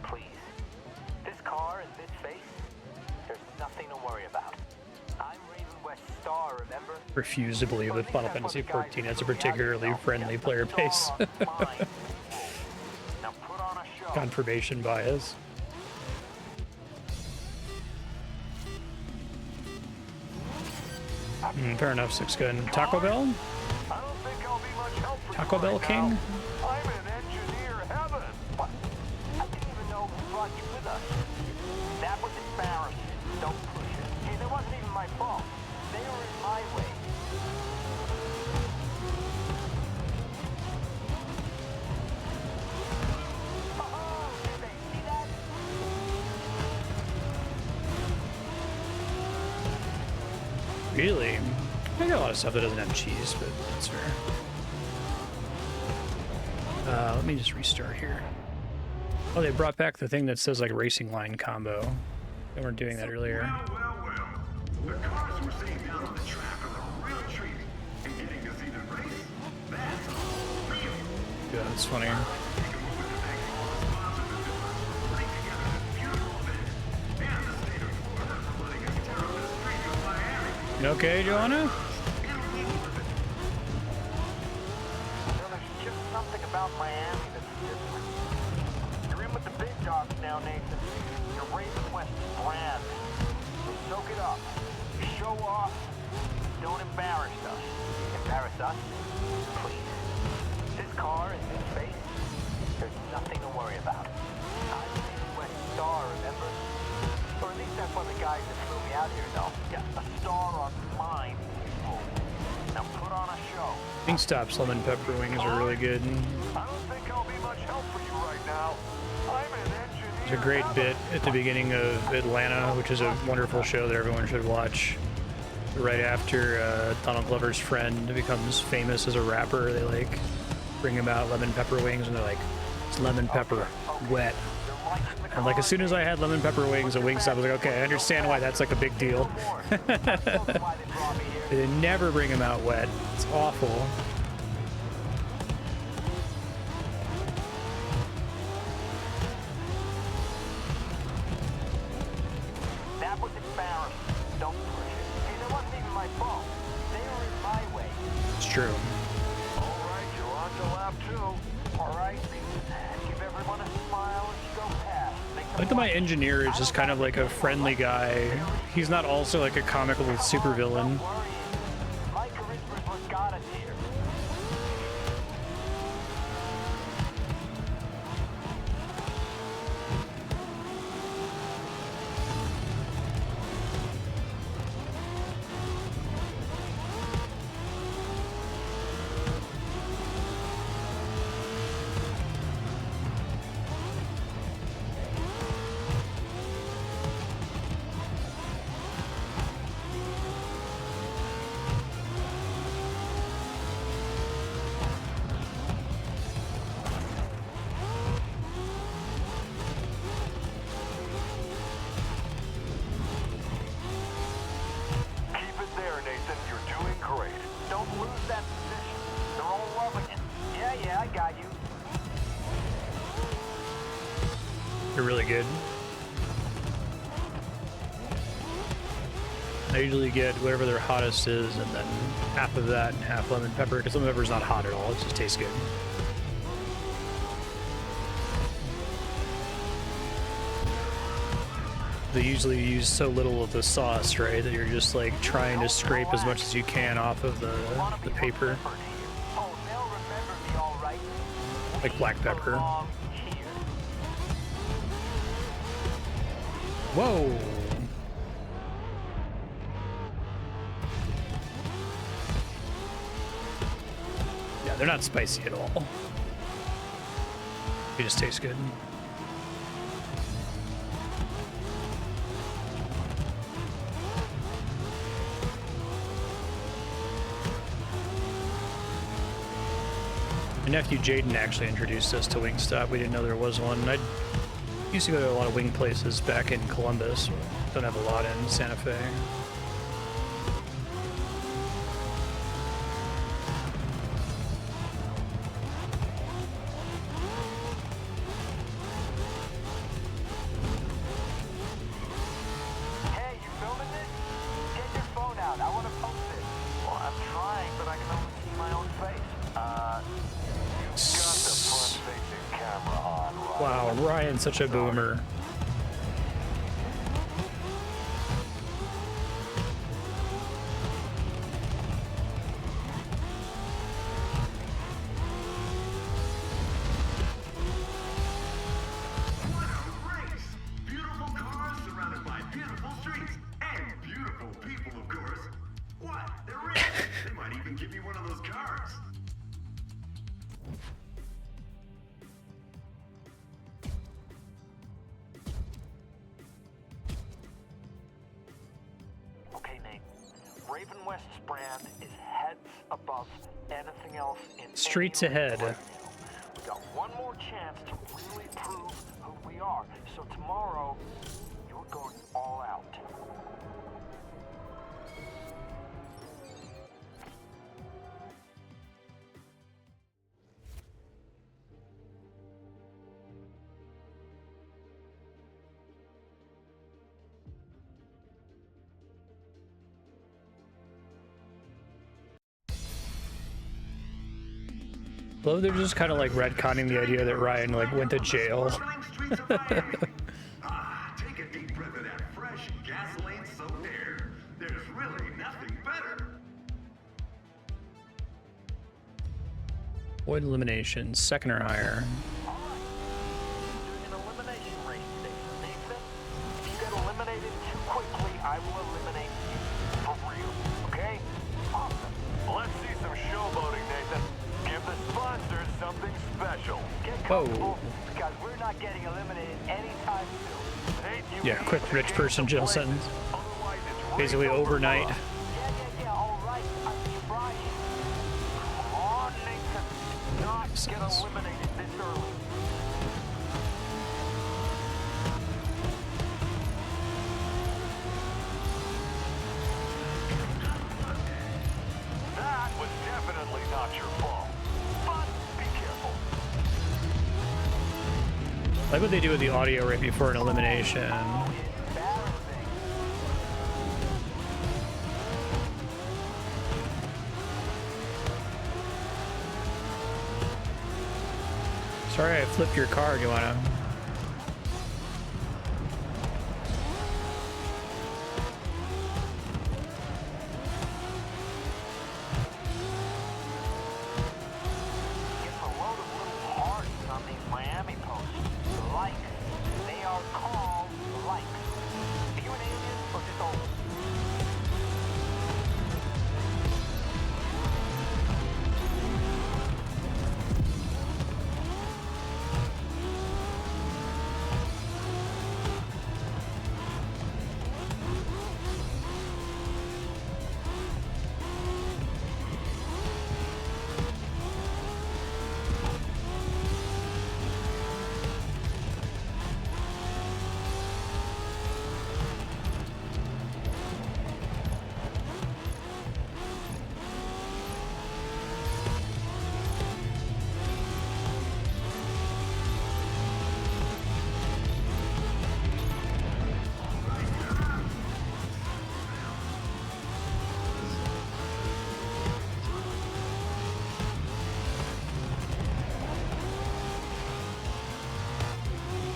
S5: Please. This car and this face, there's nothing to worry about. I'm Raven West's star, remember?
S1: Refuse to believe that Final Fantasy XIV has a particularly friendly player base. Confirmation bias. Fair enough, 6 gun. Taco Bell? Taco Bell King?
S12: I'm in engineer heaven.
S5: What? I didn't even know who brought you with us. That was embarrassing. Don't push it. Hey, that wasn't even my fault. They were in my way.
S1: Really? I got a lot of stuff that doesn't have cheese, but that's fair. Let me just restart here. Oh, they brought back the thing that says like racing line combo. They weren't doing that earlier.
S14: Well. The cars we're seeing down on the track are the real treat. And getting to see them race, that's real.
S1: Yeah, that's funny. You okay, Joanna?
S12: You know, there's just something about Miami that's different. You're in with the big dogs now, Nathan. You're Raven West's brand. So soak it up, show off, don't embarrass us.
S5: Embarrass us? Please. This car and this face, there's nothing to worry about. I'm Raven West's star, remember? Or at least that's what the guys that flew me out here know.
S12: Yeah, a star on mine. Now put on a show.
S1: Wingstop's lemon pepper wings are really good.
S12: I don't think I'll be much help for you right now. I'm an engineer.
S1: There's a great bit at the beginning of Atlanta, which is a wonderful show that everyone should watch. Right after Donald Glover's friend becomes famous as a rapper, they like bring him out lemon pepper wings, and they're like, it's lemon pepper, wet. And like as soon as I had lemon pepper wings at Wingstop, I was like, okay, I understand why that's like a big deal. They never bring him out wet. It's awful.
S12: That was embarrassing. Don't push it. Hey, that wasn't even my fault. They were in my way.
S1: It's true.
S12: All right, you're on to lap 2. All right, give everyone a smile as you go past.
S1: I like that my engineer is just kind of like a friendly guy. He's not also like a comical supervillain.
S12: My charisma's what got us here.
S1: They're really good. I usually get whatever their hottest is, and then half of that and half lemon pepper, because lemon pepper is not hot at all, it just tastes good. They usually use so little of the sauce, right, that you're just like trying to scrape as much as you can off of the paper. Like black pepper. Whoa! Yeah, they're not spicy at all. They just taste good. nephew Jaden actually introduced us to Wingstop. We didn't know there was one. I used to go to a lot of wing places back in Columbus. Don't have a lot in Santa Fe.
S4: Hey, you filming this? Get your phone out. I want to post it. Well, I'm trying, but I can only see my own face. You've got the front-facing camera on, right?
S1: Wow, Ryan's such a boomer.
S14: Beautiful cars surrounded by beautiful streets and beautiful people, of course. What? They're rich. They might even give me one of those cars.
S4: Okay, Nate. Raven West's brand is heads above anything else in
S1: Streets
S4: any
S1: ahead.
S4: right now. We got one more chance to really prove who we are. So tomorrow, you're going all out.
S1: Although they're just kind of like retconning the idea that Ryan like went to jail.
S14: Take a deep breath of that fresh gasoline-soaked air. There's really nothing better.
S1: Avoid elimination, second or higher.
S4: Doing an elimination race today, Nathan. If you get eliminated too quickly, I will eliminate you. For real, okay? Awesome. Let's see some showboating, Nathan. Give the sponsors something special. Get comfortable, because we're not getting eliminated anytime soon. Nate, you
S1: Yeah, quick rich person jail sentence. Basically overnight.
S4: Yeah, all right. I'm trying. Come on, Nathan. Not get eliminated this early. That was definitely not your fault. But be careful.
S1: Like what they do with the audio right before an elimination. Sorry, I flipped your car. Do you wanna?
S4: It's a load of little hearts on these Miami posts. Likes. They are called likes. Are you an alien or just old?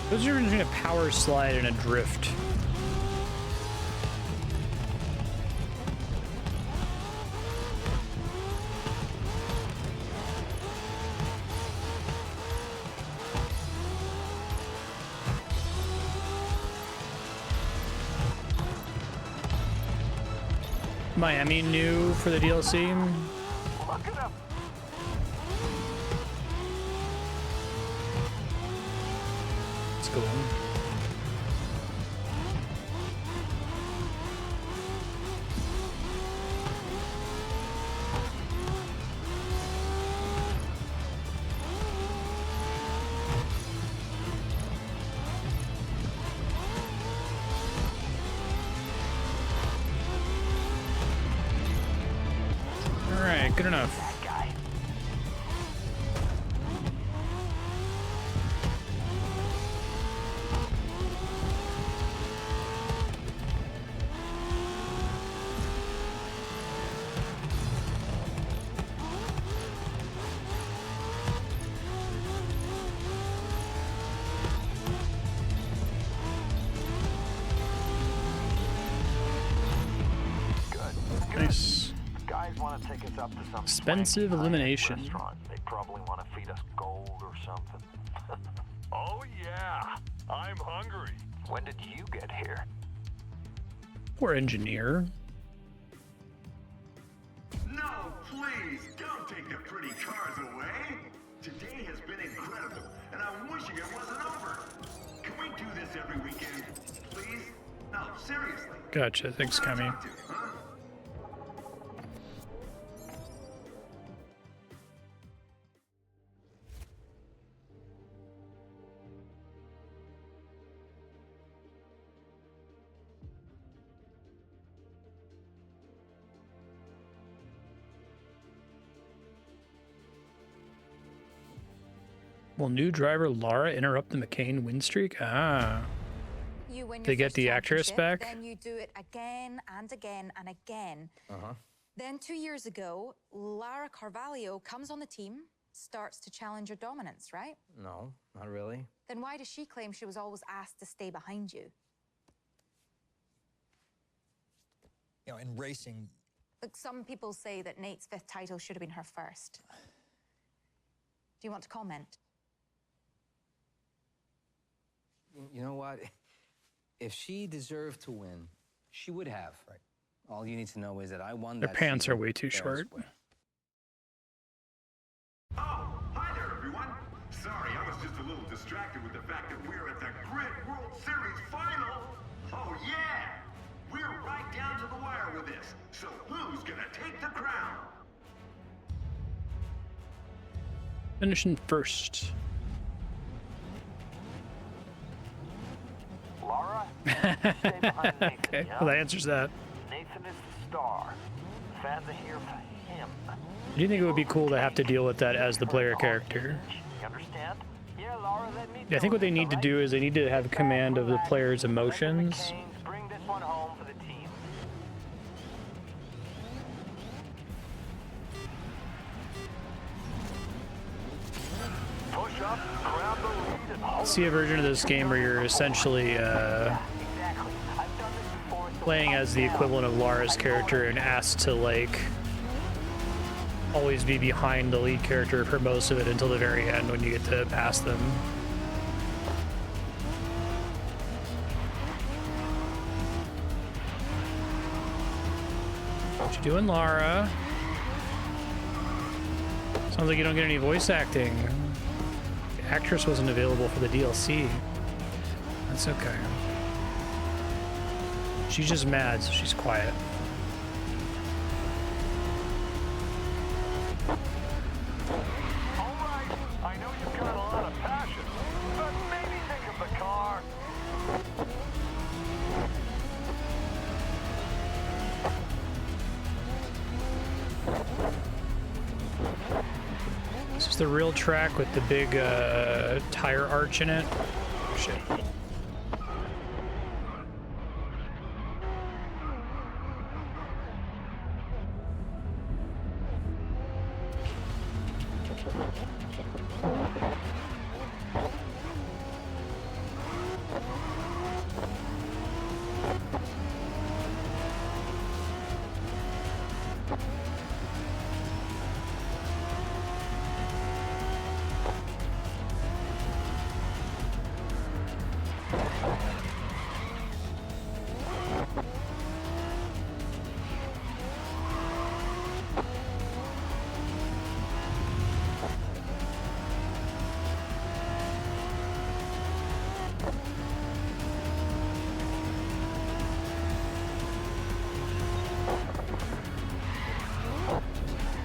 S1: What's the difference between a power slide and a drift? Miami new for the DLC.
S4: Look it up.
S1: It's cool. Good enough. Nice.
S12: Guys want to take us up to some
S1: Expensive elimination.
S12: restaurant. They probably want to feed us gold or something. Oh yeah, I'm hungry. When did you get here?
S1: Poor engineer.
S14: No, please, don't take the pretty cars away. Today has been incredible, and I'm wishing it wasn't over. Can we do this every weekend, please? No, seriously.
S1: Gotcha. Thanks, Kami. Will new driver Lara interrupt the McKane win streak? Ah.
S11: You win your
S1: They get
S11: first
S1: the actress
S11: championship,
S1: back?
S11: Then you do it again and again and again.
S15: Uh-huh.
S11: Then 2 years ago, Lara Carvalho comes on the team, starts to challenge your dominance, right?
S15: No, not really.
S11: Then why does she claim she was always asked to stay behind you?
S18: You know, in racing,
S11: Look, some people say that Nate's 5th title should have been her first. Do you want to comment?
S15: You know what? If she deserved to win, she would have. Right. All you need to know is that I won
S1: Their
S15: that
S1: pants are
S15: season
S1: way too
S15: fair
S1: short.
S15: and square.
S14: Oh, hi there, everyone. Sorry, I was just a little distracted with the fact that we're at the Grid World Series final. Oh, yeah. We're right down to the wire with this. So who's gonna take the crown?
S1: Finishing first.
S12: Lara, stay behind Nathan,
S1: Okay,
S12: yeah?
S1: well that answers that.
S12: Nathan is the star. Fans are here for him.
S1: Do you think it would be cool to have to deal with that as the player character?
S12: You understand? Yeah, Lara, let me
S1: Yeah, I think what they need to do is they need to have command of the player's emotions.
S12: bring this one home for the team. Push up, grab the lead, and hold
S1: See a version of this game where you're essentially playing as the equivalent of Lara's character and asked to like always be behind the lead character for most of it until the very end when you get to pass them. What you doing, Lara? Sounds like you don't get any voice acting. The actress wasn't available for the DLC. That's okay. She's just mad, so she's quiet.
S12: I know you've got a lot of passion, but maybe think of the car.
S1: This is the real track with the big tire arch in it. Shit.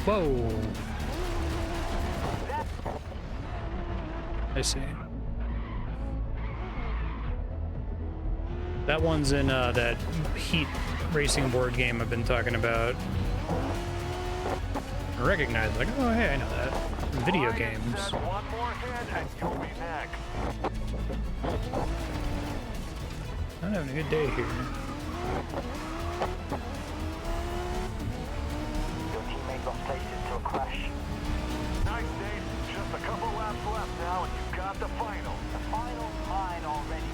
S1: Whoa. I see. That one's in that Heat racing board game I've been talking about. I recognize, like, oh, hey, I know that. From video games.
S12: One more hit and you'll be next.
S1: I'm having a good day here.
S4: Your teammate lost places to a crash.
S12: Nice, Dave. Just a couple laps left now and you've got the final.
S4: The final's mine already.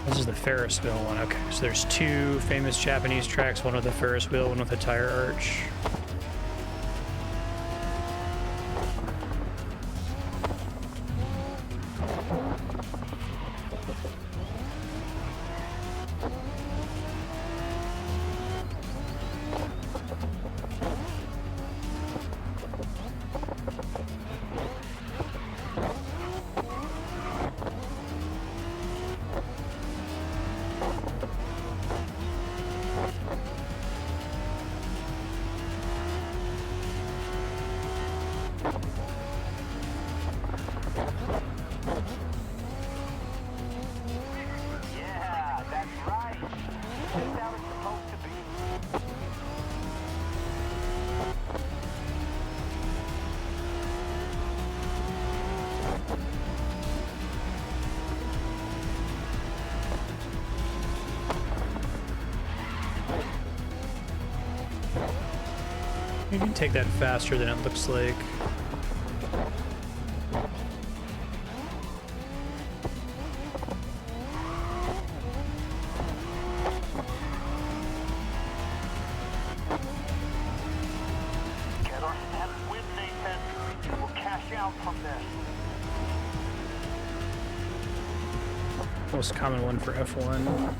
S1: This is the Ferris wheel one. Okay, so there's two famous Japanese tracks, one with a Ferris wheel, one with a tire arch.
S12: Yeah, that's right. Just how it's supposed to be.
S1: You can take that faster than it looks like.
S12: Get our step with Nathan. We'll cash out from this.
S1: Most common one for F1.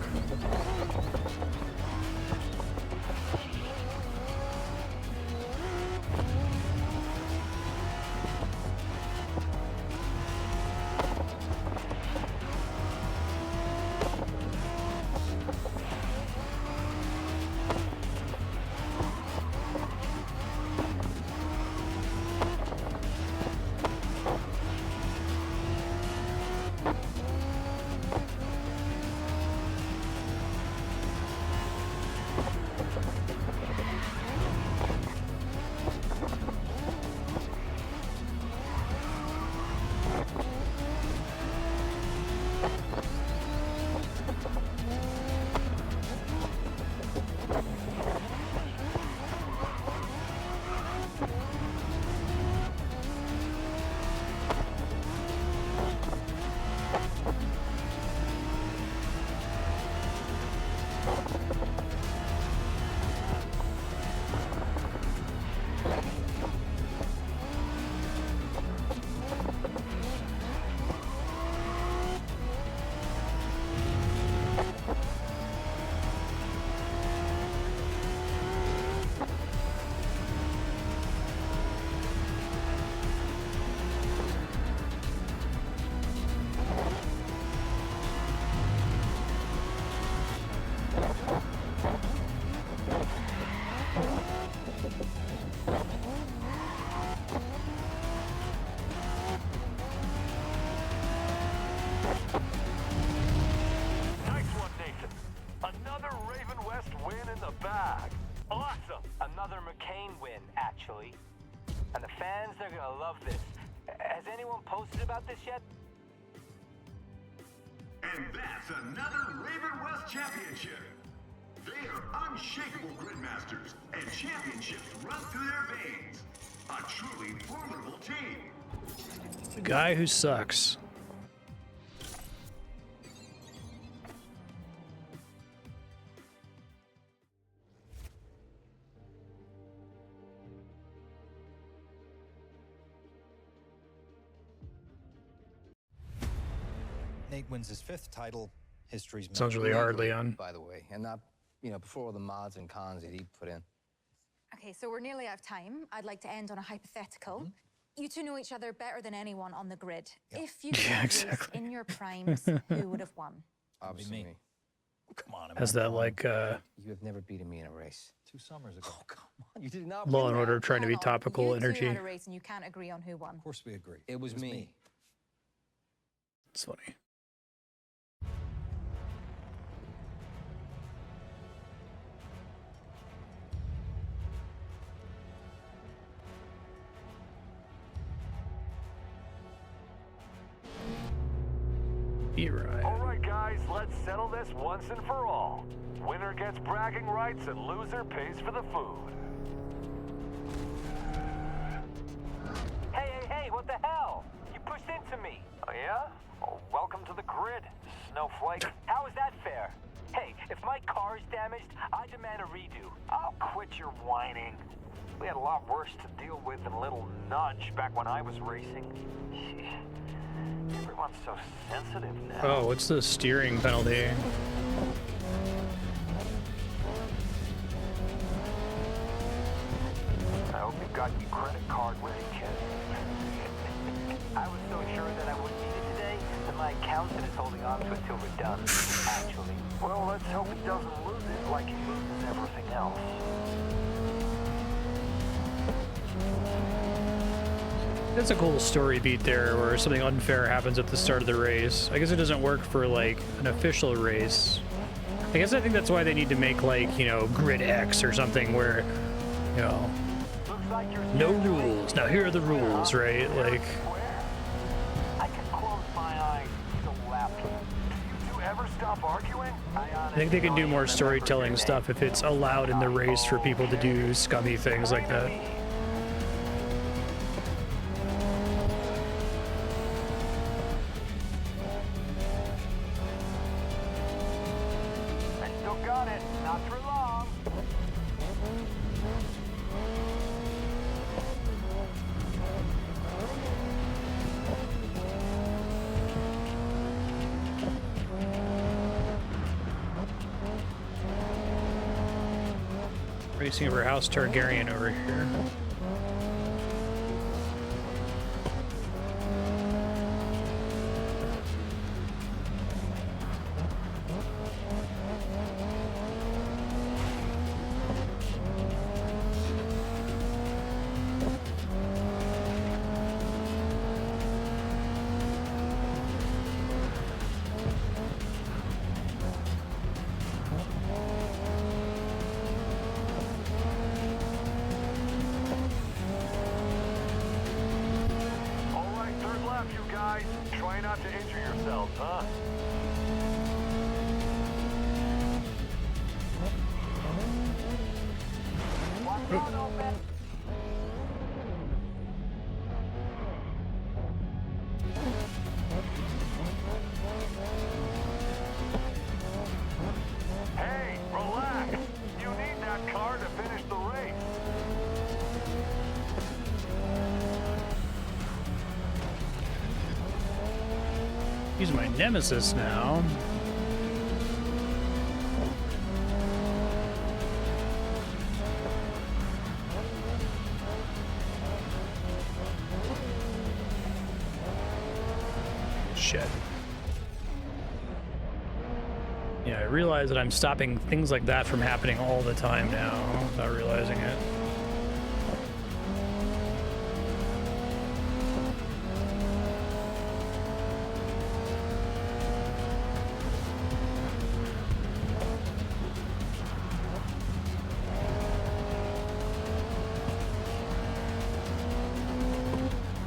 S12: Nice one, Nathan. Another Raven West win in the bag. Awesome.
S5: Another McKane win, actually. And the fans, they're gonna love this. Has anyone posted about this yet?
S14: And that's another Raven West championship. They are unshakable gridmasters, and championships run through their veins. A truly formidable team.
S1: The guy who sucks.
S18: Nate wins his 5th title. History's
S1: Sounds really hard, Leon.
S15: By the way, and not, before all the mods and cons that he put in.
S11: Okay, so we're nearly out of time. I'd like to end on a hypothetical. You two know each other better than anyone on the grid. If you
S1: Yeah,
S11: could race
S1: exactly.
S11: in your primes, who would have won?
S15: Obviously me.
S18: Come on,
S1: Has that like
S15: You have never beaten me in a race.
S18: 2 summers ago.
S15: Oh, come on. You did not
S1: Law
S15: win
S1: and
S15: that.
S1: Order trying to be
S11: Hold on.
S1: topical
S11: You
S1: energy?
S11: two had a race and you can't agree on who won.
S18: Of course we agree.
S15: It was me.
S1: It's funny. Joyride.
S12: All right, guys, let's settle this once and for all. Winner gets bragging rights and loser pays for the food.
S5: Hey, what the hell? You pushed into me.
S12: Oh, yeah? Well, welcome to the grid, snowflake.
S5: How is that fair? Hey, if my car's damaged, I demand a redo.
S12: I'll quit your whining. We had a lot worse to deal with than a little nudge back when I was racing. Everyone's so sensitive now.
S1: Oh, what's the steering penalty?
S12: I hope you've got your credit card ready, kid.
S5: I was so sure that I wouldn't need it today that my accountant is holding on to it till we're done, actually.
S12: Well, let's hope he doesn't lose it like he loses everything else.
S1: That's a cool story beat there where something unfair happens at the start of the race. I guess it doesn't work for like an official race. I guess I think that's why they need to make like, you know, Grid X or something where, you know, no rules. Now here are the rules, right? Like,
S12: I can close my eyes to left. Do you ever stop arguing?
S1: I think they can do more storytelling stuff if it's allowed in the race for people to do scummy things like that.
S12: I still got it. Not for long.
S1: Racing over House Targaryen over here.
S12: All right, third lap, you guys. Try not to injure yourselves, huh? Hey, relax. You need that car to finish the race.
S1: He's my nemesis now. Shit. Yeah, I realize that I'm stopping things like that from happening all the time now without realizing it.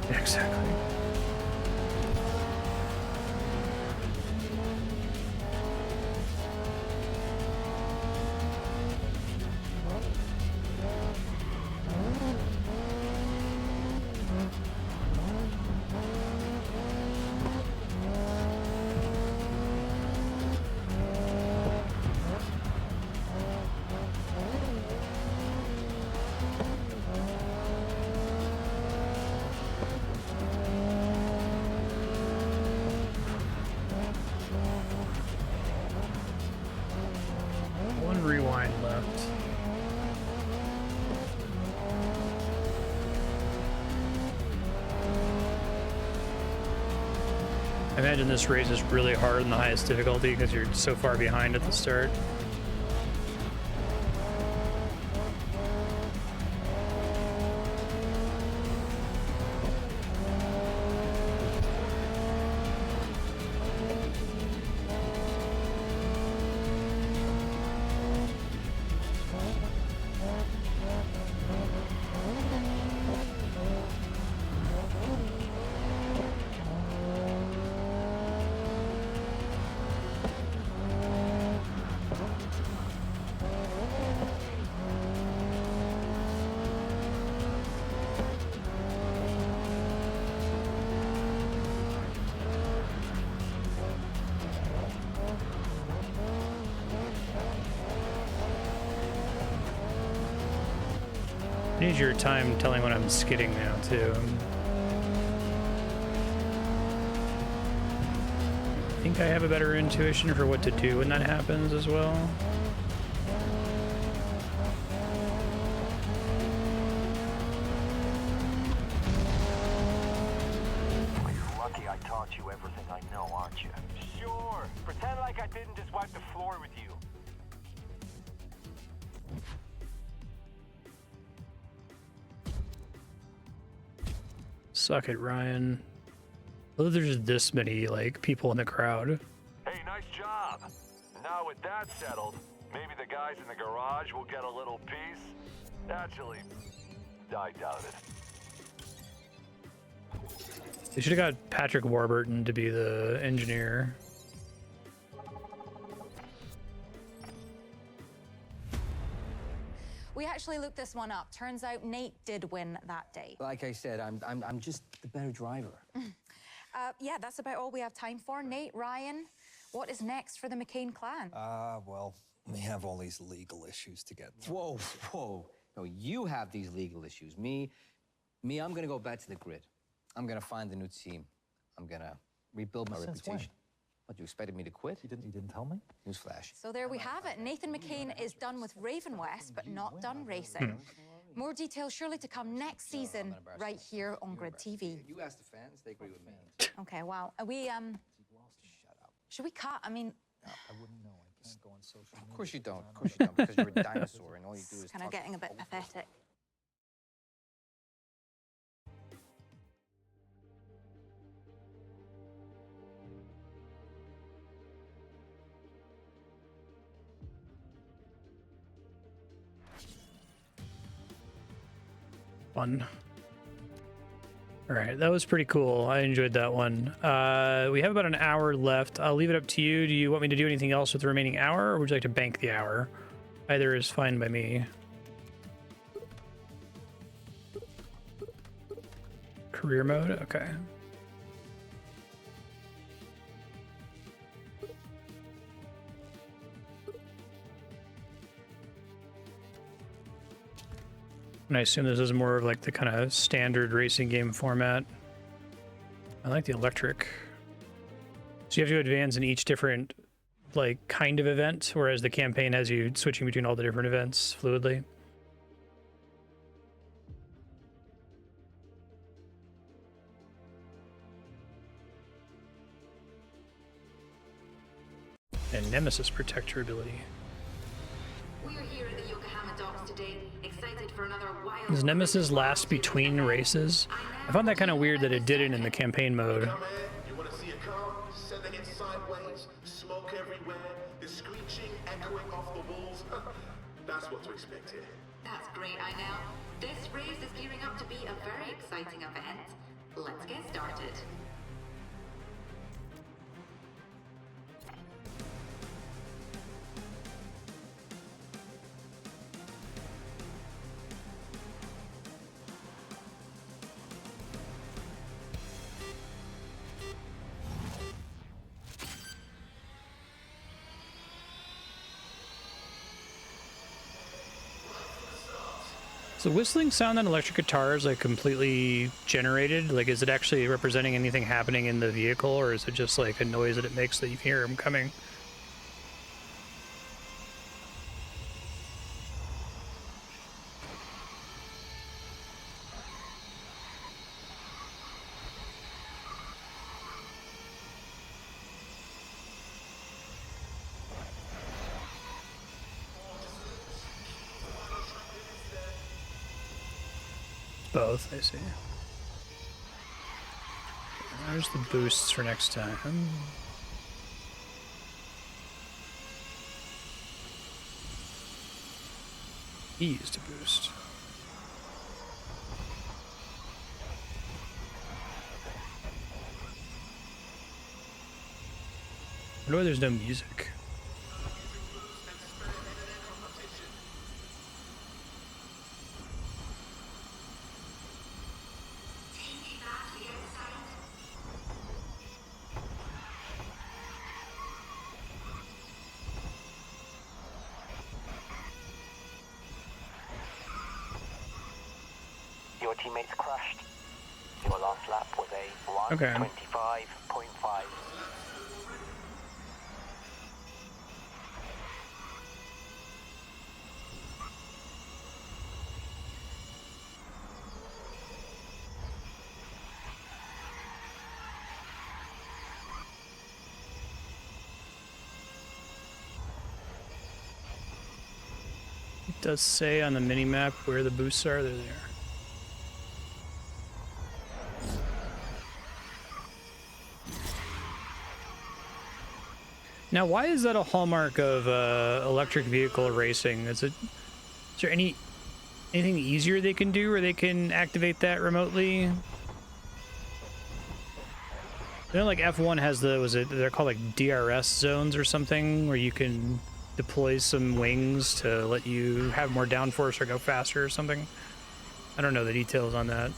S1: Exactly. I imagine this race is really hard in the highest difficulty because you're so far behind at the start. I need your time telling when I'm skidding now, too. I think I have a better intuition for what to do when that happens as well.
S12: You're lucky I taught you everything I know, aren't you?
S13: Sure. Pretend like I didn't just wipe the floor with you.
S1: Suck it, Ryan. Oh, there's this many, like, people in the crowd.
S12: Hey, nice job. Now with that settled, maybe the guys in the garage will get a little peace. Actually, I doubt it.
S1: They should have got Patrick Warburton to be the engineer.
S11: We actually looked this one up. Turns out Nate did win that day.
S15: Like I said, I'm just the better driver.
S11: Yeah, that's about all we have time for. Nate, Ryan, what is next for the McKane clan?
S18: Well, we have all these legal issues to get through.
S15: Whoa, whoa. No, you have these legal issues. Me, I'm gonna go back to the grid. I'm gonna find a new team. I'm gonna rebuild my
S18: Since
S15: reputation. What, you expected me to quit?
S18: You didn't tell me?
S15: Newsflash.
S11: So there we have it. Nathan McKane is done with Raven West, but not done racing. More details surely to come next season, right here on Grid TV.
S15: You ask the fans, they agree with me.
S11: Okay, wow. Are we, should we cut? I mean,
S18: I wouldn't know. I can't go on social media.
S15: Of course you don't. Of course you don't, because you're a dinosaur and all you do is
S11: it's kind of getting a bit pathetic.
S1: Fun. All right, that was pretty cool. I enjoyed that one. We have about an hour left. I'll leave it up to you. Do you want me to do anything else with the remaining hour, or would you like to bank the hour? Either is fine by me. Career mode? Okay. And I assume this is more of like the kind of standard racing game format. I like the electric. So you have to advance in each different like kind of event, whereas the campaign has you switching between all the different events fluidly. And Nemesis Protector ability.
S17: We are here at the Yokohama docks today, excited for another wild...
S1: Does Nemesis last between races? I found that kind of weird that it didn't in the campaign mode.
S2: You want to see a car? Sending it sideways, smoke everywhere, the screeching echoing off the walls. That's what to expect here.
S17: That's great, I know. This race is gearing up to be a very exciting event. Let's get started.
S1: Does the whistling sound on electric guitar is like completely generated? Like, is it actually representing anything happening in the vehicle, or is it just like a noise that it makes that you hear them coming? Both, I see. There's the boosts for next time. He used a boost. I wonder why there's no music.
S5: Your teammates crashed. Your last lap was a 1:25.5.
S1: It does say on the mini-map where the boosts are, they're there. Now, why is that a hallmark of electric vehicle racing? Is there anything easier they can do where they can activate that remotely? You know, like F1 has they're called like DRS zones or something, where you can deploy some wings to let you have more downforce or go faster or something. I don't know the details on that.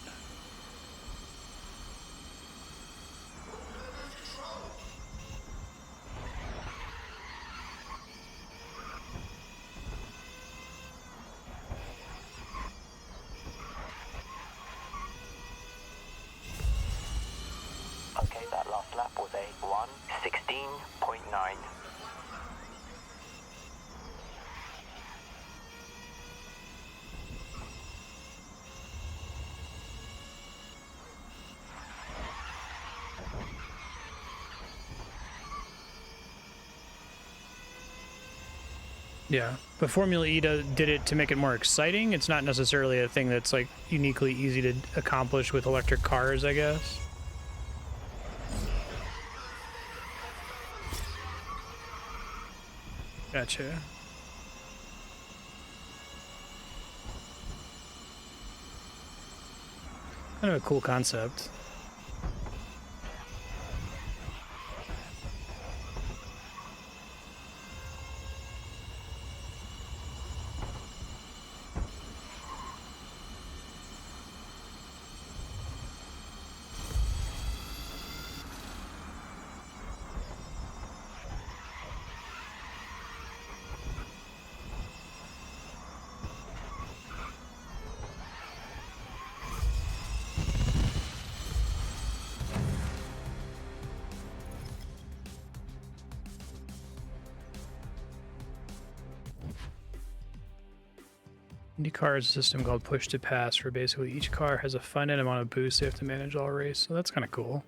S5: Okay, that last lap was a 1:16.9.
S1: Yeah, but Formula E did it to make it more exciting. It's not necessarily a thing that's like uniquely easy to accomplish with electric cars, I guess. Gotcha. Kind of a cool concept. IndyCar is a system called push to pass, where basically each car has a finite amount of boosts they have to manage all race. So that's kind of cool.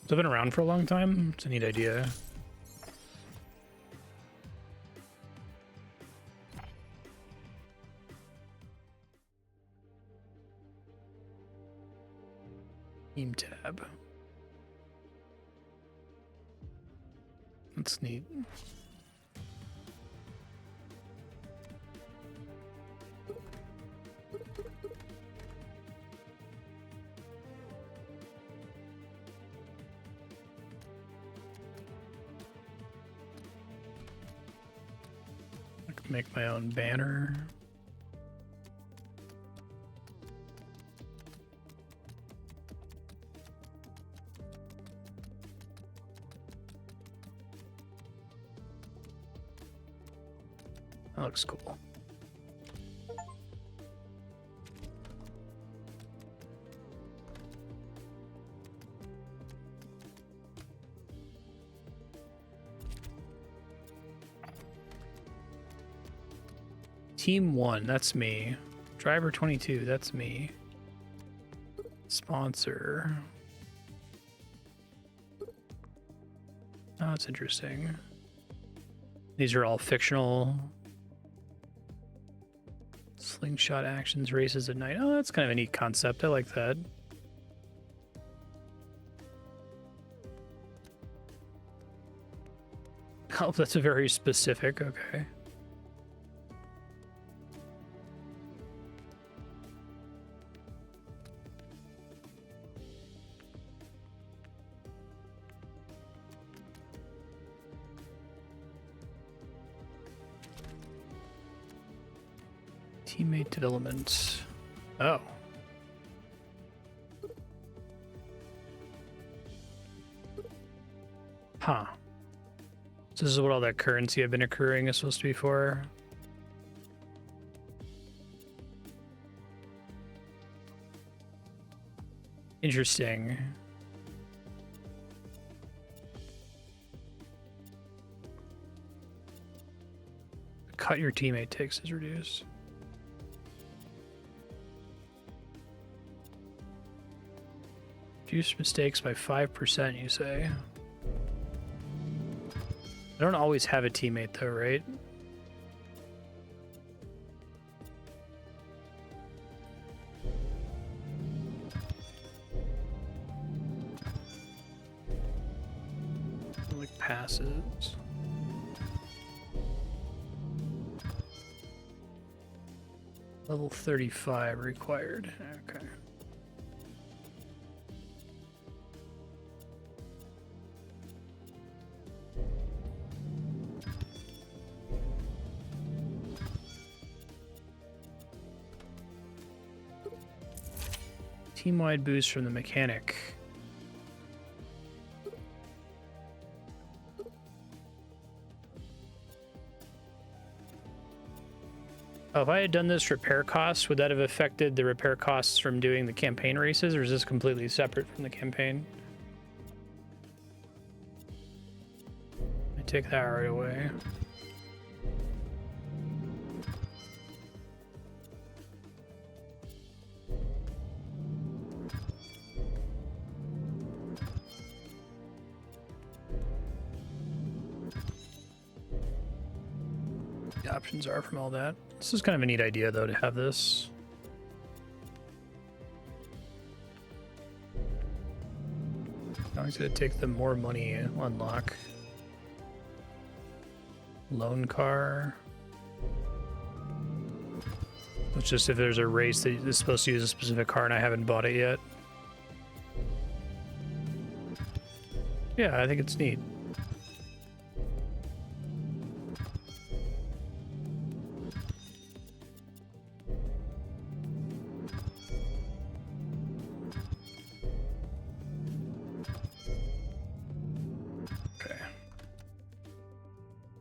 S1: It's been around for a long time. It's a neat idea. Team tab. That's neat. I could make my own banner. That looks cool. Team 1, that's me. Driver 22, that's me. Sponsor. Oh, that's interesting. These are all fictional Slingshot actions, races at night. Oh, that's kind of a neat concept. I like that. Oh, that's a very specific. Okay. Teammate development. Oh. Huh. So this is what all that currency I've been accruing is supposed to be for. Interesting. The cut your teammate takes is reduced. Reduce mistakes by 5%, you say? I don't always have a teammate though, right? Like passes. Level 35 required. Okay. Team-wide boost from the mechanic. Oh, if I had done this repair costs, would that have affected the repair costs from doing the campaign races, or is this completely separate from the campaign? I take that right away. The options are from all that. This is kind of a neat idea, though, to have this. Now he's going to take the more money unlock. Loan car. It's just if there's a race that is supposed to use a specific car and I haven't bought it yet. Yeah, I think it's neat.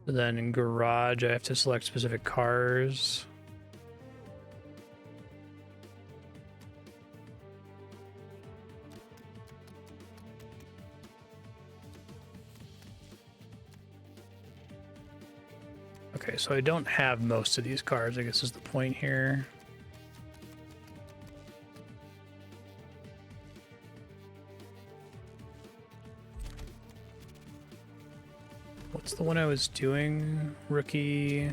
S1: Then in garage, I have to select specific cars. Okay, so I don't have most of these cars, I guess is the point here. What's the one I was doing? Rookie.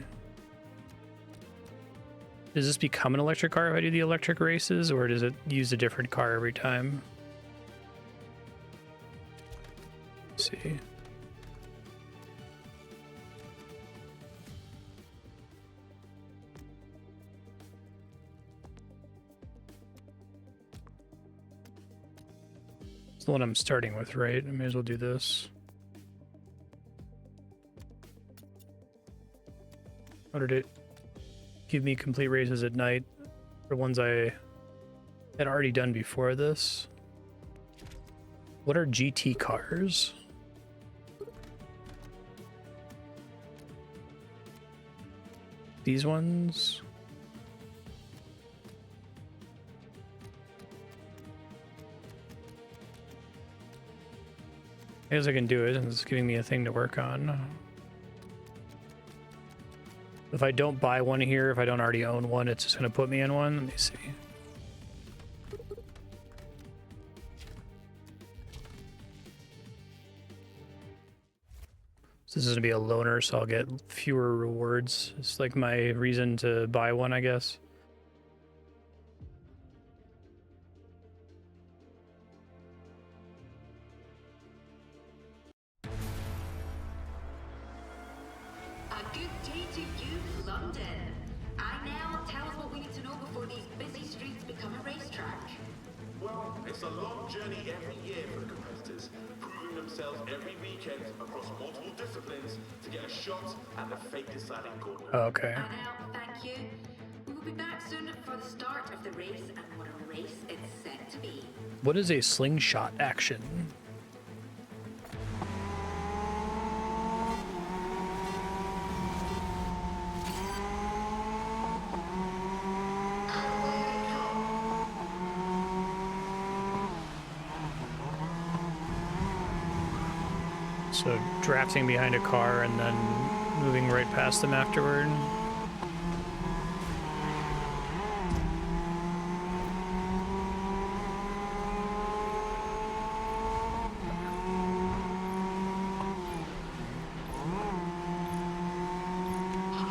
S1: Does this become an electric car if I do the electric races, or does it use a different car every time? Let's see. It's the one I'm starting with, right? I may as well do this. Or did it give me complete races at night for ones I had already done before this? What are GT cars? These ones? I guess I can do it, and it's giving me a thing to work on. If I don't buy one here, if I don't already own one, it's just going to put me in one. Let me see. So this is going to be a loaner, so I'll get fewer rewards. It's like my reason to buy one, I guess.
S16: Well, it's a long journey every year for the competitors, proving themselves every weekend across multiple disciplines to get a shot at the fate-deciding gauntlet.
S1: Okay.
S17: Thank you. We will be back soon for the start of the race and what a race it's set to be.
S1: What is a slingshot action? So drafting behind a car and then moving right past them afterward.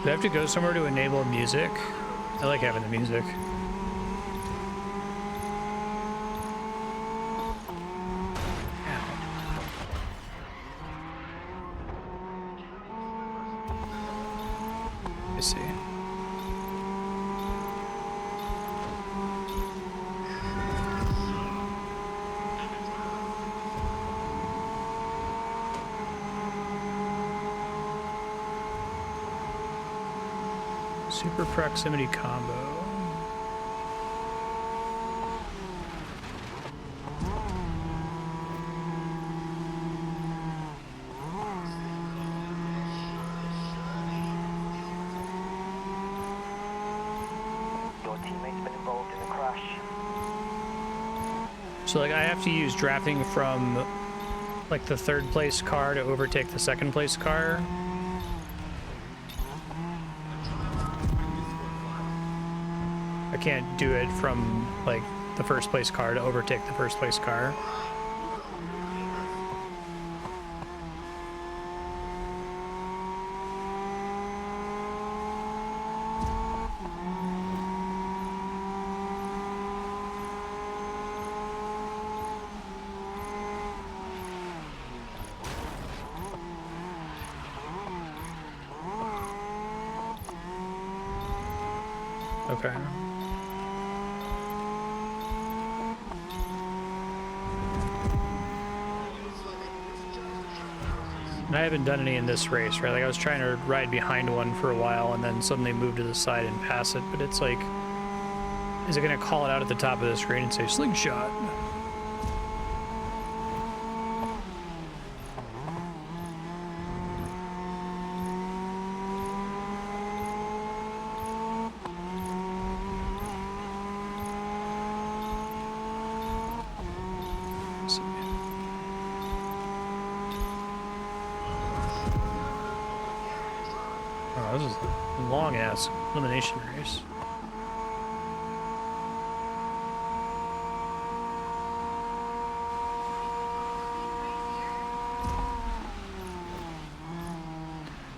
S1: Do I have to go somewhere to enable music? I like having the music. I see. Super proximity combo.
S5: Your teammate's been involved in a crash.
S1: So like I have to use drafting from like the third place car to overtake the second place car. I can't do it from like the first place car to overtake the first place car. Okay. And I haven't done any in this race, right? Like I was trying to ride behind one for a while and then suddenly move to the side and pass it, but it's like, is it gonna call it out at the top of the screen and say slingshot? Oh, this is a long ass elimination race.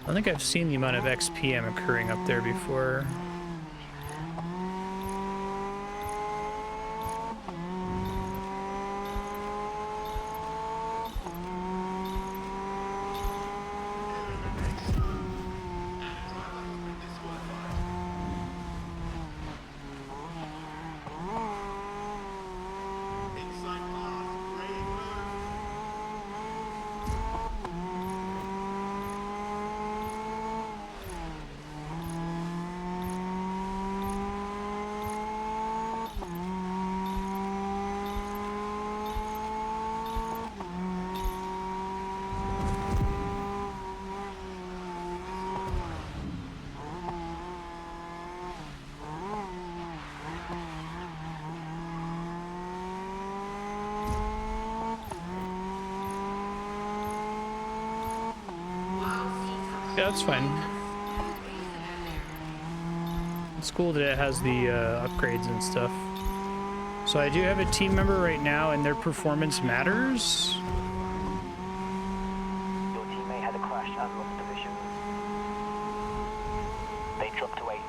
S1: I think I've seen the amount of XP I'm accruing up there before. Yeah, that's fine. It's cool that it has the upgrades and stuff. So I do have a team member right now, and their performance matters.
S5: Your teammate had a crash and lost position. They dropped to 8th.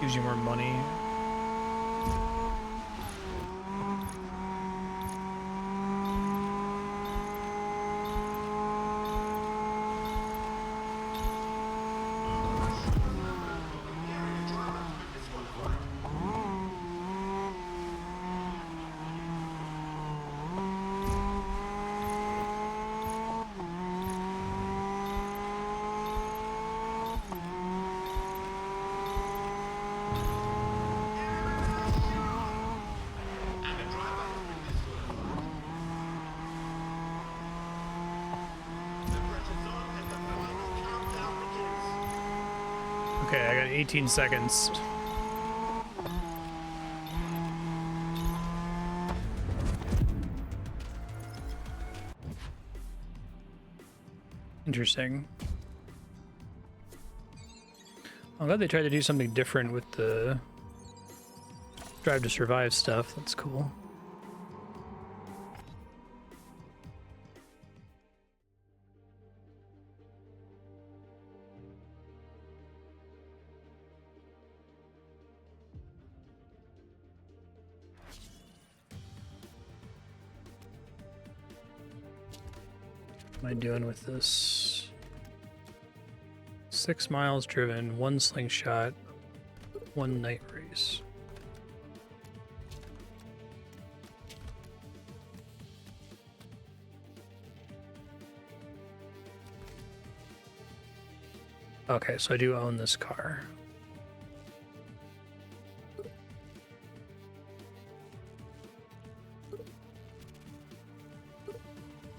S1: Gives you more money. Okay, I got 18 seconds. Interesting. I'm glad they tried to do something different with the Drive to Survive stuff. That's cool. What am I doing with this? 6 miles driven, 1 slingshot, 1 night race. Okay, so I do own this car.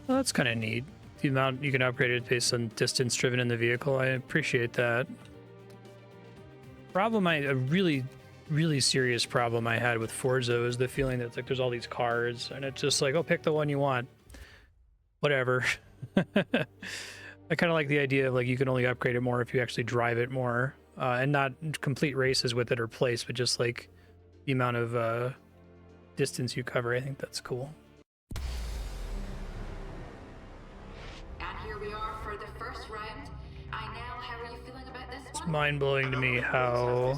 S1: Well, that's kind of neat. The amount you can upgrade it based on distance driven in the vehicle. I appreciate that. A really serious problem I had with Forza is the feeling that like there's all these cars and it's just like, oh, pick the one you want. Whatever. I kind of like the idea of like you can only upgrade it more if you actually drive it more, and not complete races with it or place, but just like the amount of distance you cover. I think that's cool. It's mind-blowing to me how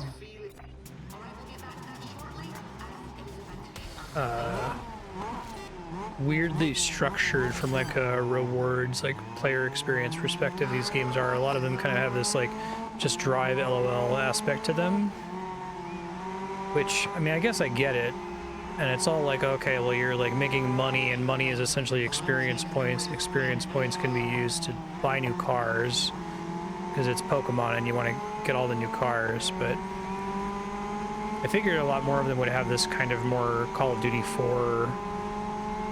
S1: weirdly structured from like a rewards, like player experience perspective these games are. A lot of them kind of have this like just drive LOL aspect to them, which, I mean, I guess I get it. And it's all like, okay, well, you're like making money, and money is essentially experience points. Experience points can be used to buy new cars because it's Pokemon and you want to get all the new cars. But I figured a lot more of them would have this kind of more Call of Duty 4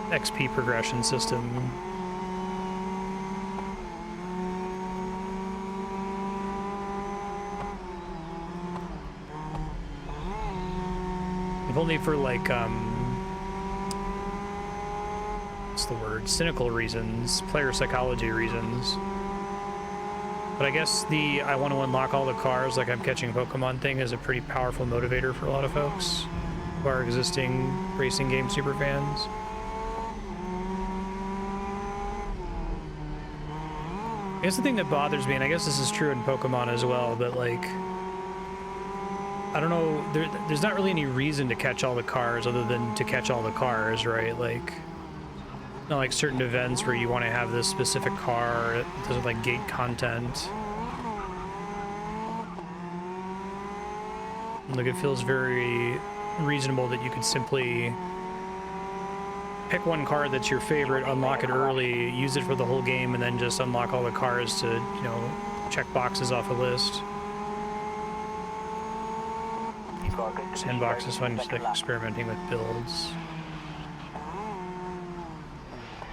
S1: XP progression system. If only for like, what's the word? Cynical reasons, player psychology reasons. But I guess the I want to unlock all the cars like I'm catching Pokemon thing is a pretty powerful motivator for a lot of folks who are existing racing game super fans. I guess the thing that bothers me, and I guess this is true in Pokemon as well, but like, I don't know, there's not really any reason to catch all the cars other than to catch all the cars, right? Like, not like certain events where you want to have this specific car that doesn't like gate content. Like, it feels very reasonable that you could simply pick one car that's your favorite, unlock it early, use it for the whole game, and then just unlock all the cars to, you know, check boxes off a list. Sandbox is fun, just like experimenting with builds.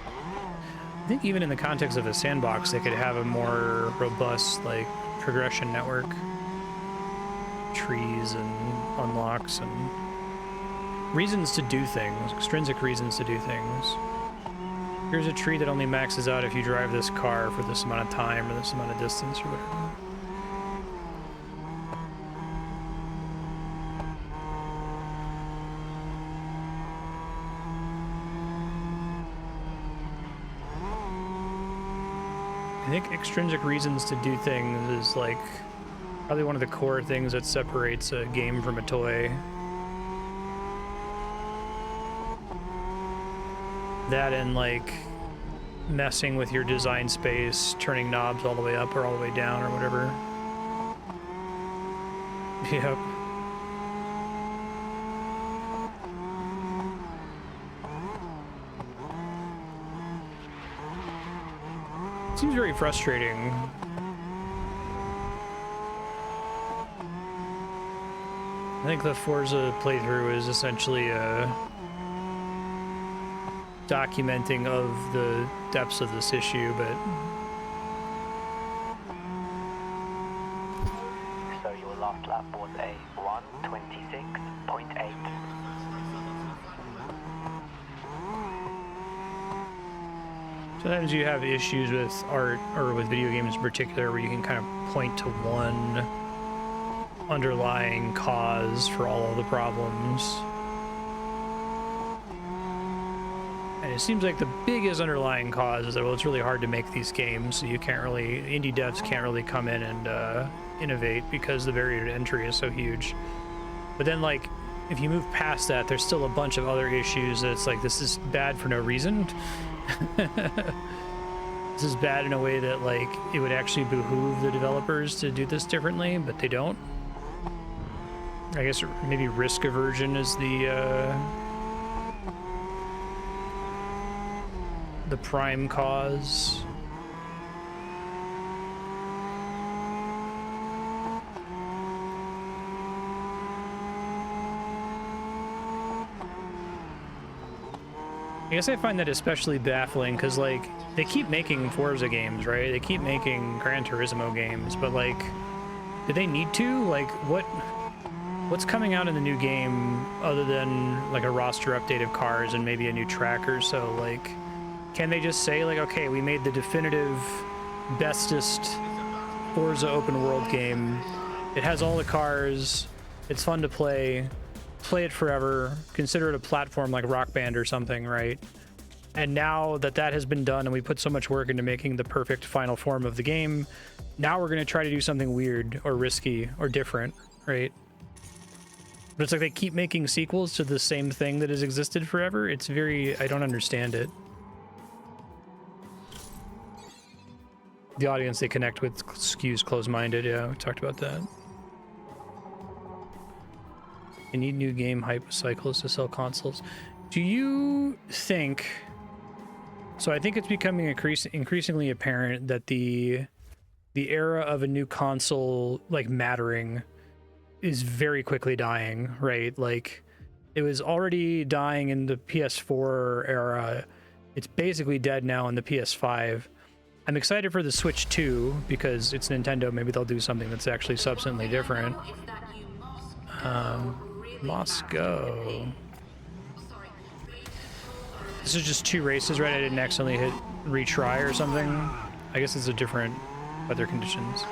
S1: I think even in the context of a sandbox, they could have a more robust, like, progression network. Trees and unlocks and reasons to do things, extrinsic reasons to do things. Here's a tree that only maxes out if you drive this car for this amount of time or this amount of distance or whatever. I think extrinsic reasons to do things is like Probably one of the core things that separates a game from a toy. That and like messing with your design space, turning knobs all the way up or all the way down or whatever. Yep. Seems very frustrating. I think the Forza playthrough is essentially a documenting of the depths of this issue, but
S5: So your last lap was a 1:26.8.
S1: sometimes you have issues with art or with video games in particular where you can kind of point to one underlying cause for all of the problems. And it seems like the biggest underlying cause is that, well, it's really hard to make these games, so you can't really, indie devs can't really come in and innovate because the barrier to entry is so huge. But then, like, if you move past that, there's still a bunch of other issues that it's like, this is bad for no reason. This is bad in a way that, like, it would actually behoove the developers to do this differently, but they don't. I guess maybe risk aversion is the prime cause. I guess I find that especially baffling because, like, they keep making Forza games, right? They keep making Gran Turismo games, but, like, do they need to? Like, what's coming out in the new game other than, like, a roster update of cars and maybe a new track or so? Like, can they just say, like, okay, we made the definitive, bestest Forza open world game. It has all the cars. It's fun to play. Play it forever. Consider it a platform like Rock Band or something, right? And now that that has been done and we put so much work into making the perfect final form of the game, now we're going to try to do something weird or risky or different, right? But it's like they keep making sequels to the same thing that has existed forever. It's very, I don't understand it. The audience they connect with skews closed-minded. Yeah, we talked about that. You need new game hype cycles to sell consoles. Do you think... So I think it's becoming increasingly apparent that the era of a new console, like, mattering is very quickly dying, right? Like, it was already dying in the PS4 era. It's basically dead now in the PS5. I'm excited for the Switch 2 because it's Nintendo. Maybe they'll do something that's actually substantially different. Moscow. This is just 2 races, right? I didn't accidentally hit retry or something. I guess it's a different weather conditions.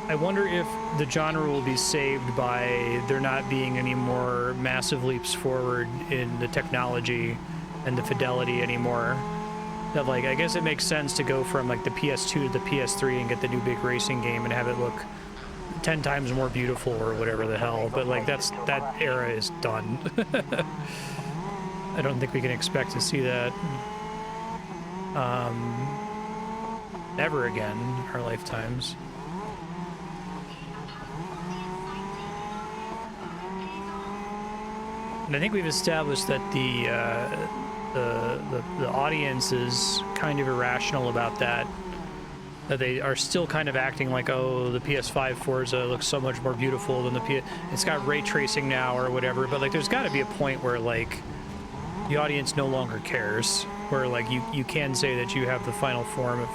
S1: I wonder if the genre will be saved by there not being any more massive leaps forward in the technology and the fidelity anymore. That, like, I guess it makes sense to go from, like, the PS2 to the PS3 and get the new big racing game and have it look 10 times more beautiful or whatever the hell, but, like, that era is done. I don't think we can expect to see that ever again in our lifetimes. And I think we've established that the audience is kind of irrational about that. That they are still kind of acting like, oh, the PS5 Forza looks so much more beautiful than the it's got ray tracing now or whatever. But, like, there's got to be a point where, like, the audience no longer cares. Where, like, you can say that you have the final form of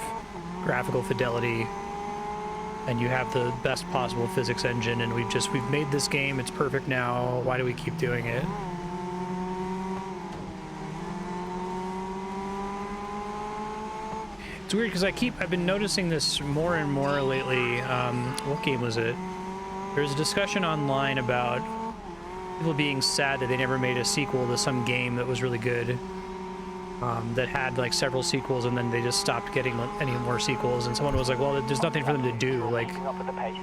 S1: graphical fidelity and you have the best possible physics engine, and we've made this game, it's perfect now. Why do we keep doing it? It's weird because I've been noticing this more and more lately. What game was it? There was a discussion online about people being sad that they never made a sequel to some game that was really good. that had like several sequels, and then they just stopped getting any more sequels. And someone was like, well, there's nothing for them to do. Like,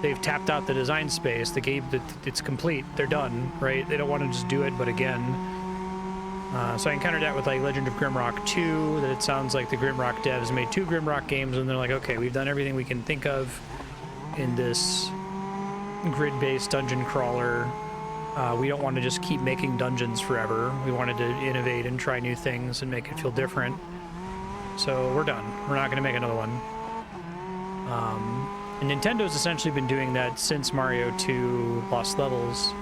S1: they've tapped out the design space. The game, it's complete. They're done, right? They don't want to just do it, but again. So I encountered that with like Legend of Grimrock 2, that it sounds like the Grimrock devs made 2 Grimrock games, and they're like, okay, we've done everything we can think of in this grid-based dungeon crawler. We don't want to just keep making dungeons forever. We wanted to innovate and try new things and make it feel different. So we're done. We're not going to make another one. And Nintendo's essentially been doing that since Mario 2 Lost Levels.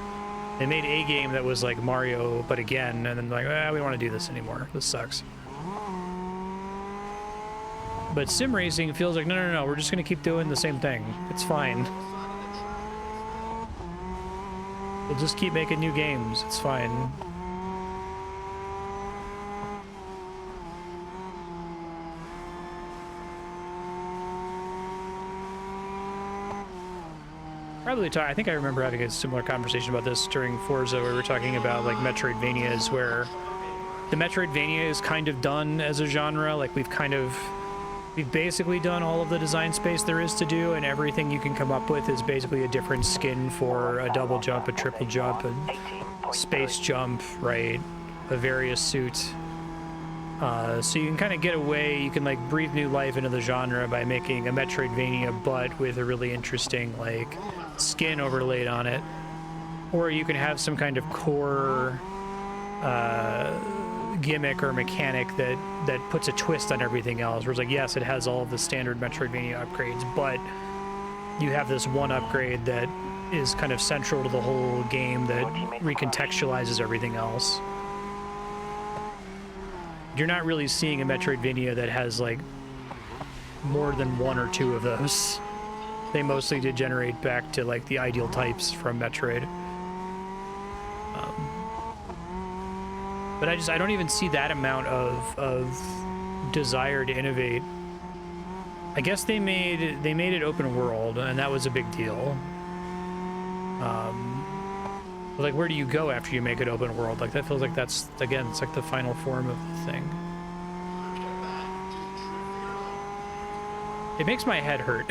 S1: They made a game that was like Mario, but again, and then like, we don't want to do this anymore. This sucks. But sim racing feels like, no, we're just going to keep doing the same thing. It's fine. We'll just keep making new games. It's fine. I think I remember having a similar conversation about this during Forza, where we were talking about like Metroidvanias, where the Metroidvania is kind of done as a genre. Like we've basically done all of the design space there is to do, and everything you can come up with is basically a different skin for a double jump, a triple jump, a space jump, right? A various suit. So you can kind of get away, you can like breathe new life into the genre by making a Metroidvania, but with a really interesting like skin overlaid on it. Or you can have some kind of core gimmick or mechanic that puts a twist on everything else, where it's like, yes, it has all of the standard Metroidvania upgrades, but you have this one upgrade that is kind of central to the whole game that recontextualizes everything else. You're not really seeing a Metroidvania that has like more than 1 or 2 of those. They mostly degenerate back to like the ideal types from Metroid. But I don't even see that amount of desire to innovate. I guess they made it open world, and that was a big deal. But like, where do you go after you make it open world? Like, that feels like that's, again, it's like the final form of the thing. It makes my head hurt.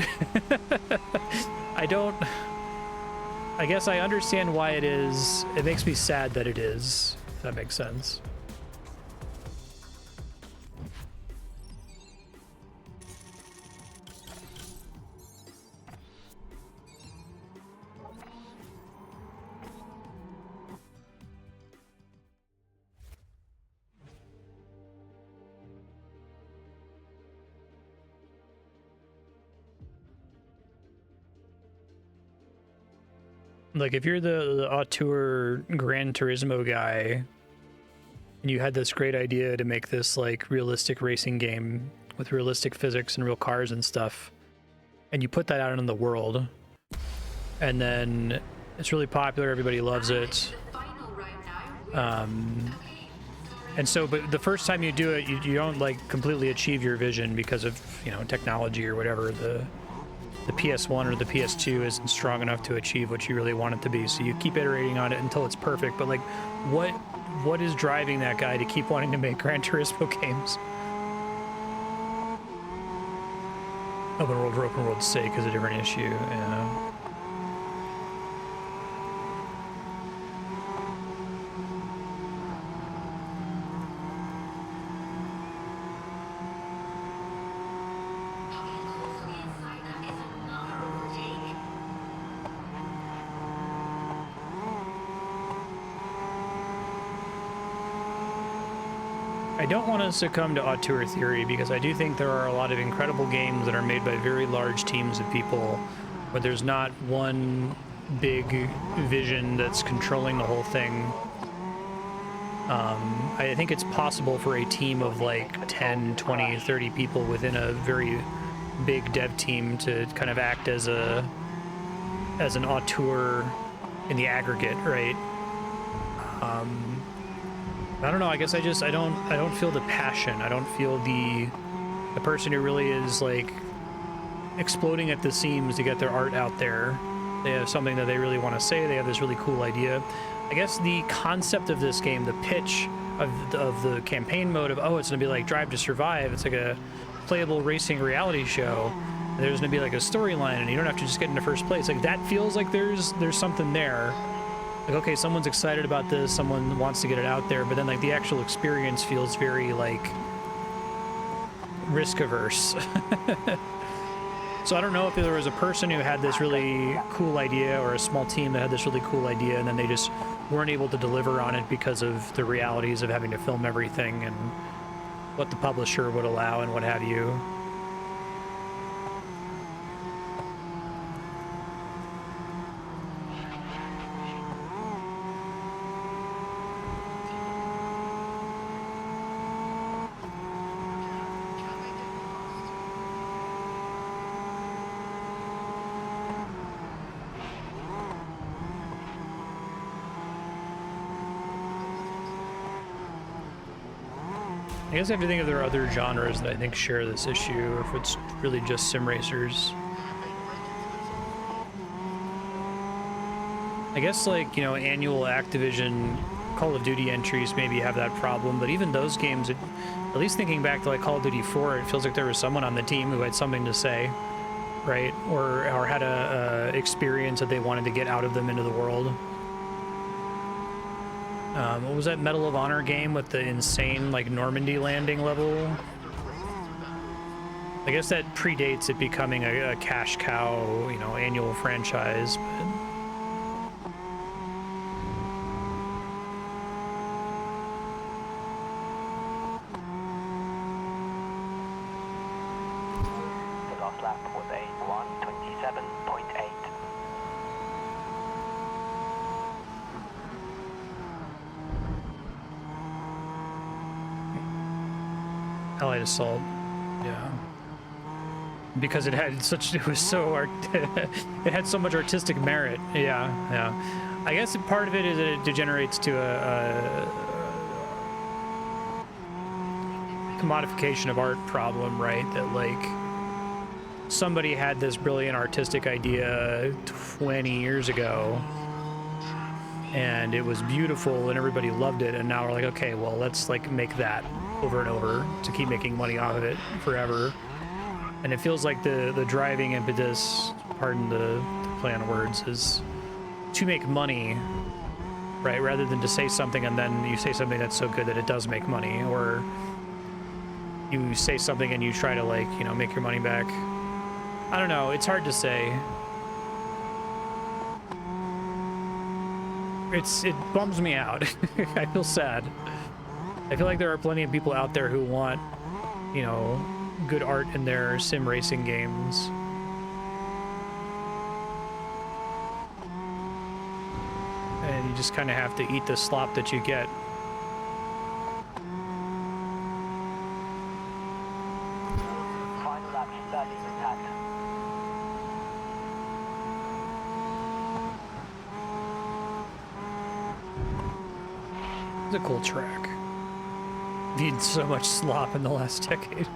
S1: I guess I understand why it is. It makes me sad that it is, if that makes sense. Like, if you're the auteur Gran Turismo guy, and you had this great idea to make this, like, realistic racing game with realistic physics and real cars and stuff, and you put that out in the world, and then it's really popular, everybody loves it, and so, but the first time you do it, you don't, like, completely achieve your vision because of, you know, technology or whatever. The PS1 or the PS2 isn't strong enough to achieve what you really want it to be, so you keep iterating on it until it's perfect. But like, what is driving that guy to keep wanting to make Gran Turismo games? Open world for open world's sake is a different issue, yeah. I don't want to succumb to auteur theory, because I do think there are a lot of incredible games that are made by very large teams of people, but there's not one big vision that's controlling the whole thing. I think it's possible for a team of like 10, 20, 30 people within a very big dev team to kind of act as an auteur in the aggregate, right? I don't know, I guess I don't feel the passion. I don't feel the person who really is like exploding at the seams to get their art out there. They have something that they really want to say. They have this really cool idea. I guess the concept of this game, the pitch of the campaign mode of, oh, it's gonna be like Drive to Survive. It's like a playable racing reality show. There's gonna be like a storyline, and you don't have to just get into first place. Like that feels like there's something there. Like, okay, someone's excited about this, someone wants to get it out there, but then like the actual experience feels very like risk averse. So I don't know if there was a person who had this really cool idea or a small team that had this really cool idea and then they just weren't able to deliver on it because of the realities of having to film everything and what the publisher would allow and what have you. I guess I have to think if there are other genres that I think share this issue, or if it's really just sim racers. I guess, like, you know, annual Activision Call of Duty entries maybe have that problem, but even those games, at least thinking back to like Call of Duty 4, it feels like there was someone on the team who had something to say, right? Or had a experience that they wanted to get out of them into the world. What was that Medal of Honor game with the insane, like, Normandy landing level? I guess that predates it becoming a cash cow, you know, annual franchise, but...
S5: The last lap was a 1:27.8.
S1: Allied Assault, yeah. Because it had such, it was so it had so much artistic merit, yeah. I guess part of it is that it degenerates to a commodification of art problem, right? That like somebody had this brilliant artistic idea 20 years ago, and it was beautiful, and everybody loved it, and now we're like, okay, well, let's like make that over and over to keep making money off of it forever. And it feels like the driving impetus, pardon the play on words, is to make money, right? Rather than to say something and then you say something that's so good that it does make money, or you say something and you try to, like, you know, make your money back. I don't know, it's hard to say. It bums me out. I feel sad. I feel like there are plenty of people out there who want, you know, good art in their sim racing games. And you just kind of have to eat the slop that you get.
S5: Final lap 30 intact.
S1: It's a cool track. Need so much slop in the last decade.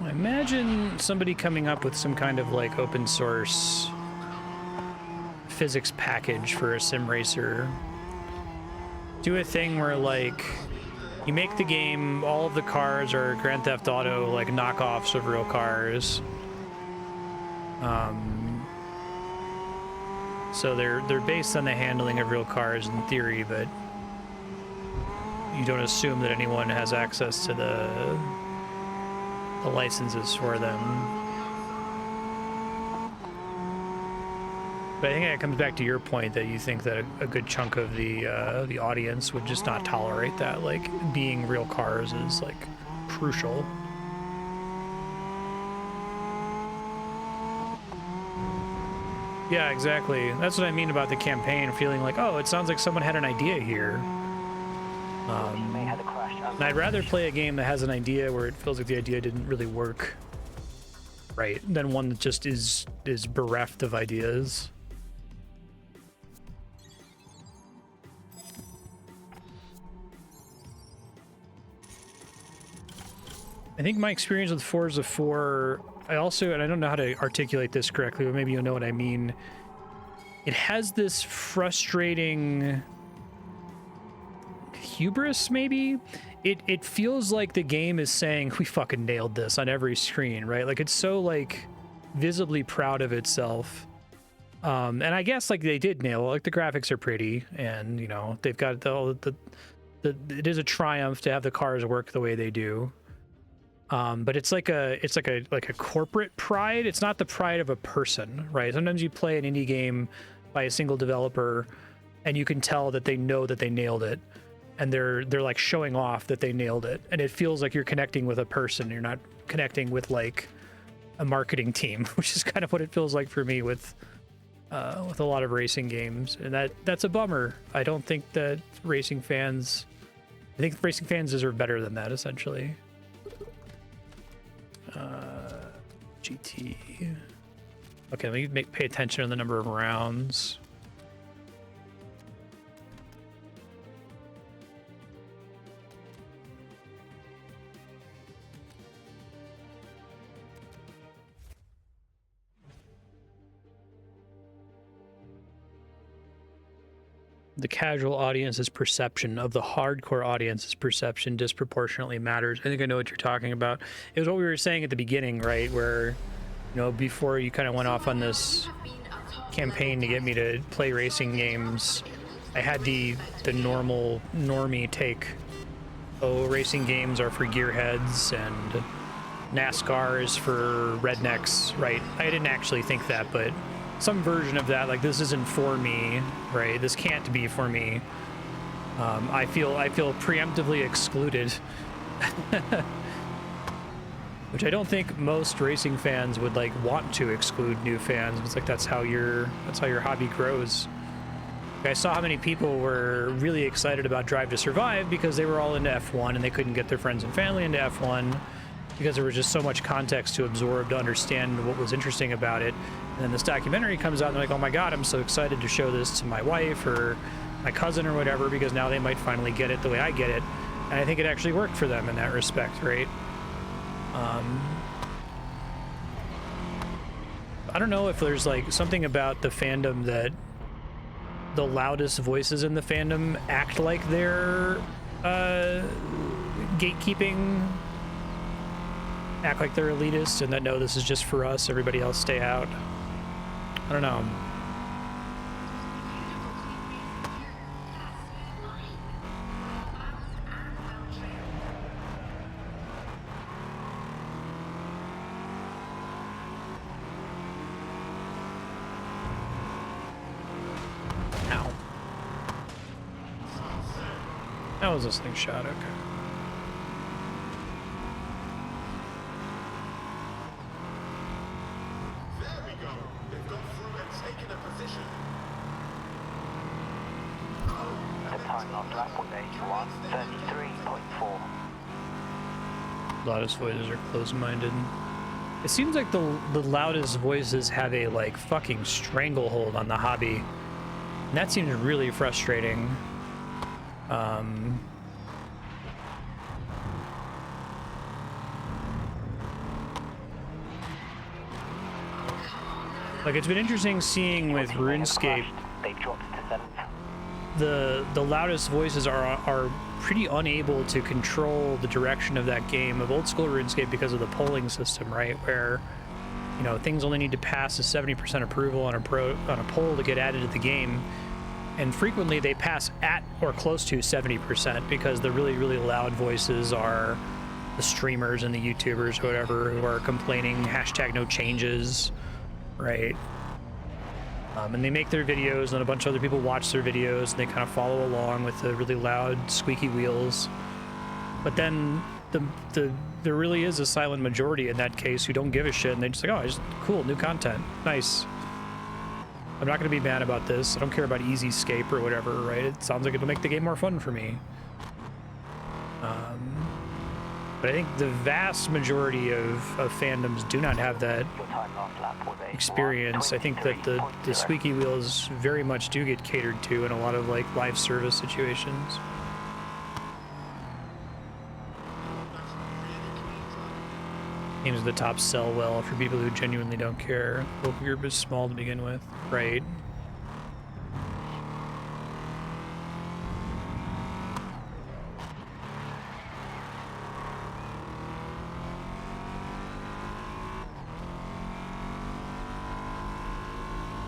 S1: I imagine somebody coming up with some kind of like open source physics package for a sim racer. Do a thing where, like, you make the game, all of the cars are Grand Theft Auto, like, knockoffs of real cars. So they're based on the handling of real cars in theory, but you don't assume that anyone has access to the licenses for them. But I think it comes back to your point that you think that a good chunk of the audience would just not tolerate that. Like, being real cars is, like, crucial. Yeah, exactly. That's what I mean about the campaign, feeling like, oh, it sounds like someone had an idea here. And I'd rather play a game that has an idea where it feels like the idea didn't really work, right, than one that just is bereft of ideas. I think my experience with Forza 4, I also, and I don't know how to articulate this correctly, but maybe you'll know what I mean. It has this frustrating hubris, maybe? It feels like the game is saying, we fucking nailed this on every screen, right? Like, it's so, like, visibly proud of itself. And I guess, like, they did nail it. Like, the graphics are pretty, and, you know, they've got it is a triumph to have the cars work the way they do. But it's like a corporate pride. It's not the pride of a person, right? Sometimes you play an indie game by a single developer, and you can tell that they know that they nailed it, and they're like showing off that they nailed it, and it feels like you're connecting with a person. You're not connecting with like a marketing team, which is kind of what it feels like for me with a lot of racing games, and that's a bummer. I don't think that racing fans. I think racing fans deserve better than that, essentially. GT. Okay, let me pay attention to the number of rounds. The casual audience's perception of the hardcore audience's perception disproportionately matters. I think I know what you're talking about. It was what we were saying at the beginning, right? Where, you know, before you kind of went off on this campaign to get me to play racing games, I had the normie take. Oh, racing games are for gearheads and NASCAR is for rednecks, right? I didn't actually think that, but some version of that, like, this isn't for me, right? This can't be for me. I feel preemptively excluded, which I don't think most racing fans would like want to exclude new fans. It's like that's how your hobby grows. I saw how many people were really excited about Drive to Survive because they were all into F1 and they couldn't get their friends and family into F1 because there was just so much context to absorb to understand what was interesting about it. And then this documentary comes out and they're like, oh my God, I'm so excited to show this to my wife or my cousin or whatever, because now they might finally get it the way I get it. And I think it actually worked for them in that respect, right? I don't know if there's like something about the fandom that the loudest voices in the fandom act like they're gatekeeping, act like they're elitist, and that no, this is just for us, everybody else stay out. I don't know. Ow. That was a slingshot, okay. Loudest voices are closed-minded. It seems like the loudest voices have a like fucking stranglehold on the hobby, and that seems really frustrating. Like, it's been interesting seeing with RuneScape, the loudest voices are pretty unable to control the direction of that game of old school RuneScape because of the polling system, right? Where, you know, things only need to pass a 70% approval on a poll to get added to the game, and frequently they pass at or close to 70% because the really, really loud voices are the streamers and the YouTubers or whatever who are complaining #no changes, right? And they make their videos, and a bunch of other people watch their videos, and they kind of follow along with the really loud, squeaky wheels. But then there really is a silent majority in that case who don't give a shit, and they just like, oh, it's cool, new content, nice. I'm not going to be mad about this. I don't care about easy escape or whatever, right? It sounds like it'll make the game more fun for me. But I think the vast majority of fandoms do not have that experience. I think that the squeaky wheels very much do get catered to in a lot of like live service situations. Games at the top sell well for people who genuinely don't care. The local group is small to begin with, right?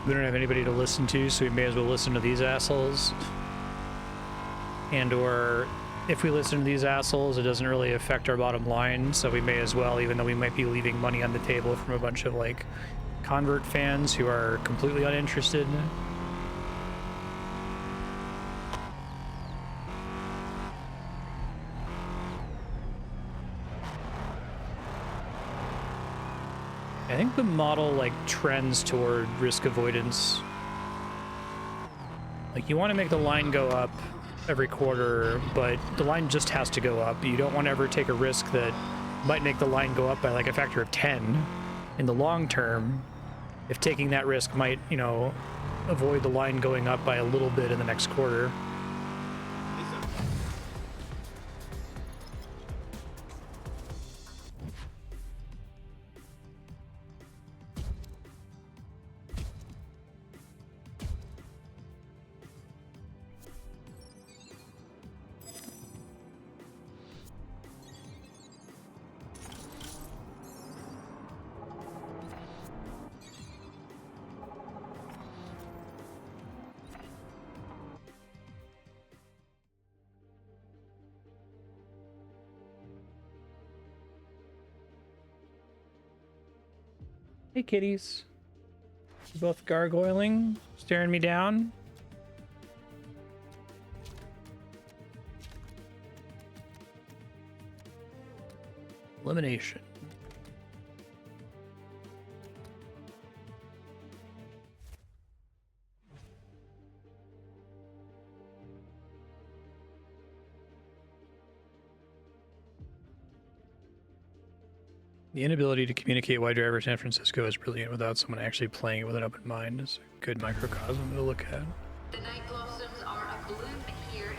S1: We don't have anybody to listen to, so we may as well listen to these assholes. And or if we listen to these assholes, it doesn't really affect our bottom line, so we may as well, even though we might be leaving money on the table from a bunch of like convert fans who are completely uninterested. I think the model like trends toward risk avoidance. Like you want to make the line go up every quarter, but the line just has to go up. You don't want to ever take a risk that might make the line go up by like a factor of 10 in the long term. If taking that risk might, you know, avoid the line going up by a little bit in the next quarter. Hey kitties. You both gargoyling, staring me down. Elimination. The inability to communicate why Driver San Francisco is brilliant without someone actually playing it with an open mind is a good microcosm to look at.
S17: The night blossoms are abloom here in...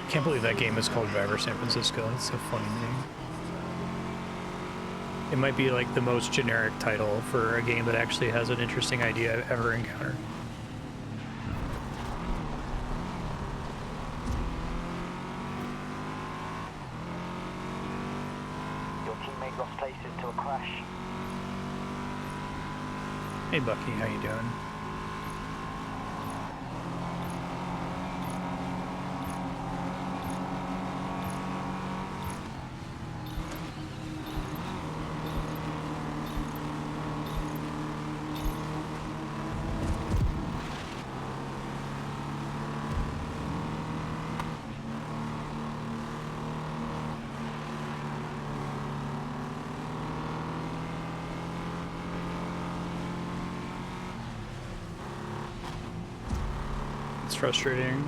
S1: Can't believe that game is called Driver San Francisco. It's a funny name. It might be like the most generic title for a game that actually has an interesting idea I've ever encountered. Hey Bucky, how you doing? Frustrating.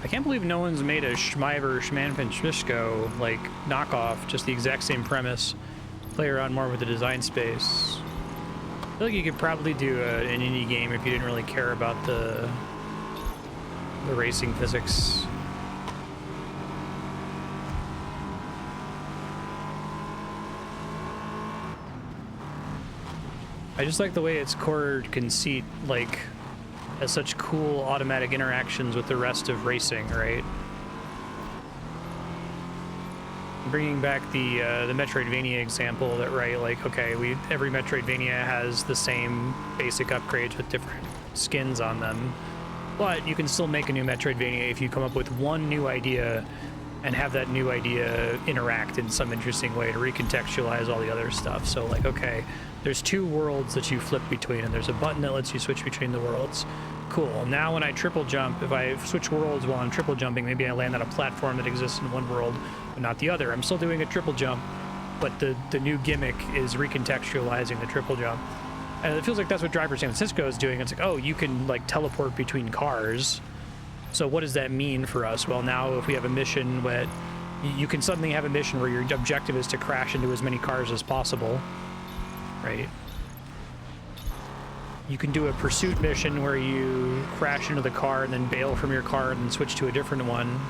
S1: I can't believe no one's made a Schmeiver Schmanfenschmischko like knockoff, just the exact same premise. Play around more with the design space. I feel like you could probably do an indie game if you didn't really care about the racing physics. I just like the way its core conceit, like, has such cool automatic interactions with the rest of racing, right? Bringing back the Metroidvania example, that right, like, okay, every Metroidvania has the same basic upgrades with different skins on them, but you can still make a new Metroidvania if you come up with one new idea and have that new idea interact in some interesting way to recontextualize all the other stuff. So like, okay, there's two worlds that you flip between, and there's a button that lets you switch between the worlds. Cool. Now when I triple jump, if I switch worlds while I'm triple jumping, maybe I land on a platform that exists in one world, but not the other. I'm still doing a triple jump, but the new gimmick is recontextualizing the triple jump. And it feels like that's what Driver San Francisco is doing. It's like, oh, you can like teleport between cars. So what does that mean for us? Well, now if we have a mission You can suddenly have a mission where your objective is to crash into as many cars as possible, right? You can do a pursuit mission where you crash into the car and then bail from your car and then switch to a different one.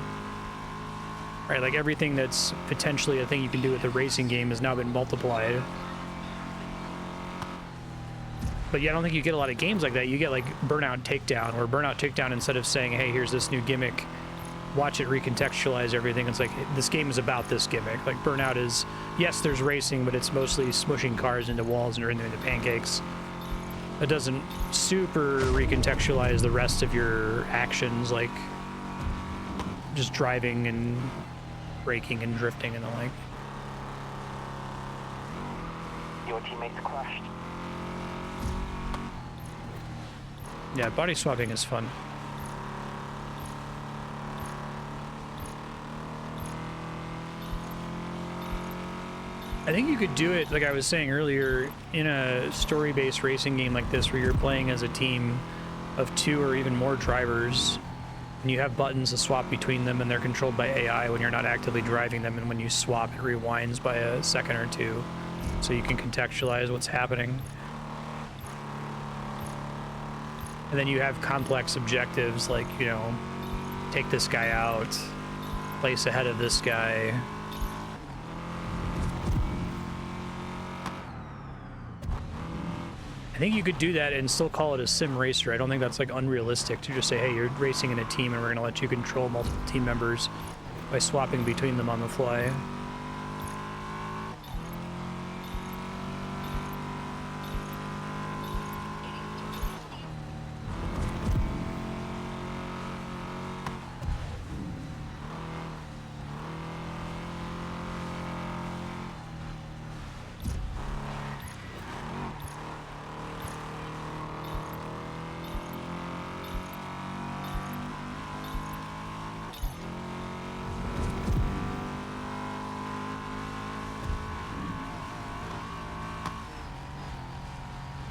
S1: Right, like everything that's potentially a thing you can do with the racing game has now been multiplied. But yeah, I don't think you get a lot of games like that. You get like Burnout Takedown, where Burnout Takedown, instead of saying, hey, here's this new gimmick, watch it recontextualize everything. It's like, this game is about this gimmick. Like Burnout is, yes, there's racing, but it's mostly smushing cars into walls and into pancakes. It doesn't super recontextualize the rest of your actions, like just driving and braking and drifting and the like.
S5: Your teammates crashed.
S1: Yeah, body swapping is fun. I think you could do it, like I was saying earlier, in a story-based racing game like this where you're playing as a team of 2 or even more drivers, and you have buttons to swap between them, and they're controlled by AI when you're not actively driving them, and when you swap, it rewinds by a second or 2, so you can contextualize what's happening. And then you have complex objectives like, you know, take this guy out, place ahead of this guy. I think you could do that and still call it a sim racer. I don't think that's like unrealistic to just say, hey, you're racing in a team and we're gonna let you control multiple team members by swapping between them on the fly.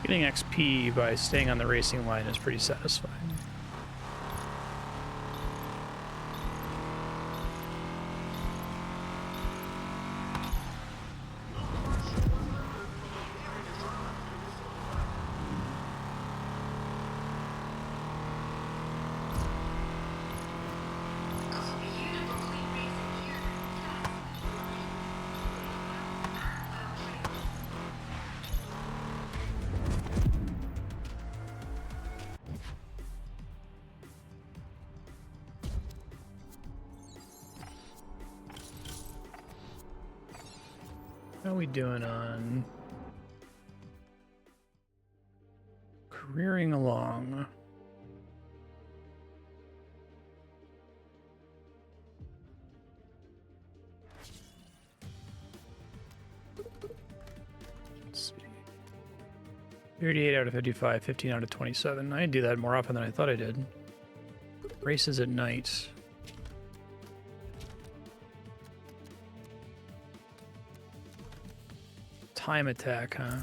S1: Getting XP by staying on the racing line is pretty satisfying. How are we doing on careering along? Let's see. 38 out of 55, 15 out of 27. I do that more often than I thought I did. Races at night. Time attack, huh?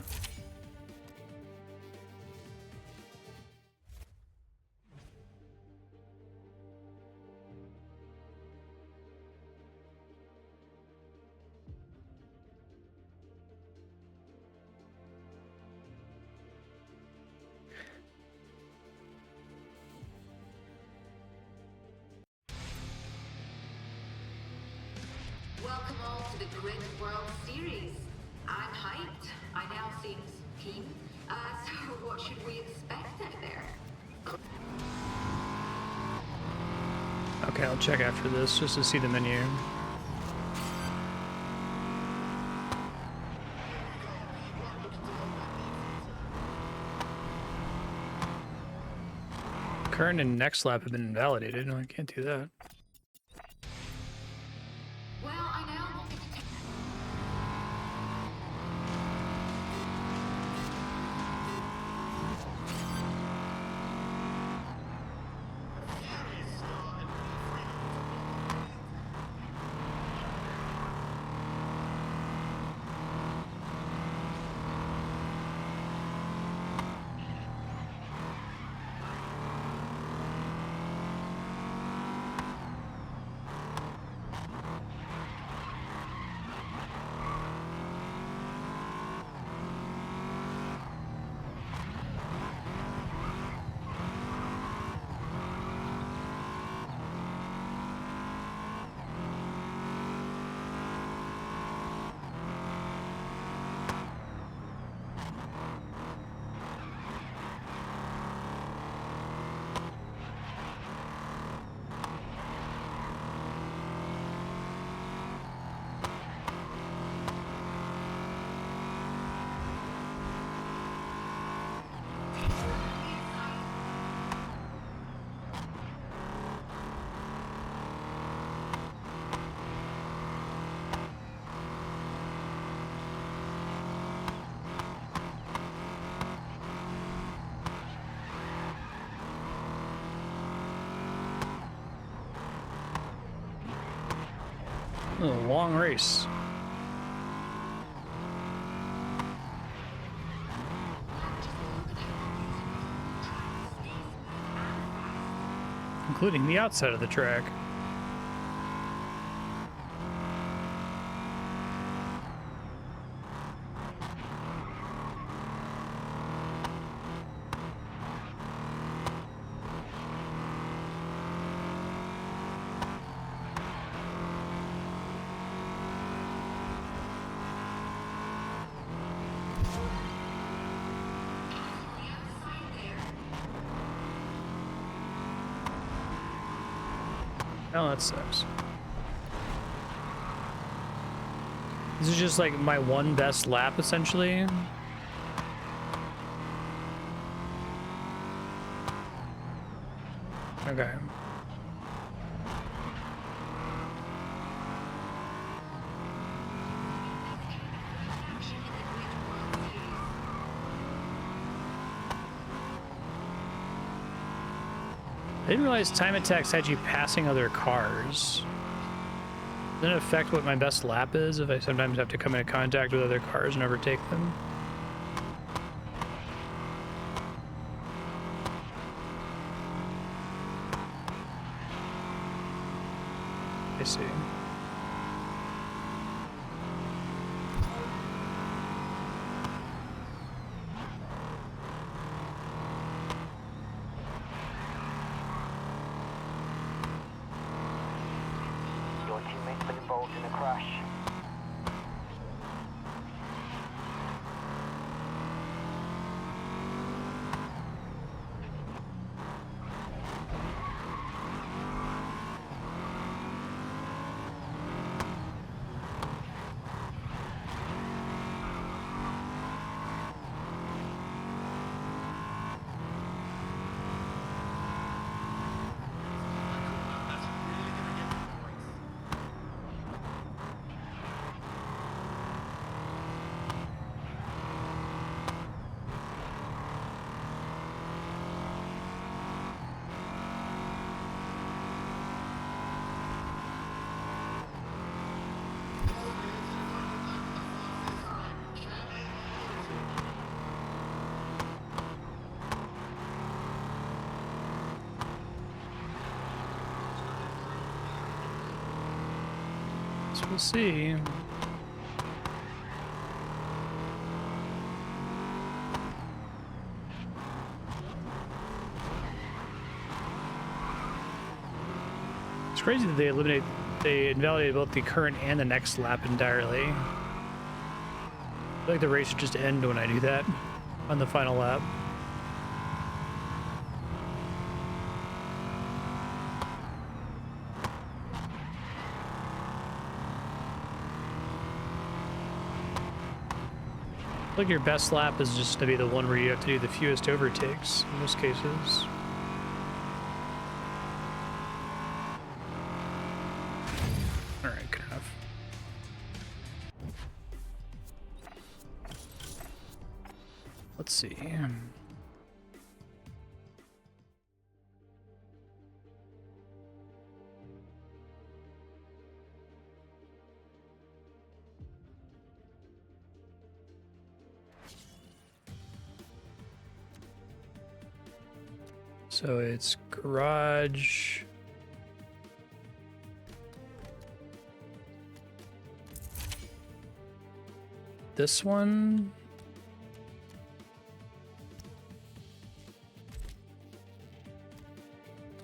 S17: Welcome all to the Grid World Series. I'm hyped. I now seem keen. So what should we expect out there?
S1: Okay, I'll check after this just to see the menu. Current and next lap have been invalidated. No, I can't do that.
S17: Well, I now want to take...
S1: A long race. Including the outside of the track. Oh, that sucks. This is just like my one best lap, essentially. Okay. I didn't realize time attacks had you passing other cars. Does it affect what my best lap is if I sometimes have to come into contact with other cars and overtake them? I see.
S5: Your teammate's been involved in a crash.
S1: So we'll see. It's crazy that they invalidate both the current and the next lap entirely. I feel like the race should just end when I do that on the final lap. I feel like your best lap is just to be the one where you have to do the fewest overtakes in most cases. Alright, good enough. Let's see. So it's garage. This one.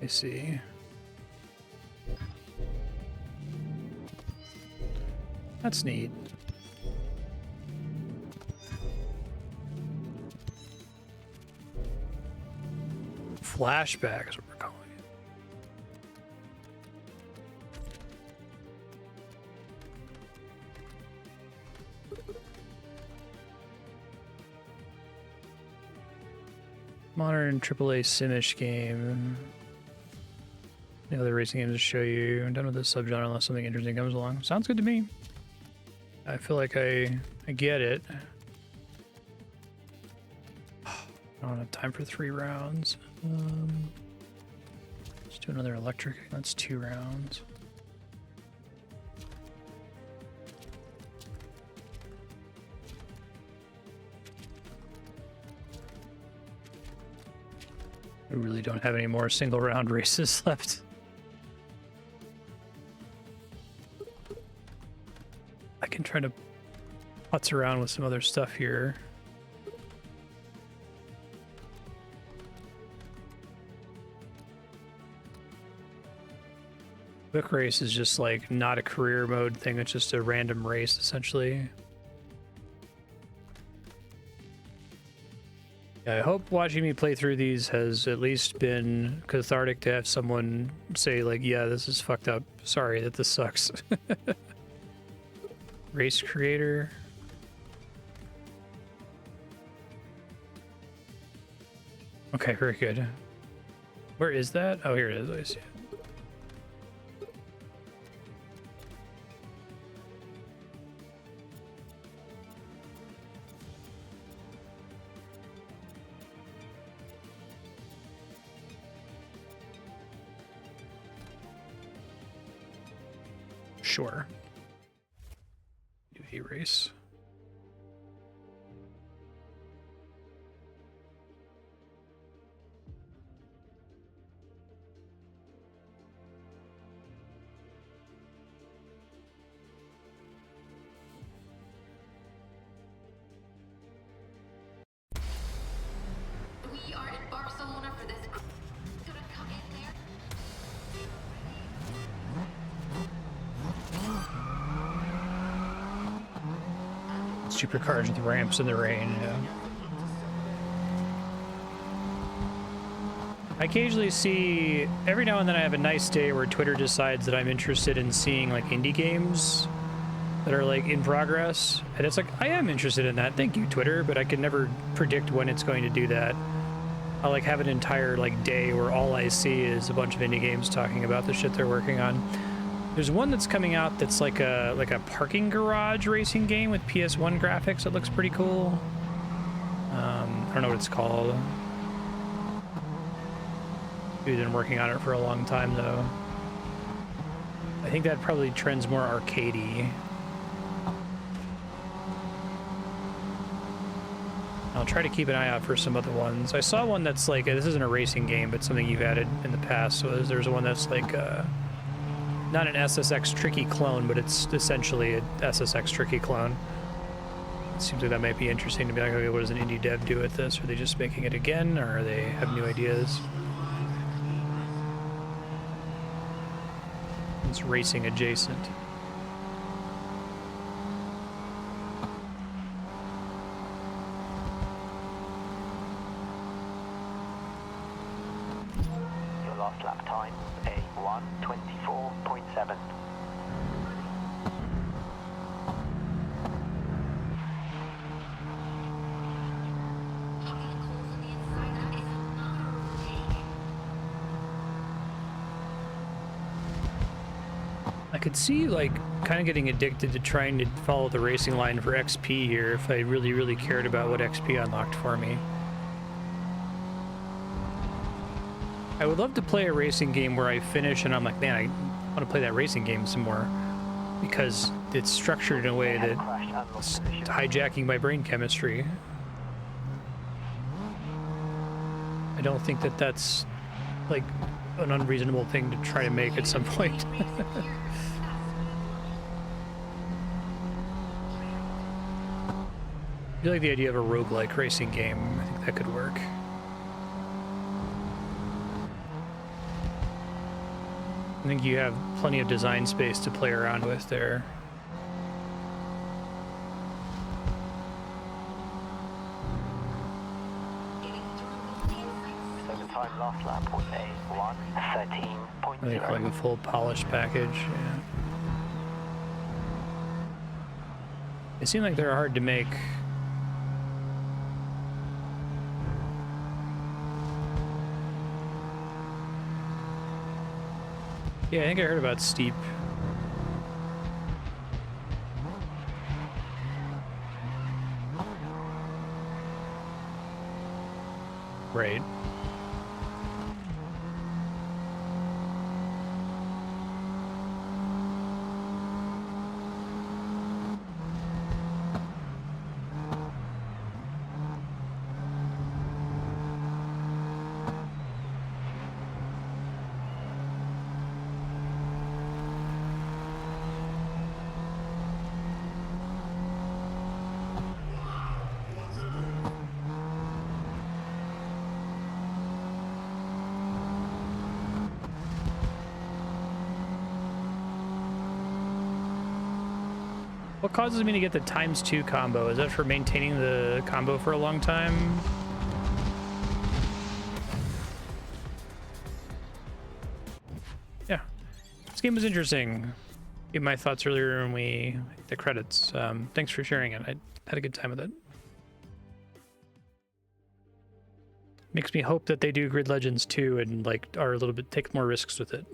S1: I see. That's neat. Flashback is what we're calling it. Modern AAA Simish game. No other racing games to show you. I'm done with this subgenre unless something interesting comes along. Sounds good to me. I feel like I get it. I don't have time for 3 rounds. Let's do another electric. That's 2 rounds. We really don't have any more single round races left. I can try to putz around with some other stuff here. Quick race is just like not a career mode thing, it's just a random race essentially. I hope watching me play through these has at least been cathartic to have someone say like, yeah, this is fucked up. Sorry that this sucks. Race creator. Okay, very good. Where is that? Oh, here it is. I see it. Sure. Do a race.
S17: We are in Barcelona for this. Gonna come in there.
S1: Supercars with ramps in the rain, yeah. I occasionally see, every now and then I have a nice day where Twitter decides that I'm interested in seeing like indie games that are like in progress. And it's like, I am interested in that. Thank you, Twitter, but I can never predict when it's going to do that. I'll like have an entire like day where all I see is a bunch of indie games talking about the shit they're working on. There's one that's coming out that's like a parking garage racing game with PS1 graphics. It looks pretty cool. I don't know what it's called. Dude's been working on it for a long time though. I think that probably trends more arcadey. I'll try to keep an eye out for some other ones. I saw one that's like, this isn't a racing game, but something you've added in the past. So there's one that's like, not an SSX Tricky clone, but it's essentially a SSX Tricky clone. It seems like that might be interesting to be like, okay, what does an indie dev do with this? Are they just making it again, or are they have new ideas? It's racing adjacent.
S5: Your last lap time, A1 24.7.
S1: I could see like kind of getting addicted to trying to follow the racing line for XP here if I really, really cared about what XP unlocked for me. I would love to play a racing game where I finish and I'm like, man, I want to play that racing game some more because it's structured in a way that's hijacking my brain chemistry. I don't think that that's like an unreasonable thing to try to make at some point. I feel like the idea of a roguelike racing game, I think that could work. I think you have plenty of design space to play around with there.
S5: So the time last lap was A1 13.0.
S1: I think like a full polished package, yeah. They seem like they're hard to make. Yeah, I think I heard about Steep. Right. What causes me to get the ×2 combo? Is that for maintaining the combo for a long time? Yeah. This game was interesting. Gave my thoughts earlier when we hit the credits. Thanks for sharing it. I had a good time with it. Makes me hope that they do Grid Legends 2 and like are a little bit take more risks with it.